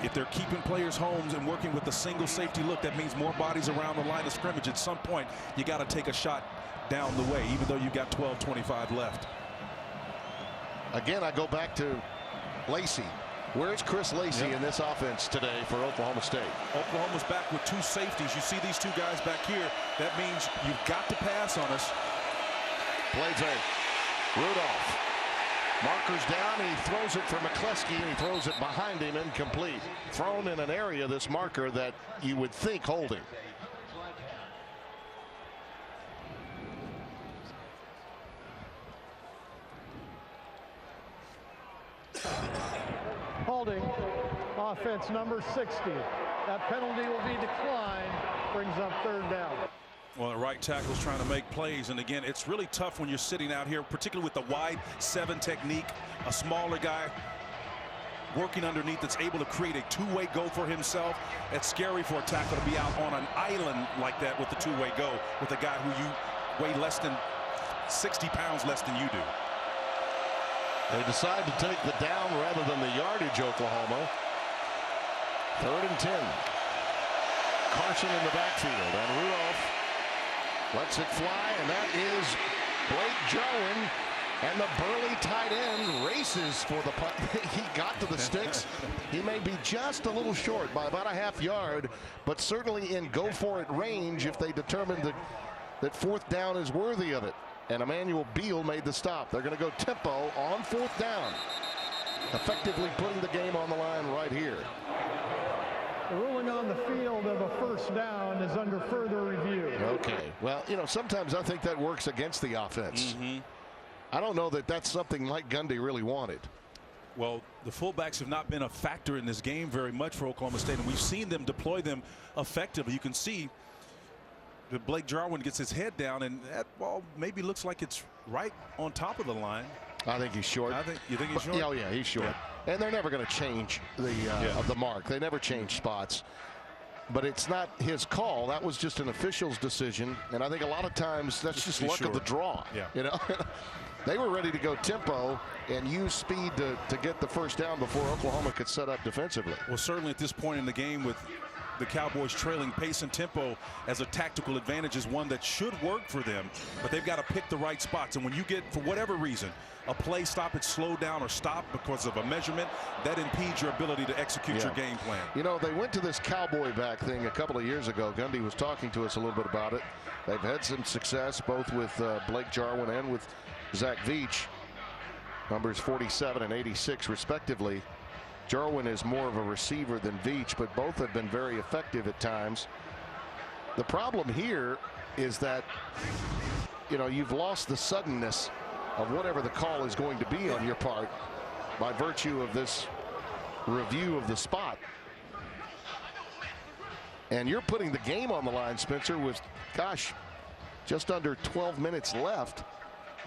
Speaker 3: if they're keeping players home and working with a single safety look, that means more bodies around the line of scrimmage. At some point, you got to take a shot down the way, even though you've got 12:25 left.
Speaker 7: Again, I go back to Lacey. Where's Chris Lacey in this offense today for Oklahoma State?
Speaker 3: Oklahoma's back with 2 safeties. You see these 2 guys back here. That means you've got to pass on us.
Speaker 7: Play take. Rudolph. Markers down. He throws it for McCleskey, and he throws it behind him, incomplete. Thrown in an area, this marker, that you would think holding.
Speaker 6: Holding, offense number 60. That penalty will be declined, brings up 3rd down.
Speaker 3: Well, the right tackle's trying to make plays, and again, it's really tough when you're sitting out here, particularly with the wide 7 technique, a smaller guy working underneath that's able to create a 2-way go for himself. It's scary for a tackle to be out on an island like that with the 2-way go with a guy who you weigh less than 60 pounds less than you do.
Speaker 7: They decide to take the down rather than the yardage, Oklahoma. 3rd and 10. Carson in the backfield, and Rudolph lets it fly, and that is Blake Jarwin. And the burly tight end races for the punt. He got to the sticks. He may be just a little short by about a half yard, but certainly in go-for-it range if they determine that 4th down is worthy of it. And Emmanuel Beal made the stop. They're going to go tempo on 4th down, effectively putting the game on the line right here.
Speaker 6: The ruling on the field of a 1st down is under further review.
Speaker 7: Okay. Well, you know, sometimes I think that works against the offense. I don't know that that's something Mike Gundy really wanted.
Speaker 3: Well, the fullbacks have not been a factor in this game very much for Oklahoma State, and we've seen them deploy them effectively. You can see that Blake Jarwin gets his head down, and that ball maybe looks like it's right on top of the line.
Speaker 7: I think he's short.
Speaker 3: You think he's short?
Speaker 7: Oh yeah, he's short. Yeah. And they're never going to change the mark. They never change spots. But it's not his call. That was just an official's decision. And I think a lot of times that's just luck of the draw.
Speaker 3: Yeah.
Speaker 7: You know, they were ready to go tempo and use speed to get the 1st down before Oklahoma could set up defensively.
Speaker 3: Well, certainly at this point in the game, with the Cowboys trailing, pace and tempo as a tactical advantage is one that should work for them, but they've got to pick the right spots. And when you get, for whatever reason, a play stop, it's slowed down or stopped because of a measurement, that impedes your ability to execute your game plan.
Speaker 7: You know, they went to this cowboy back thing a couple of years ago. Gundy was talking to us a little bit about it. They've had some success both with Blake Jarwin and with Zach Veach, numbers 47 and 86 respectively. Jarwin is more of a receiver than Veach, but both have been very effective at times. The problem here is that, you know, you've lost the suddenness of whatever the call is going to be on your part by virtue of this review of the spot. And you're putting the game on the line, Spencer, with, gosh, just under 12 minutes left.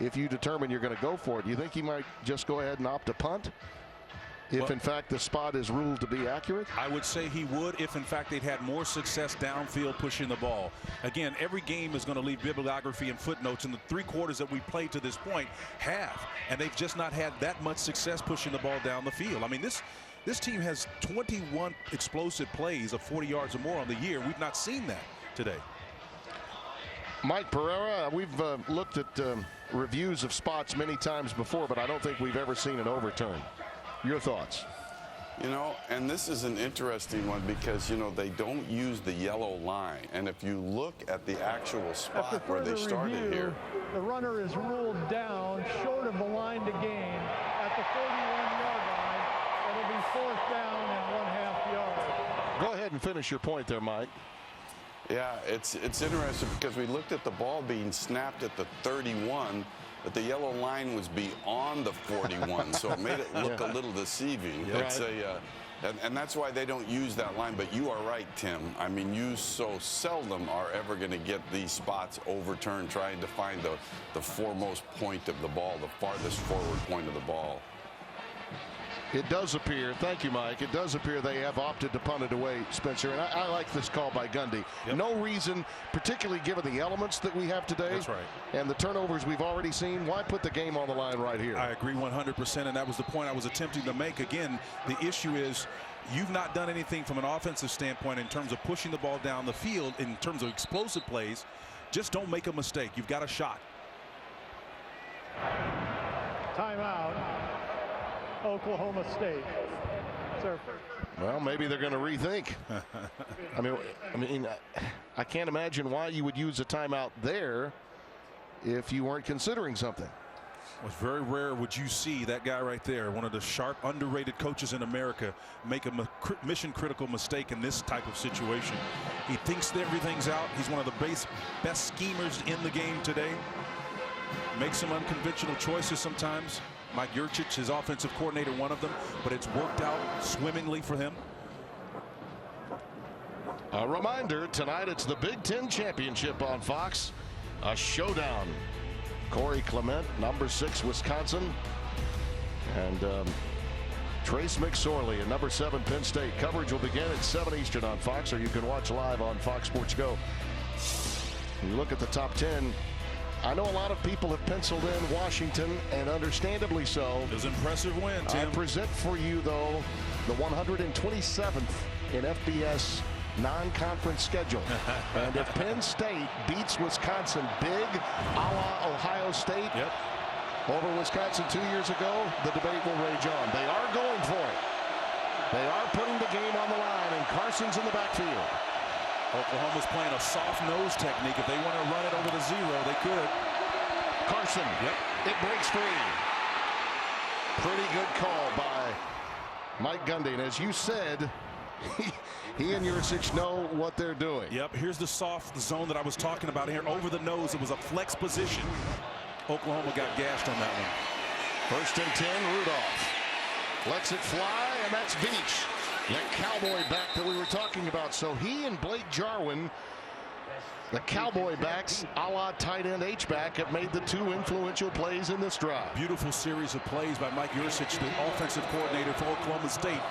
Speaker 7: If you determine you're going to go for it, do you think he might just go ahead and opt to punt? If, in fact, the spot is ruled to be accurate?
Speaker 3: I would say he would if, in fact, they'd had more success downfield pushing the ball. Again, every game is going to leave bibliography and footnotes, and the 3 quarters that we played to this point have. And they've just not had that much success pushing the ball down the field. I mean, this team has 21 explosive plays of 40 yards or more on the year. We've not seen that today.
Speaker 7: Mike Pereira, we've looked at reviews of spots many times before, but I don't think we've ever seen an overturn. Your thoughts?
Speaker 8: You know, and this is an interesting one because, you know, they don't use the yellow line. And if you look at the actual spot where they started here.
Speaker 6: The runner is ruled down short of the line to gain at the 41-yard line. It'll be 4th down and 1/2 yard.
Speaker 7: Go ahead and finish your point there, Mike.
Speaker 8: Yeah, it's interesting because we looked at the ball being snapped at the 31. But the yellow line was beyond the 41, so it made it look a little deceiving.
Speaker 7: Yeah.
Speaker 8: It's and that's why they don't use that line. But you are right, Tim. I mean, you so seldom are ever going to get these spots overturned trying to find the foremost point of the ball, the farthest forward point of the ball.
Speaker 7: It does appear, thank you, Mike, it does appear they have opted to punt it away, Spencer, and I like this call by Gundy.
Speaker 3: Yep.
Speaker 7: No reason, particularly given the elements that we have today.
Speaker 3: That's right.
Speaker 7: And the turnovers we've already seen, why put the game on the line right here?
Speaker 3: I agree 100%, and that was the point I was attempting to make. Again, the issue is you've not done anything from an offensive standpoint in terms of pushing the ball down the field, in terms of explosive plays. Just don't make a mistake. You've got a shot.
Speaker 6: Timeout. Oklahoma State.
Speaker 7: Well, maybe they're going to rethink. I mean, I can't imagine why you would use a timeout there if you weren't considering something.
Speaker 3: It's very rare would you see that guy right there, one of the sharp, underrated coaches in America, make a mission-critical mistake in this type of situation. He thinks that everything's out. He's one of the best schemers in the game today. Makes some unconventional choices sometimes. Mike Yurcich, his offensive coordinator, one of them, but it's worked out swimmingly for him.
Speaker 7: A reminder, tonight it's the Big Ten Championship on Fox. A showdown. Corey Clement, number 6, Wisconsin. And Trace McSorley at number 7, Penn State. Coverage will begin at 7 Eastern on Fox, or you can watch live on Fox Sports Go. When you look at the top 10, I know a lot of people have penciled in Washington, and understandably so.
Speaker 3: It was an impressive win, Tim.
Speaker 7: I present for you, though, the 127th in FBS non-conference schedule. And if Penn State beats Wisconsin big, a la Ohio State, over Wisconsin 2 years ago, the debate will rage on. They are going for it. They are putting the game on the line, and Carson's in the backfield.
Speaker 3: Oklahoma's playing a soft nose technique. If they want to run it over the 0, they could.
Speaker 7: Carson, it breaks free. Pretty good call by Mike Gundy. And as you said, he and Yurcich know what they're doing.
Speaker 3: Yep, here's the soft zone that I was talking about here. Over the nose, it was a flex position. Oklahoma got gashed on that one.
Speaker 7: 1st and 10, Rudolph lets it fly, and that's Veach, that Cowboy back that we were talking about. So he and Blake Jarwin, the Cowboy backs, a la tight end H-back, have made the 2 influential plays in this drive.
Speaker 3: Beautiful series of plays by Mike Yurcich, the offensive coordinator for Oklahoma State.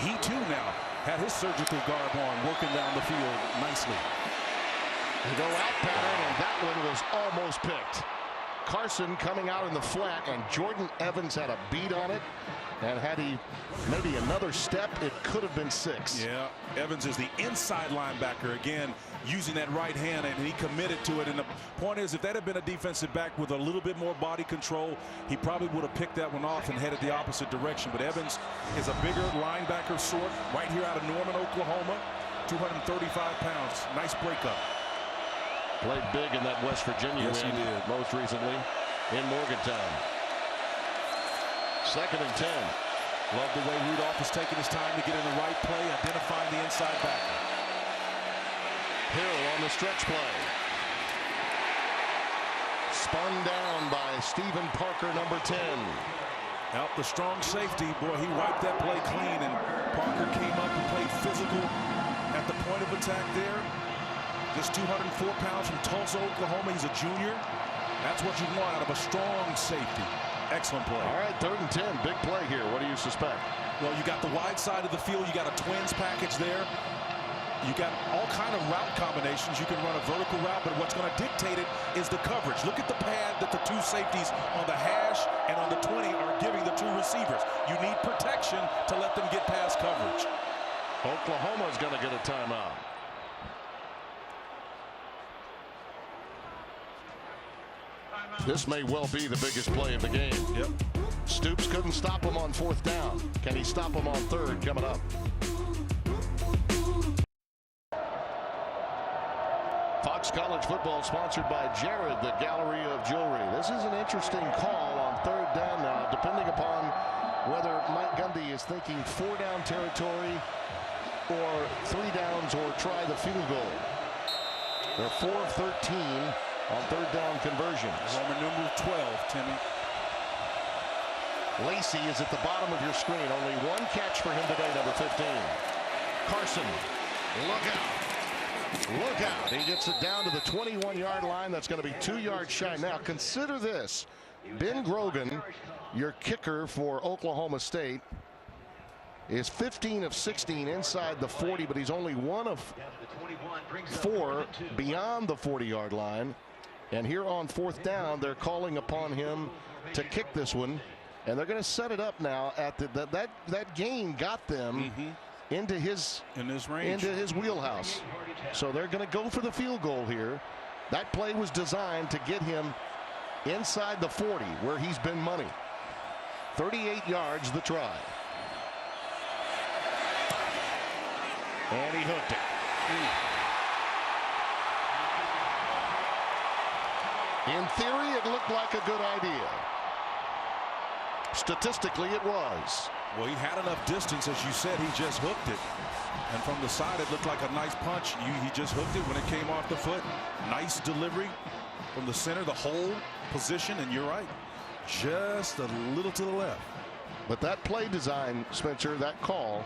Speaker 3: He, too, now had his surgical garb on, working down the field nicely.
Speaker 7: They go out pattern, and that one was almost picked. Carson coming out in the flat, and Jordan Evans had a beat on it. And had he maybe another step, it could have been 6.
Speaker 3: Yeah, Evans is the inside linebacker again, using that right hand, and he committed to it. And the point is, if that had been a defensive back with a little bit more body control, he probably would have picked that one off and headed the opposite direction. But Evans is a bigger linebacker sort, right here out of Norman, Oklahoma, 235 pounds. Nice breakup.
Speaker 7: Played big in that West Virginia
Speaker 3: win,
Speaker 7: he did. Most recently in Morgantown. 2nd and 10.
Speaker 3: Love the way Rudolph is taking his time to get in the right play, identifying the inside back.
Speaker 7: Hill on the stretch play. Spun down by Stephen Parker, number 10.
Speaker 3: Out the strong safety, boy, he wiped that play clean, and Parker came up and played physical at the point of attack there. Just 204 pounds from Tulsa, Oklahoma. He's a junior. That's what you want out of a strong safety. Excellent play.
Speaker 7: All right, 3rd and 10. Big play here. What do you suspect?
Speaker 3: Well, you got the wide side of the field. You got a twins package there. You got all kind of route combinations. You can run a vertical route, but what's going to dictate it is the coverage. Look at the pad that the two safeties on the hash and on the 20 are giving the two receivers. You need protection to let them get past coverage.
Speaker 7: Oklahoma's going to get a timeout. This may well be the biggest play of the game.
Speaker 3: Yep.
Speaker 7: Stoops couldn't stop him on 4th down. Can he stop him on 3rd coming up? Fox College football sponsored by Jared, the Gallery of Jewelry. This is an interesting call on 3rd down now, depending upon whether Mike Gundy is thinking 4-down territory or 3 downs or try the field goal. They're 4 of 13 on 3rd down conversions.
Speaker 3: Roman numeral 12, Timmy.
Speaker 7: Lacey is at the bottom of your screen. Only 1 catch for him today, number 15. Carson, look out. Look out. He gets it down to the 21-yard line. That's going to be 2 yards shy. Now, consider this. Ben Grogan, your kicker for Oklahoma State, is 15 of 16 inside the 40, but he's only 1 of 4 beyond the 40-yard line. And here on 4th down, they're calling upon him to kick this one, and they're going to set it up now at that gain got them into his
Speaker 3: range,
Speaker 7: into his wheelhouse. So they're going to go for the field goal here. That play was designed to get him inside the 40, where he's been money. 38 yards the try, and he hooked it. In theory, it looked like a good idea. Statistically, it was.
Speaker 3: Well, he had enough distance, as you said. He just hooked it. And from the side, it looked like a nice punch. He just hooked it when it came off the foot. Nice delivery from the center, the whole position. And you're right, just a little to the left.
Speaker 7: But that play design, Spencer, that call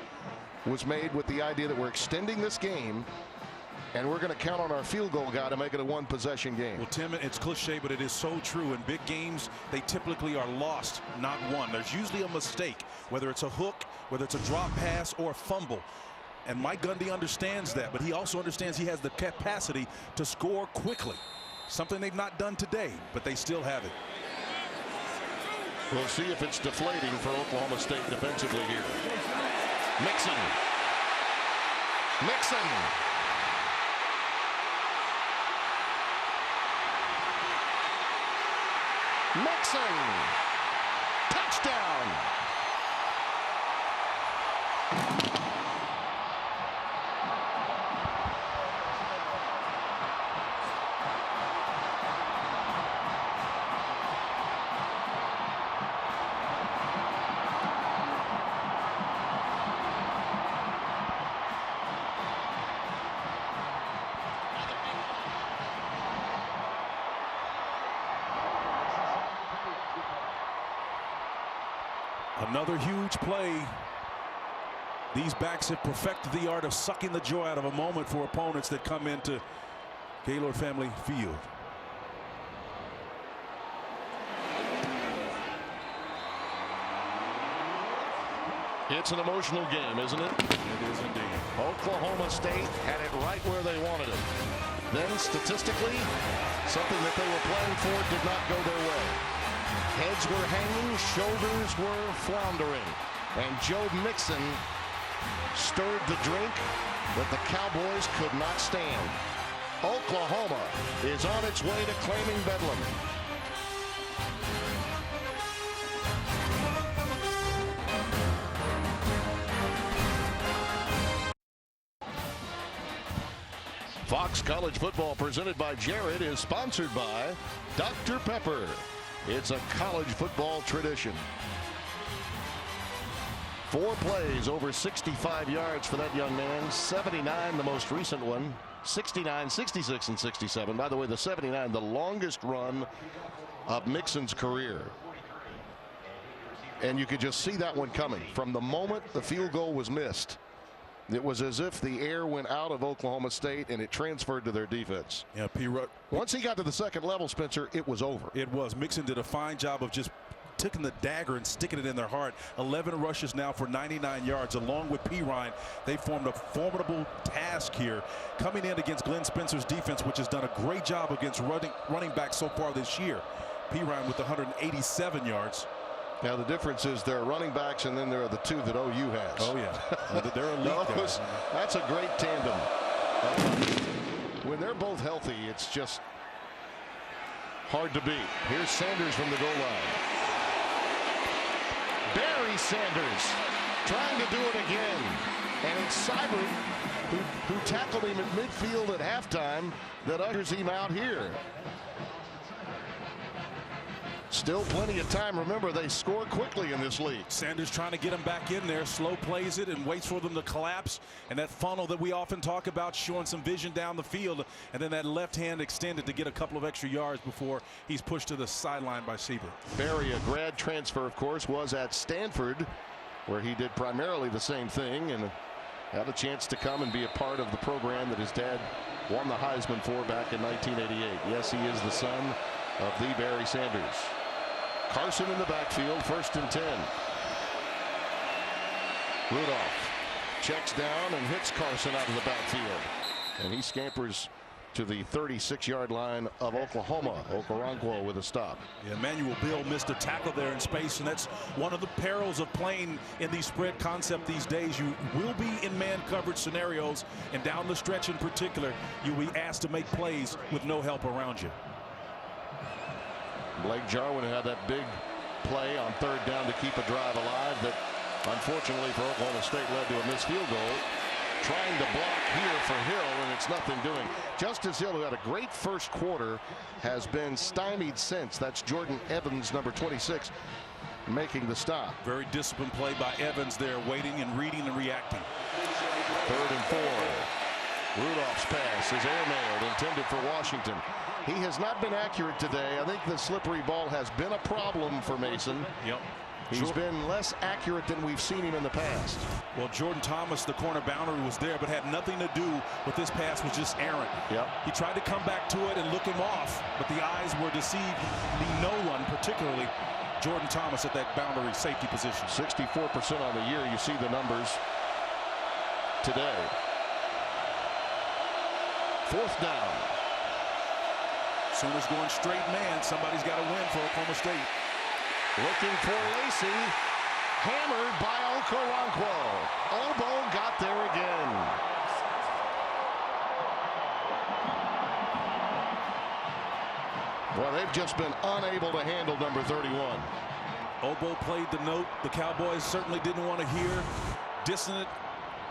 Speaker 7: was made with the idea that we're extending this game, and we're going to count on our field goal guy to make it a 1-possession game.
Speaker 3: Well, Tim, it's cliche, but it is so true. In big games, they typically are lost, not won. There's usually a mistake, whether it's a hook, whether it's a drop pass, or a fumble. And Mike Gundy understands that, but he also understands he has the capacity to score quickly. Something they've not done today, but they still have it.
Speaker 7: We'll see if it's deflating for Oklahoma State defensively here. Mixon. Touchdown.
Speaker 3: Another huge play. These backs have perfected the art of sucking the joy out of a moment for opponents that come into Gaylord Family Field.
Speaker 7: It's an emotional game, isn't it?
Speaker 3: It is indeed.
Speaker 7: Oklahoma State had it right where they wanted it. Then statistically, something that they were playing for did not go their way. Heads were hanging, shoulders were floundering, and Joe Mixon stirred the drink that the Cowboys could not stand. Oklahoma is on its way to claiming Bedlam. Fox College Football, presented by Jared, is sponsored by Dr. Pepper. It's a college football tradition. 4 plays over 65 yards for that young man. 79, the most recent one. 69, 66, and 67. By the way, the 79, the longest run of Mixon's career. And you could just see that one coming. From the moment the field goal was missed, it was as if the air went out of Oklahoma State and it transferred to their defense.
Speaker 3: Yeah,
Speaker 7: once he got to the second level, Spencer, it was over.
Speaker 3: It was. Mixon did a fine job of just taking the dagger and sticking it in their heart. 11 rushes now for 99 yards, along with Pirine. They formed a formidable task here, coming in against Glenn Spencer's defense, which has done a great job against running back so far this year. Pirine with 187 yards.
Speaker 7: Now the difference is there are running backs, and then there are the 2 that OU has.
Speaker 3: Oh yeah, they're elite guys.
Speaker 7: That's a great tandem. When they're both healthy, it's just hard to beat. Here's Sanders from the goal line. Barry Sanders trying to do it again, and it's Seibert who tackled him at midfield at halftime that ushers him out here. Still plenty of time. Remember, they score quickly in this league.
Speaker 3: Sanders trying to get him back in there, slow plays it and waits for them to collapse. And that funnel that we often talk about, showing some vision down the field. And then that left hand extended to get a couple of extra yards before he's pushed to the sideline by Seibert.
Speaker 7: Barry, a grad transfer, of course, was at Stanford, where he did primarily the same thing and had a chance to come and be a part of the program that his dad won the Heisman for back in 1988. Yes, he is the son of the Barry Sanders. Carson in the backfield, 1st and 10. Rudolph checks down and hits Carson out of the backfield. And he scampers to the 36-yard line of Oklahoma. Okoronkwo with a stop.
Speaker 3: Yeah, Emmanuel Bill missed a tackle there in space, and that's one of the perils of playing in the spread concept these days. You will be in man coverage scenarios, and down the stretch in particular, you'll be asked to make plays with no help around you.
Speaker 7: Blake Jarwin had that big play on 3rd down to keep a drive alive that unfortunately for Oklahoma State led to a missed field goal. Trying to block here for Hill, and it's nothing doing. Justice Hill, who had a great first quarter, has been stymied since. That's Jordan Evans, number 26, making the stop.
Speaker 3: Very disciplined play by Evans there, waiting and reading and reacting.
Speaker 7: 3rd and 4. Rudolph's pass is airmailed, intended for Washington. He has not been accurate today. I think the slippery ball has been a problem for Mason.
Speaker 3: Yep.
Speaker 7: He's been less accurate than we've seen him in the past.
Speaker 3: Well, Jordan Thomas, the corner boundary, was there, but had nothing to do with this pass. Was just errant.
Speaker 7: Yep.
Speaker 3: He tried to come back to it and look him off, but the eyes were deceived. No one, particularly Jordan Thomas, at that boundary safety position.
Speaker 7: 64% on the year. You see the numbers today. 4th down.
Speaker 3: Sooners going straight man. Somebody's got to win for Oklahoma State.
Speaker 7: Looking for Lacey. Hammered by Okoronkwo. Obo got there again. Well, they've just been unable to handle number 31.
Speaker 3: Obo played the note the Cowboys certainly didn't want to hear. Dissonant,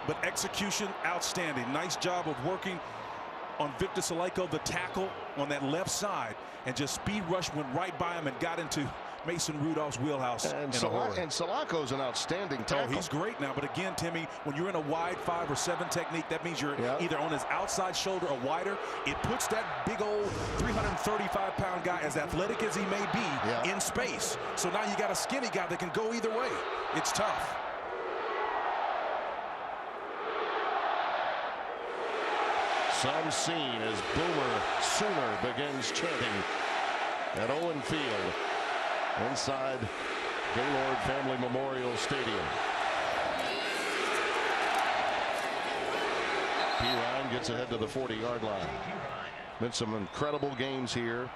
Speaker 3: but execution outstanding. Nice job of working on Victor Saleko, the tackle on that left side, and just speed rush went right by him and got into Mason Rudolph's wheelhouse.
Speaker 7: And Salako's an outstanding tackle.
Speaker 3: Oh, he's great now. But again, Timmy, when you're in a wide 5 or 7 technique, that means you're either on his outside shoulder or wider. It puts that big old 335-pound guy, as athletic as he may be, in space. So now you got a skinny guy that can go either way. It's tough.
Speaker 7: Some scene as Boomer Sooner begins chanting at Owen Field inside Gaylord Family Memorial Stadium. Pirine gets ahead to the 40-yard line. Been some incredible games here.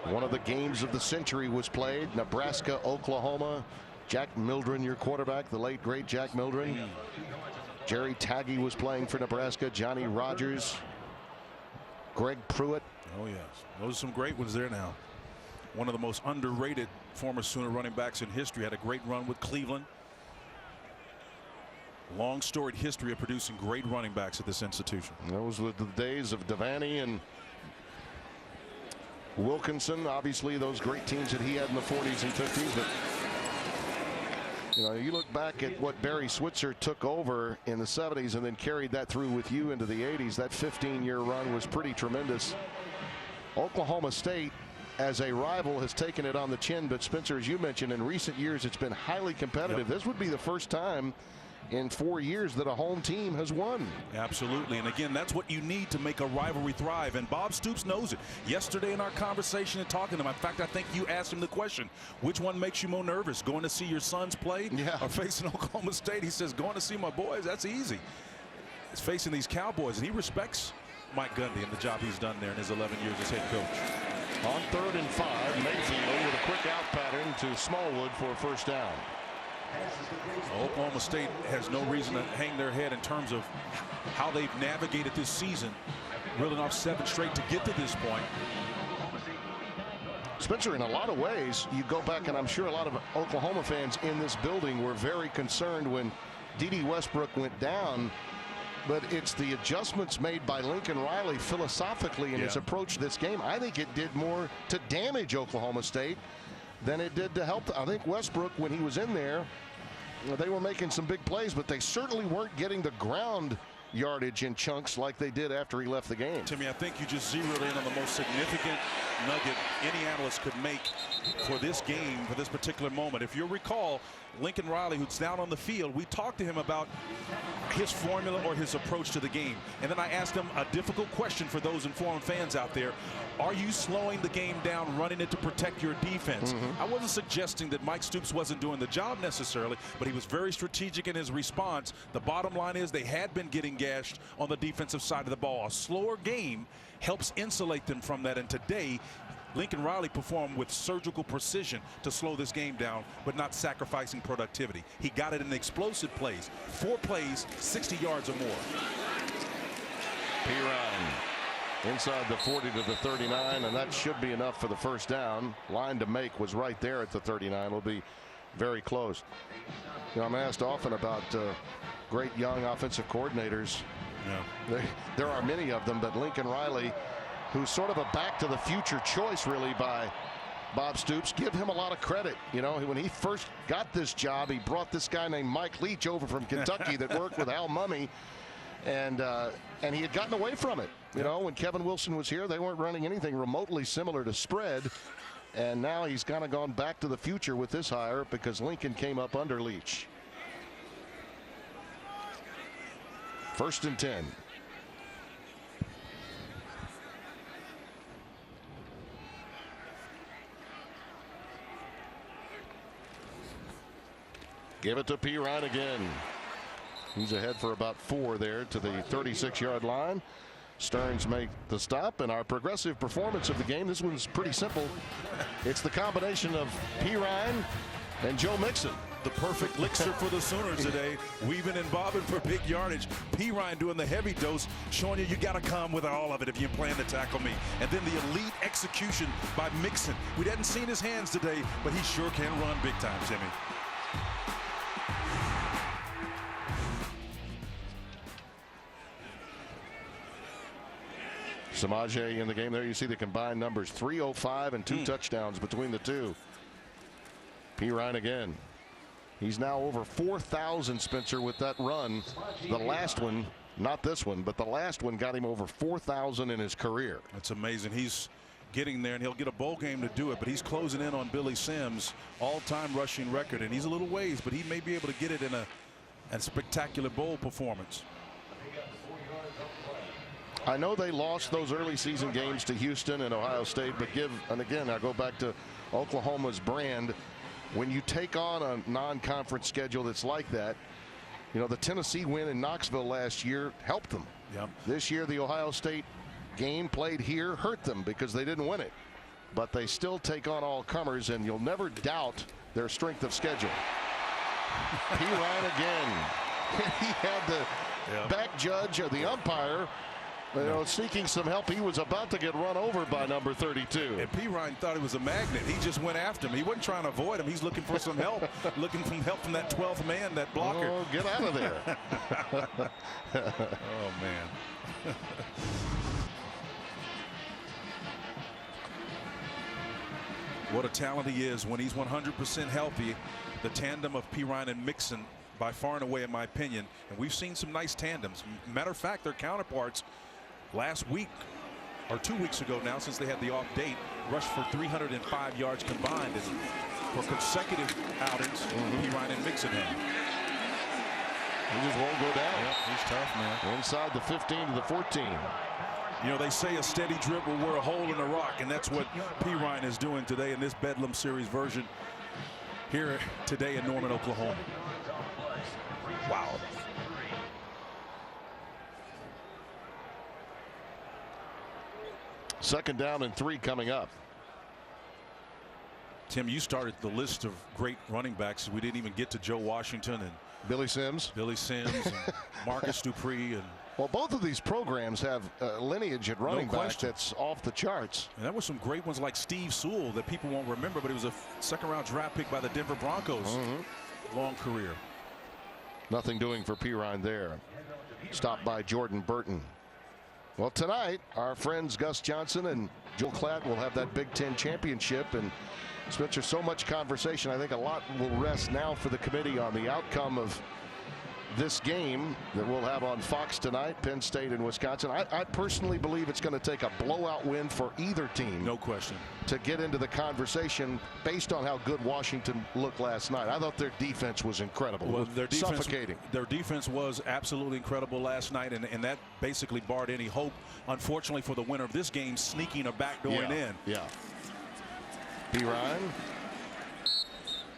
Speaker 7: One of the games of the century was played. Nebraska, Oklahoma. Jack Mildren, your quarterback, the late, great Jack Mildren. Jerry Taggy was playing for Nebraska. Johnny Rogers. Greg Pruitt.
Speaker 3: Oh, yes. Those are some great ones there now. One of the most underrated former Sooner running backs in history. Had a great run with Cleveland. Long storied history of producing great running backs at this institution.
Speaker 7: Those were the days of Devaney and Wilkinson. Obviously, those great teams that he had in the 40s and 50s. But You know, you look back at what Barry Switzer took over in the 70s and then carried that through with you into the 80s. That 15-year run was pretty tremendous. Oklahoma State, as a rival, has taken it on the chin. But Spencer, as you mentioned, in recent years, it's been highly competitive. This would be the first time in 4 years that a home team has won.
Speaker 3: Absolutely. And again, that's what you need to make a rivalry thrive. And Bob Stoops knows it. Yesterday in our conversation and talking to him, in fact, I think you asked him the question, which one makes you more nervous, going to see your sons play or facing Oklahoma State? He says, going to see my boys, that's easy. It's facing these Cowboys, and he respects Mike Gundy and the job he's done there in his 11 years as head coach.
Speaker 7: On 3rd and 5, Mayfield with a quick out pattern to Smallwood for a first down.
Speaker 3: Oklahoma State has no reason to hang their head in terms of how they've navigated this season, reeling off 7 straight to get to this point.
Speaker 7: Spencer, in a lot of ways, you go back, and I'm sure a lot of Oklahoma fans in this building were very concerned when D.D. Westbrook went down. But it's the adjustments made by Lincoln Riley philosophically in his approach to this game. I think it did more to damage Oklahoma State than it did to help. I think Westbrook, when he was in there, they were making some big plays, but they certainly weren't getting the ground yardage in chunks like they did after he left the game.
Speaker 3: Timmy, I think you just zeroed in on the most significant nugget any analyst could make for this game, for this particular moment. If you'll recall, Lincoln Riley, who's down on the field, we talked to him about his formula or his approach to the game. And then I asked him a difficult question for those informed fans out there. Are you slowing the game down, running it to protect your defense? I wasn't suggesting that Mike Stoops wasn't doing the job necessarily, but he was very strategic in his response. The bottom line is they had been getting gashed on the defensive side of the ball. A slower game helps insulate them from that. And today, Lincoln Riley performed with surgical precision to slow this game down, but not sacrificing productivity. He got it in explosive plays. 4 plays, 60 yards or more.
Speaker 7: P-Ryan inside the 40 to the 39, and that should be enough for the first down. Line to make was right there at the 39. Will be very close. You know, I'm asked often about great young offensive coordinators. There are many of them, but Lincoln Riley, who's sort of a back-to-the-future choice, really, by Bob Stoops, give him a lot of credit. You know, when he first got this job, he brought this guy named Mike Leach over from Kentucky that worked with Al Mummy, and he had gotten away from it. You know, when Kevin Wilson was here, they weren't running anything remotely similar to spread, and now he's kind of gone back to the future with this hire because Lincoln came up under Leach. 1st and 10. Give it to P-Ryan again. He's ahead for about 4 there to the 36-yard line. Stearns make the stop, and our progressive performance of the game, this one's pretty simple. It's the combination of P-Ryan and Joe Mixon.
Speaker 3: The perfect elixir for the Sooners today. Weaving and bobbing for big yardage. P-Ryan doing the heavy dose, showing you got to come with all of it if you plan to tackle me. And then the elite execution by Mixon. We hadn't seen his hands today, but he sure can run big time, Timmy.
Speaker 7: Samaje in the game there. You see the combined numbers, 305 and 2 touchdowns between the two. P-Ryan again. He's now over 4,000, Spencer, with that run. The last one, not this one, but the last one got him over 4,000 in his career.
Speaker 3: That's amazing. He's getting there, and he'll get a bowl game to do it, but he's closing in on Billy Sims' all-time rushing record, and he's a little ways, but he may be able to get it in a spectacular bowl performance.
Speaker 7: I know they lost those early season games to Houston and Ohio State, but and again, I go back to Oklahoma's brand. When you take on a non-conference schedule that's like that, you know, the Tennessee win in Knoxville last year helped them. This year, the Ohio State game played here hurt them because they didn't win it. But they still take on all comers, and you'll never doubt their strength of schedule. P-Ryan again. He had the back judge or the umpire, you know, seeking some help. He was about to get run over by number 32.
Speaker 3: And P-Ryan thought he was a magnet. He just went after him. He wasn't trying to avoid him. He's looking for some help, looking for help from that 12th man, that blocker.
Speaker 7: Oh, get out of there.
Speaker 3: Oh, man. What a talent he is when he's 100% healthy. the tandem of Perine and Mixon by far and away, in my opinion. And we've seen some nice tandems. Matter of fact, their counterparts last week or 2 weeks ago now, since they had the off date, rushed for 305 yards combined. And for consecutive outings, Perine and Mixon had.
Speaker 7: He just won't go down.
Speaker 3: Yep, he's tough, man.
Speaker 7: Inside the 15 to the 14.
Speaker 3: You know, they say a steady drip will wear a hole in the rock, and that's what Perine is doing today in this Bedlam Series version here today in Norman, Oklahoma. Wow.
Speaker 7: Second down and 3 coming up.
Speaker 3: Tim, you started the list of great running backs. We didn't even get to Joe Washington and
Speaker 7: Billy Sims.
Speaker 3: And Marcus Dupree. And
Speaker 7: well, both of these programs have lineage at running back that's off the charts.
Speaker 3: And that was some great ones like Steve Sewell that people won't remember, but he was a second-round draft pick by the Denver Broncos. Long career.
Speaker 7: Nothing doing for Perine there. Stopped by Jordan Burton. Well, tonight, our friends Gus Johnson and Joel Klatt will have that Big Ten championship. And Spencer, so much conversation. I think a lot will rest now for the committee on the outcome of this game that we'll have on Fox tonight, Penn State and Wisconsin. I personally believe it's going to take a blowout win for either team.
Speaker 3: No question.
Speaker 7: To get into the conversation based on how good Washington looked last night. I thought their defense was incredible.
Speaker 3: Well, their defense,
Speaker 7: suffocating.
Speaker 3: Their defense was absolutely incredible last night, and that basically barred any hope, unfortunately, for the winner of this game sneaking a back going in.
Speaker 7: Yeah. Perine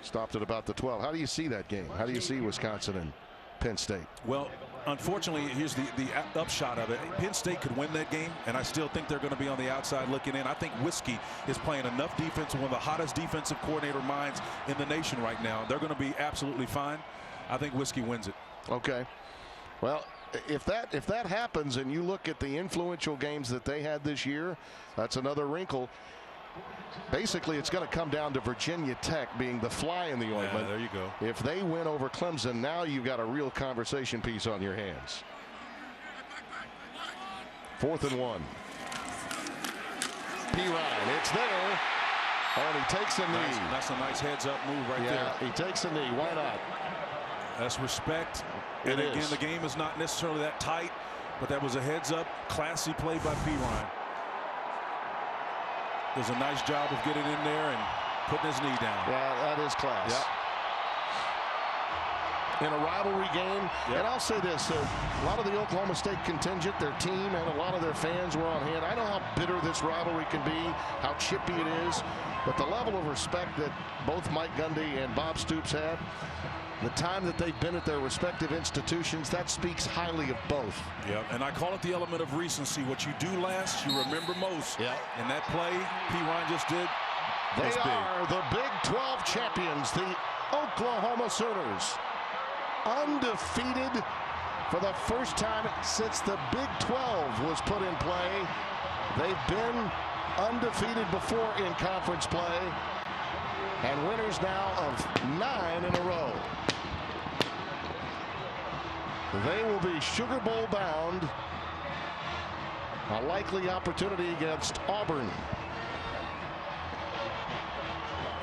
Speaker 7: stopped at about the 12. How do you see that game? How do you see Wisconsin and Penn State?
Speaker 3: Well, unfortunately, here's the upshot of it. Penn State could win that game, and I still think they're going to be on the outside looking in. I think Whiskey is playing enough defense, one of the hottest defensive coordinator minds in the nation right now. They're going to be absolutely fine. I think Whiskey wins it.
Speaker 7: Okay. Well, if that happens and you look at the influential games that they had this year, that's another wrinkle. Basically, it's going to come down to Virginia Tech being the fly in the ointment.
Speaker 3: There you go.
Speaker 7: If they win over Clemson, now you've got a real conversation piece on your hands. 4th and 1. Perine, it's there. And he takes a knee.
Speaker 3: That's a nice heads-up move right there.
Speaker 7: He takes a knee. Why not?
Speaker 3: That's respect. And again, the game is not necessarily that tight, but that was a heads-up, classy play by Perine. Does a nice job of getting in there and putting his knee down.
Speaker 7: Yeah, that is class. Yep. In a rivalry game. Yep. And I'll say this, a lot of the Oklahoma State contingent, their team, and a lot of their fans were on hand. I know how bitter this rivalry can be, how chippy it is, but the level of respect that both Mike Gundy and Bob Stoops had, the time that they've been at their respective institutions, that speaks highly of both.
Speaker 3: Yeah, and I call it the element of recency. What you do last, you remember most.
Speaker 7: Yeah.
Speaker 3: And that play Perine just did,
Speaker 7: they are the Big 12 champions, the Oklahoma Sooners. Undefeated for the first time since the Big 12 was put in play. They've been undefeated before in conference play, and winners now of 9 in a row. They will be Sugar Bowl bound. A likely opportunity against Auburn.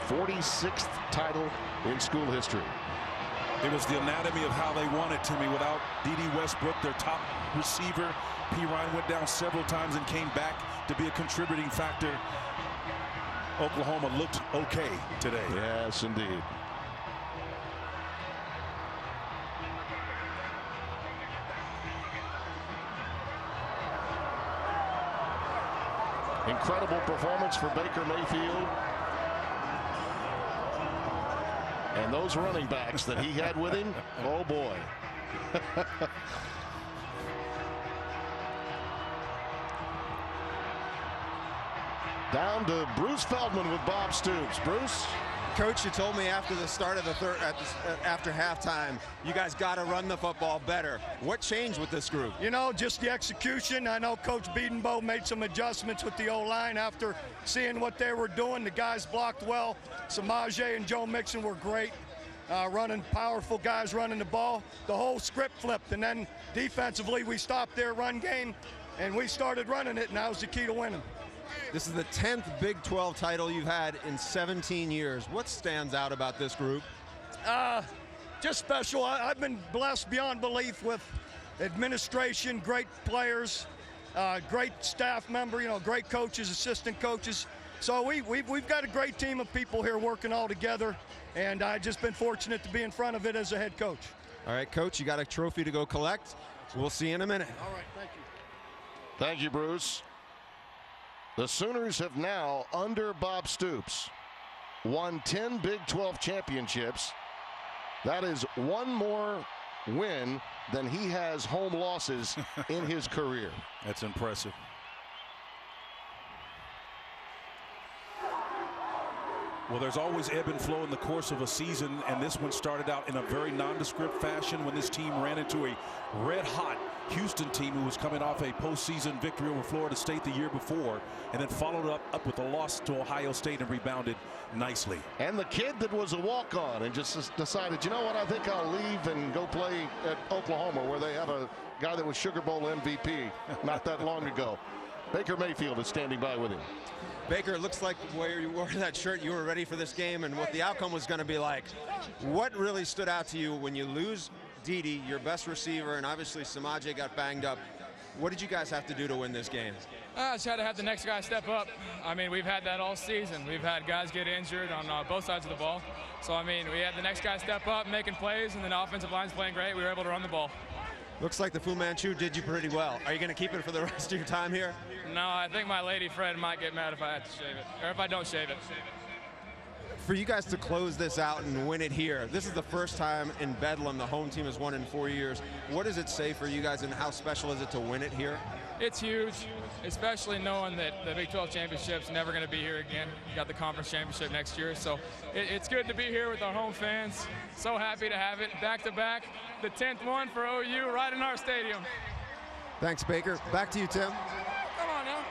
Speaker 7: 46th title in school history.
Speaker 3: It was the anatomy of how they won it, Timmy. Without D.D. Westbrook, their top receiver, Perine went down several times and came back to be a contributing factor. Oklahoma looked okay today.
Speaker 7: Yes, indeed. Incredible performance for Baker Mayfield. And those running backs that he had with him, oh boy. Down to Bruce Feldman with Bob Stoops. Bruce?
Speaker 4: Coach, you told me after the start of the after halftime, you guys got to run the football better. What changed with this group?
Speaker 6: You know, just the execution. I know Coach Biedenbow made some adjustments with the O-line after seeing what they were doing. The guys blocked well. Samaje and Joe Mixon were great, running, powerful guys running the ball. The whole script flipped, and then defensively we stopped their run game, and we started running it, and that was the key to winning.
Speaker 4: This is the 10th Big 12 title you've had in 17 years. What stands out about this group?
Speaker 10: Just special. I've been blessed beyond belief with administration, great players, great staff member, great coaches, assistant coaches. So we've got a great team of people here working all together, and I've just been fortunate to be in front of it as a head coach.
Speaker 4: All right, Coach, you got a trophy to go collect. We'll see you in a minute.
Speaker 2: All right, thank you. Thank you, Bruce. The Sooners have now, under Bob Stoops, won 10 Big 12 championships. That is one more win than he has home losses in his career.
Speaker 3: That's impressive. Well, there's always ebb and flow in the course of a season, and this one started out in a very nondescript fashion when this team ran into a red-hot Houston team who was coming off a postseason victory over Florida State the year before, and then followed up with a loss to Ohio State and rebounded nicely.
Speaker 2: And the kid that was a walk-on and just decided, you know what, I think I'll leave and go play at Oklahoma, where they have a guy that was Sugar Bowl MVP not that long ago. Baker Mayfield is standing by with him.
Speaker 4: Baker, it looks like where you wore that shirt, you were ready for this game and what the outcome was going to be like. What really stood out to you when you lose Dede, your best receiver, and obviously Samaje got banged up? What did you guys have to do to win this game?
Speaker 11: I just had to have the next guy step up. I mean, we've had that all season. We've had guys get injured on both sides of the ball. So, I mean, we had the next guy step up, making plays, and then the offensive line's playing great. We were able to run the ball.
Speaker 4: Looks like the Fu Manchu did you pretty well. Are you going to keep it for the rest of your time here?
Speaker 11: No, I think my lady friend might get mad if I have to shave it, or if I don't shave it.
Speaker 4: For you guys to close this out and win it here, this is the first time in Bedlam the home team has won in 4 years. What does it say for you guys, and how special is it to win it here?
Speaker 11: It's huge, especially knowing that the Big 12 championship's never going to be here again. We got the conference championship next year, so it's good to be here with our home fans. So happy to have it back-to-back. The 10th one for OU right in our stadium.
Speaker 4: Thanks, Baker. Back to you, Tim.
Speaker 11: Come on now.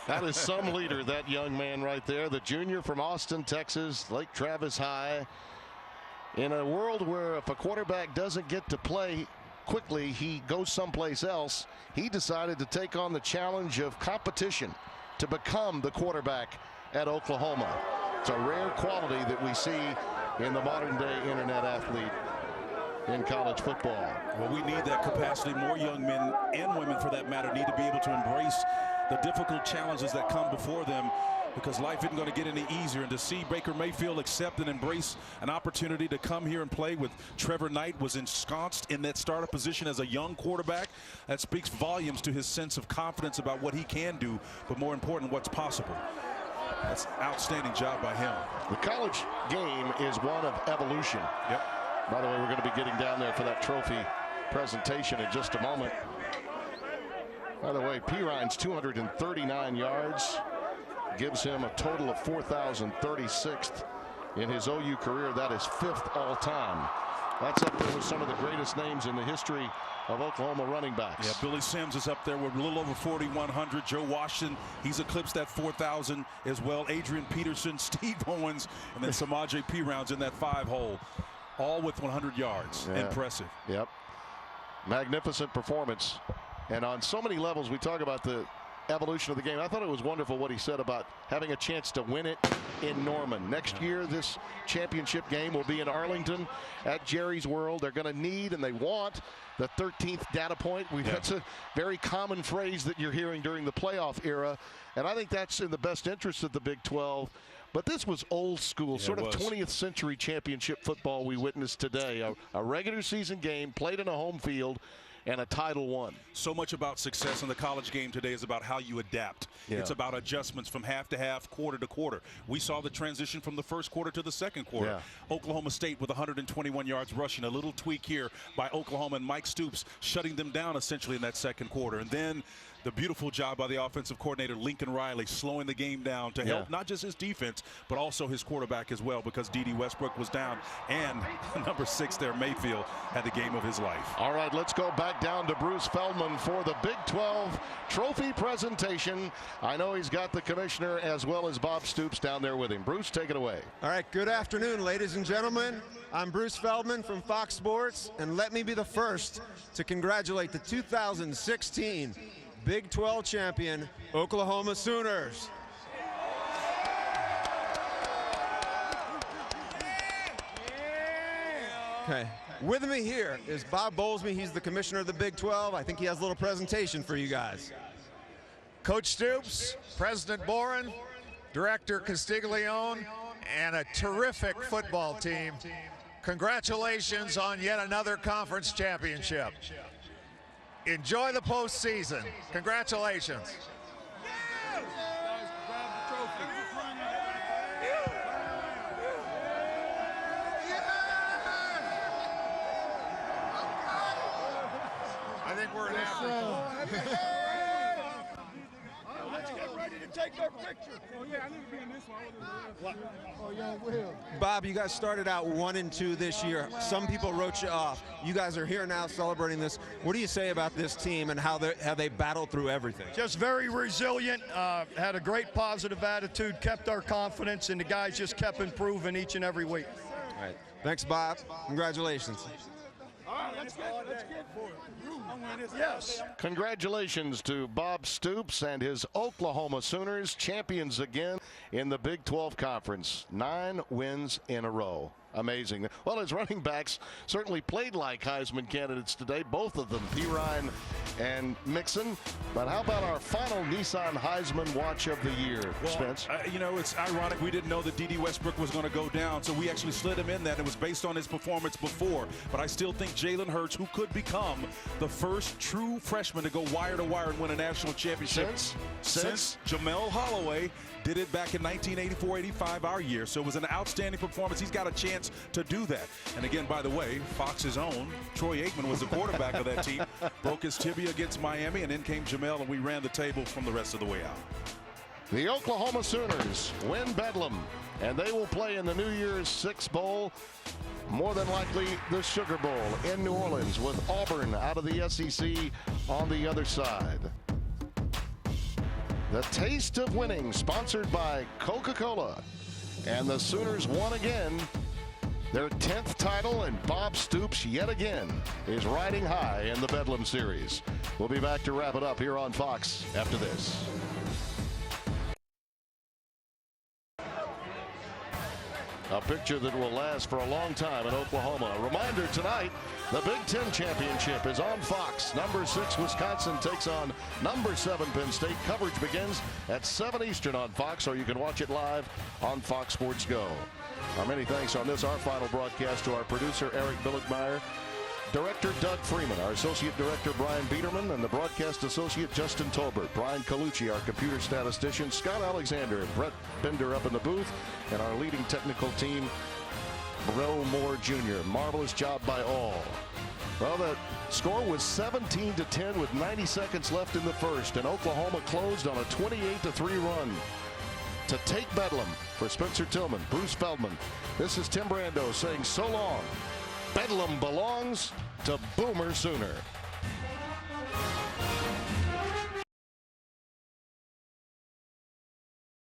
Speaker 2: That is some leader, that young man right there. The junior from Austin, Texas, Lake Travis High. In a world where if a quarterback doesn't get to play quickly, he goes someplace else, he decided to take on the challenge of competition to become the quarterback at Oklahoma. It's a rare quality that we see in the modern-day internet athlete in college football.
Speaker 3: Well, we need that capacity. More young men and women, for that matter, need to be able to embrace the difficult challenges that come before them, because life isn't going to get any easier. And to see Baker Mayfield accept and embrace an opportunity to come here and play with Trevor Knight, was ensconced in that starter position as a young quarterback, that speaks volumes to his sense of confidence about what he can do, but more important, what's possible. That's an outstanding job by him.
Speaker 2: The college game is one of evolution.
Speaker 3: Yep.
Speaker 2: By the way, we're going to be getting down there for that trophy presentation in just a moment. By the way, Perine's 239 yards gives him a total of 4,036th in his OU career. That is 5th all-time. That's up there with some of the greatest names in the history of Oklahoma running backs.
Speaker 3: Yeah, Billy Sims is up there with a little over 4,100. Joe Washington, he's eclipsed that 4,000 as well. Adrian Peterson, Steve Owens, and then Samaje Perine's in that 5-hole. All with 100 yards.
Speaker 2: Yeah.
Speaker 3: Impressive.
Speaker 2: Yep. Magnificent performance. And on so many levels, we talk about the evolution of the game. I thought it was wonderful what he said about having a chance to win it in Norman. Next year, this championship game will be in Arlington at Jerry's World. They're going to need and they want the 13th data point. That's a very common phrase that you're hearing during the playoff era. And I think that's in the best interest of the Big 12. But this was old school, sort of 20th century championship football we witnessed today. A regular season game played in a home field and a title won.
Speaker 3: So much about success in the college game today is about how you adapt.
Speaker 2: Yeah.
Speaker 3: It's about adjustments from half to half, quarter to quarter. We saw the transition from the first quarter to the second quarter.
Speaker 2: Yeah.
Speaker 3: Oklahoma State with 121 yards rushing. A little tweak here by Oklahoma and Mike Stoops shutting them down essentially in that second quarter. And then the beautiful job by the offensive coordinator, Lincoln Riley, slowing the game down to help not just his defense, but also his quarterback as well, because Dede Westbrook was down. And number 6 there, Mayfield, had the game of his life.
Speaker 2: All right, let's go back down to Bruce Feldman for the Big 12 trophy presentation. I know he's got the commissioner as well as Bob Stoops down there with him. Bruce, take it away.
Speaker 4: All right, good afternoon, ladies and gentlemen. I'm Bruce Feldman from Fox Sports, and let me be the first to congratulate the 2016 Big 12 champion, Oklahoma Sooners. Okay. With me here is Bob Bowlesby. He's the commissioner of the Big 12. I think he has a little presentation for you guys.
Speaker 12: Coach Stoops, President Boren, Director Castiglione, and a terrific football team. Congratulations on yet another conference championship. Enjoy the postseason. Congratulations.
Speaker 10: I think we're in Africa. Let's get ready to take our picture. Oh, yeah, I need to be in this one. Oh, yeah, Will.
Speaker 4: Bob, you guys started out 1-2 this year. Some people wrote you off. You guys are here now celebrating this. What do you say about this team and how they battled through everything?
Speaker 10: Just very resilient, had a great positive attitude, kept our confidence, and the guys just kept improving each and every week.
Speaker 4: All right. Thanks, Bob. Congratulations.
Speaker 10: All right, let's get for it. Yes.
Speaker 7: Congratulations to Bob Stoops and his Oklahoma Sooners, champions again in the Big 12 Conference. 9 wins in a row. Amazing. Well, his running backs certainly played like Heisman candidates today, both of them, Pirine and Mixon. But how about our final Nissan Heisman watch of the year, Spence?
Speaker 3: You know, it's ironic we didn't know that D.D. Westbrook was going to go down, so we actually slid him in that. It was based on his performance before. But I still think Jalen Hurts, who could become the first true freshman to go wire to wire and win a national championship since Jamel Holloway did it back in 1984-85, our year. So it was an outstanding performance. He's got a chance to do that. And again, by the way, Fox's own Troy Aikman was the quarterback of that team. Broke his tibia against Miami, and then came Jamel, and we ran the table from the rest of the way out.
Speaker 7: The Oklahoma Sooners win Bedlam, and they will play in the New Year's Six Bowl, more than likely the Sugar Bowl in New Orleans, with Auburn out of the SEC on the other side. The Taste of Winning, sponsored by Coca-Cola. And the Sooners won again, their 10th title, and Bob Stoops yet again is riding high in the Bedlam series. We'll be back to wrap it up here on Fox after this. A picture that will last for a long time in Oklahoma. A reminder tonight, the Big Ten Championship is on Fox. Number 6 Wisconsin takes on number 7 Penn State. Coverage begins at 7 Eastern on Fox, or you can watch it live on Fox Sports Go. Our many thanks on this, our final broadcast, to our producer, Eric Billickmeyer, Director Doug Freeman, our Associate Director Brian Biederman, and the Broadcast Associate Justin Tolbert, Brian Colucci, our Computer Statistician, Scott Alexander, Brett Bender up in the booth, and our leading technical team, Bro Moore Jr. Marvelous job by all. Well, the score was 17-10 with 90 seconds left in the first, and Oklahoma closed on a 28-3 run to take Bedlam. For Spencer Tillman, Bruce Feldman, this is Tim Brando saying so long. Bedlam belongs to Boomer Sooner.